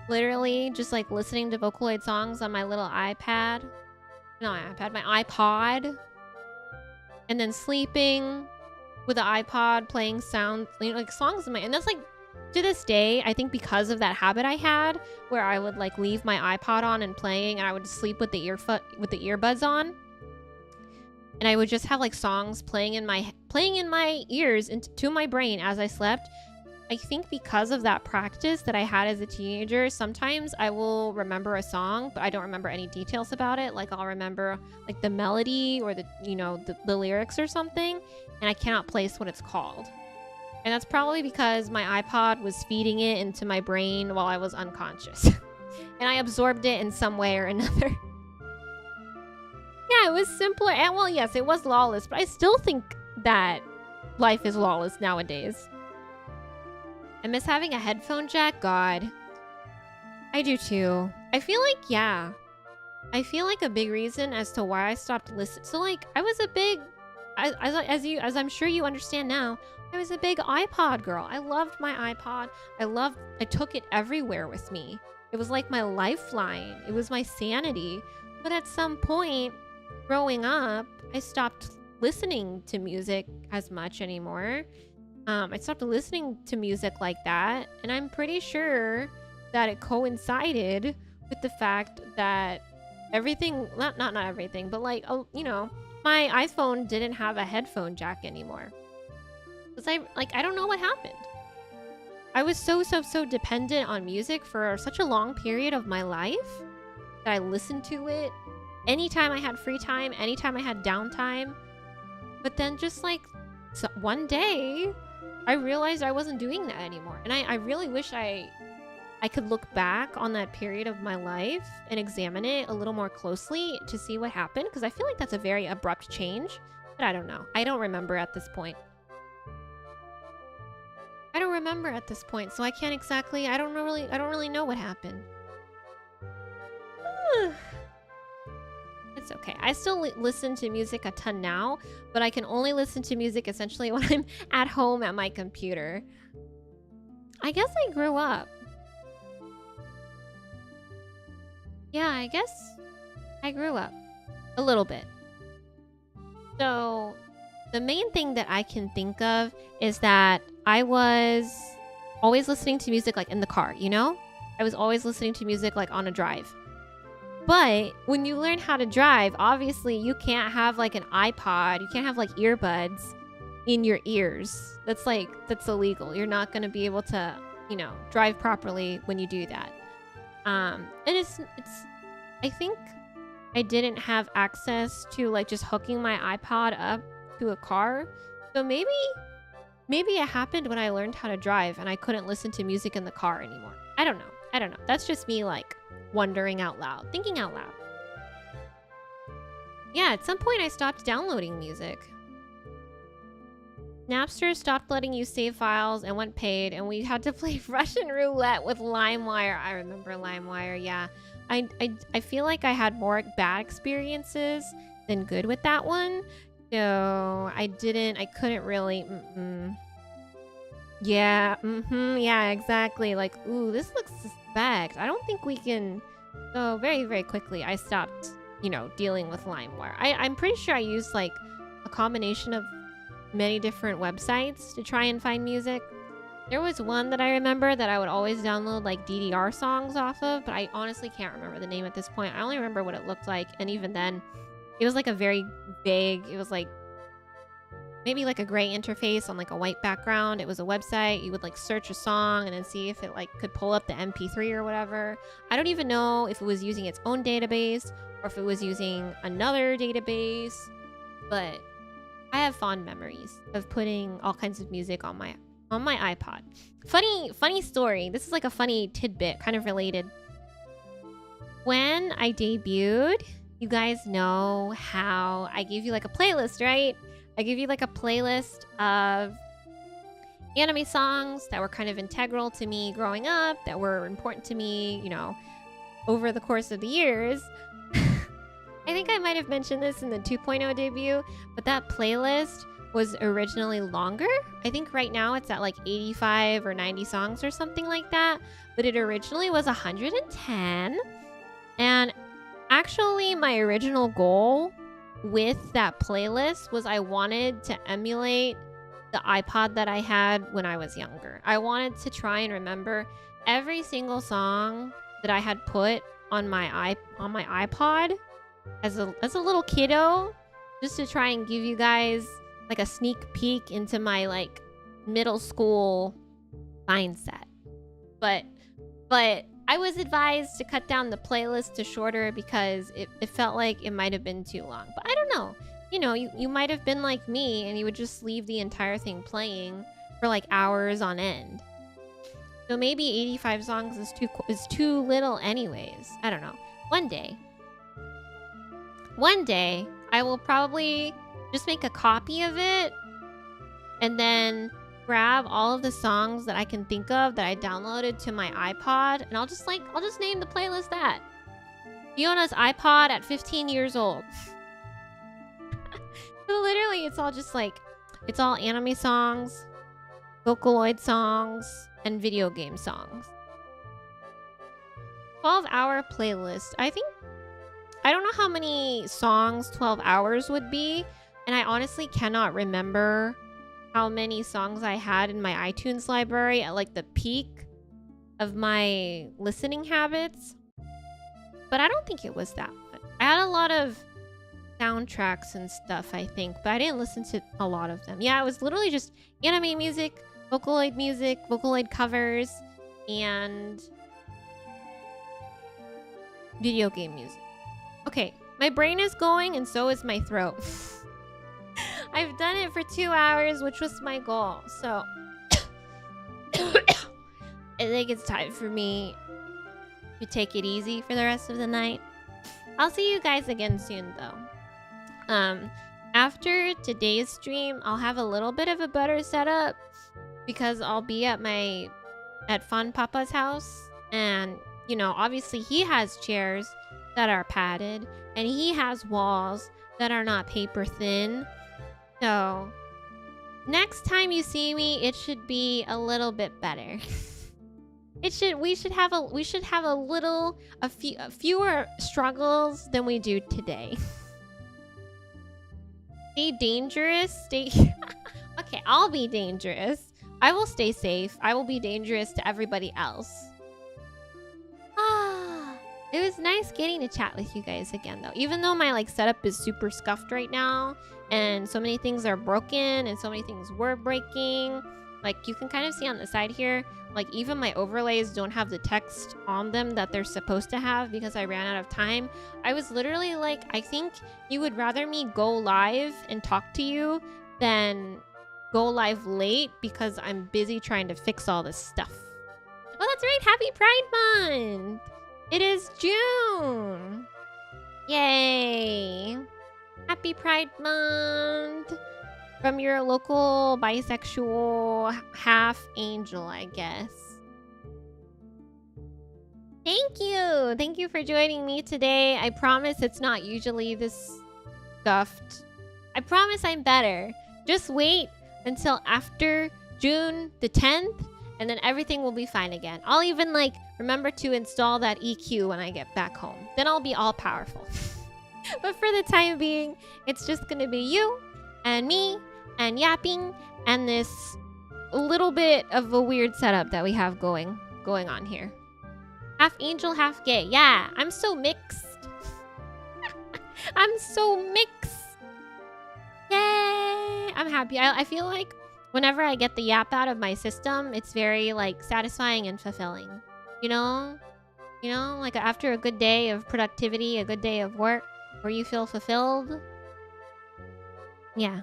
Literally just like listening to Vocaloid songs on my little iPad. No, my iPod. And then sleeping with the iPod, playing sounds, you know, like songs in my, and that's like, to this day, I think because of that habit I had, where I would like leave my iPod on and playing, and I would sleep with the earbuds on. And I would just have like songs playing in my ears to my brain as I slept. I think because of that practice that I had as a teenager, sometimes I will remember a song, but I don't remember any details about it. Like I'll remember like the melody or the, you know, the lyrics or something, and I cannot place what it's called. And that's probably because my iPod was feeding it into my brain while I was unconscious. And I absorbed it in some way or another. Yeah, it was simpler. And well, yes, it was lawless, but I still think that life is lawless nowadays. I miss having a headphone jack. God. I do too. I feel like, yeah. I feel like a big reason as to why I stopped listening. So like, I was a big, as I'm sure you understand now, I was a big iPod girl. I loved my iPod. I took it everywhere with me. It was like my lifeline. It was my sanity. But at some point, growing up, I stopped listening to music as much anymore. I stopped listening to music like that, and I'm pretty sure that it coincided with the fact that everything, not everything, but like, you know, my iPhone didn't have a headphone jack anymore. Because I don't know what happened. I was so dependent on music for such a long period of my life that I listened to it anytime I had free time, anytime I had downtime. But then just like one day, I realized I wasn't doing that anymore. And I really wish I could look back on that period of my life and examine it a little more closely to see what happened. Because I feel like that's a very abrupt change. But I don't know. I don't remember at this point. So I can't exactly, I don't really know what happened. It's okay. I still listen to music a ton now, but I can only listen to music essentially when I'm at home at my computer. I guess I grew up. Yeah, I guess I grew up a little bit. So the main thing that I can think of is that I was always listening to music like in the car, you know? I was always listening to music like on a drive. But when you learn how to drive, obviously you can't have like an iPod. You can't have like earbuds in your ears. That's illegal. You're not going to be able to, you know, drive properly when you do that. And I think I didn't have access to like just hooking my iPod up to a car. So maybe it happened when I learned how to drive and I couldn't listen to music in the car anymore. I don't know. That's just me like wondering out loud, thinking out loud. Yeah, at some point I stopped downloading music. Napster stopped letting you save files and went paid, and we had to play Russian roulette with LimeWire. I remember LimeWire, yeah. I feel like I had more bad experiences than good with that one. So I couldn't really, Yeah, yeah, exactly. Like, ooh, this looks suspect. I don't think we can. So very, very quickly, I stopped, you know, dealing with LimeWire. I'm pretty sure I used like a combination of many different websites to try and find music. There was one that I remember that I would always download like DDR songs off of, but I honestly can't remember the name at this point. I only remember what it looked like, and even then, it was like a very vague, it was like maybe like a gray interface on like a white background. It was a website. You would like search a song and then see if it like could pull up the MP3 or whatever. I don't even know if it was using its own database or if it was using another database, but I have fond memories of putting all kinds of music on my iPod. Funny story. This is like a funny tidbit, kind of related. When I debuted, you guys know how I gave you like a playlist, right? I gave you like a playlist of anime songs that were kind of integral to me growing up, that were important to me, you know, over the course of the years. I think I might have mentioned this in the 2.0 debut, but that playlist was originally longer. I think right now it's at like 85 or 90 songs or something like that, but it originally was 110. And actually, my original goal with that playlist was I wanted to emulate the iPod that I had when I was younger. I wanted to try and remember every single song that I had put on my iPod as a little kiddo, just to try and give you guys like a sneak peek into my like middle school mindset. But I was advised to cut down the playlist to shorter because it felt like it might have been too long. But I don't know. You know, you might have been like me and you would just leave the entire thing playing for like hours on end. So maybe 85 songs is too little anyways. I don't know. One day, I will probably just make a copy of it and then grab all of the songs that I can think of that I downloaded to my iPod, and I'll just name the playlist that. Fiona's iPod at 15 years old. So literally, it's all just like, it's all anime songs, Vocaloid songs, and video game songs. 12-hour playlist. I don't know how many songs 12 hours would be, and I honestly cannot remember how many songs I had in my iTunes library at like the peak of my listening habits. But I don't think it was that much. I had a lot of soundtracks and stuff, I think, but I didn't listen to a lot of them. Yeah, it was literally just anime music, Vocaloid covers, and video game music. Okay, my brain is going and so is my throat. I've done it for 2 hours, which was my goal. So I think it's time for me to take it easy for the rest of the night. I'll see you guys again soon though. After today's stream, I'll have a little bit of a better setup because I'll be at Fun Papa's house, and you know, obviously he has chairs that are padded and he has walls that are not paper thin. So next time you see me, it should be a little bit better. We should have fewer struggles than we do today. Stay dangerous. Okay, I'll be dangerous. I will stay safe. I will be dangerous to everybody else. It was nice getting to chat with you guys again though. Even though my like setup is super scuffed right now and so many things are broken and so many things were breaking. Like you can kind of see on the side here, like even my overlays don't have the text on them that they're supposed to have because I ran out of time. I was literally like, I think you would rather me go live and talk to you than go live late because I'm busy trying to fix all this stuff. Oh, that's right. Happy Pride Month. It is June. Yay. Happy Pride Month. From your local bisexual half angel, I guess. Thank you. Thank you for joining me today. I promise it's not usually this scuffed. I promise I'm better. Just wait until after June the 10th and then everything will be fine again. I'll even like remember to install that EQ when I get back home. Then I'll be all powerful. But for the time being, it's just gonna be you and me and yapping and this little bit of a weird setup that we have going on here. Half angel, half gay. Yeah, I'm so mixed. I'm so mixed. Yay! I'm happy. I feel like whenever I get the yap out of my system, it's very like satisfying and fulfilling. You know, like after a good day of productivity, a good day of work, where you feel fulfilled. Yeah.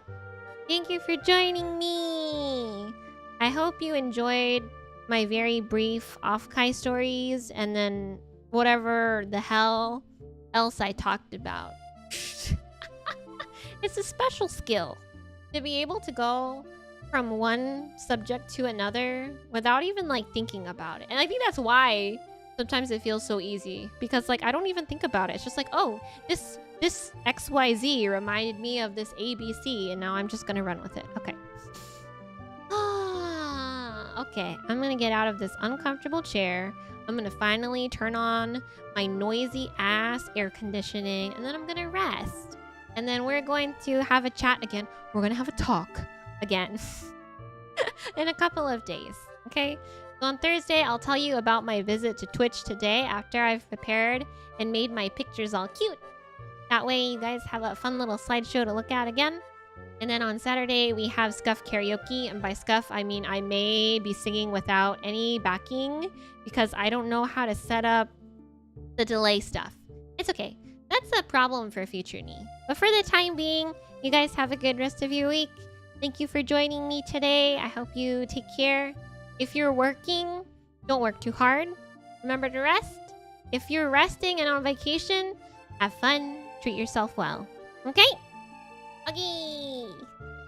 Thank you for joining me. I hope you enjoyed my very brief Offkai stories and then whatever the hell else I talked about. It's a special skill to be able to go from one subject to another without even like thinking about it. And I think that's why sometimes it feels so easy, because like I don't even think about it. It's just like, oh, this XYZ reminded me of this ABC, and now I'm just gonna run with it. Okay. Okay, I'm gonna get out of this uncomfortable chair. I'm gonna finally turn on my noisy ass air conditioning, and then I'm gonna rest. And then we're going to have a chat again. We're gonna have a talk again in a couple of days. Okay? So on Thursday, I'll tell you about my visit to Twitch today after I've prepared and made my pictures all cute. That way you guys have a fun little slideshow to look at again. And then on Saturday, we have Scuff Karaoke. And by Scuff, I mean I may be singing without any backing because I don't know how to set up the delay stuff. It's okay. That's a problem for future me. But for the time being, you guys have a good rest of your week. Thank you for joining me today. I hope you take care. If you're working, don't work too hard. Remember to rest. If you're resting and on vacation, have fun. Treat yourself well. Okay? Okay.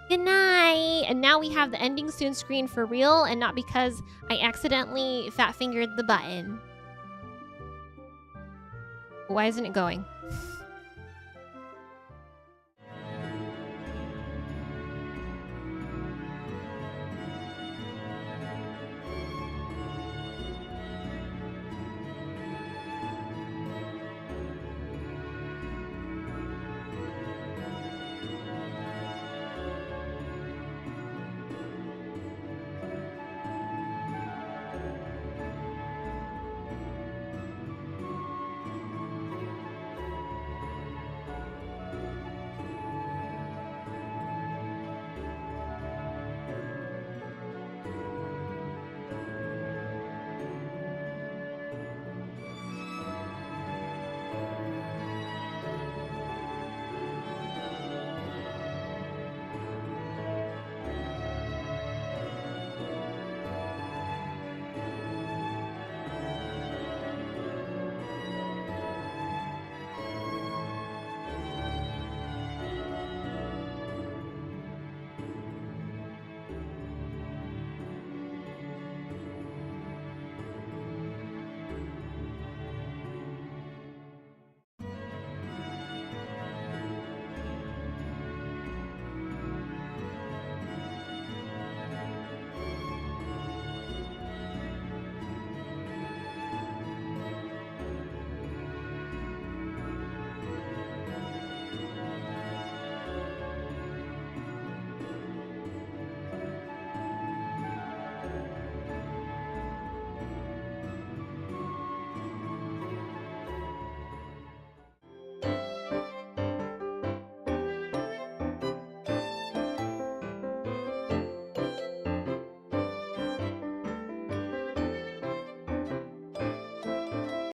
Good night. And now we have the ending soon screen for real and not because I accidentally fat fingered the button. Why isn't it going?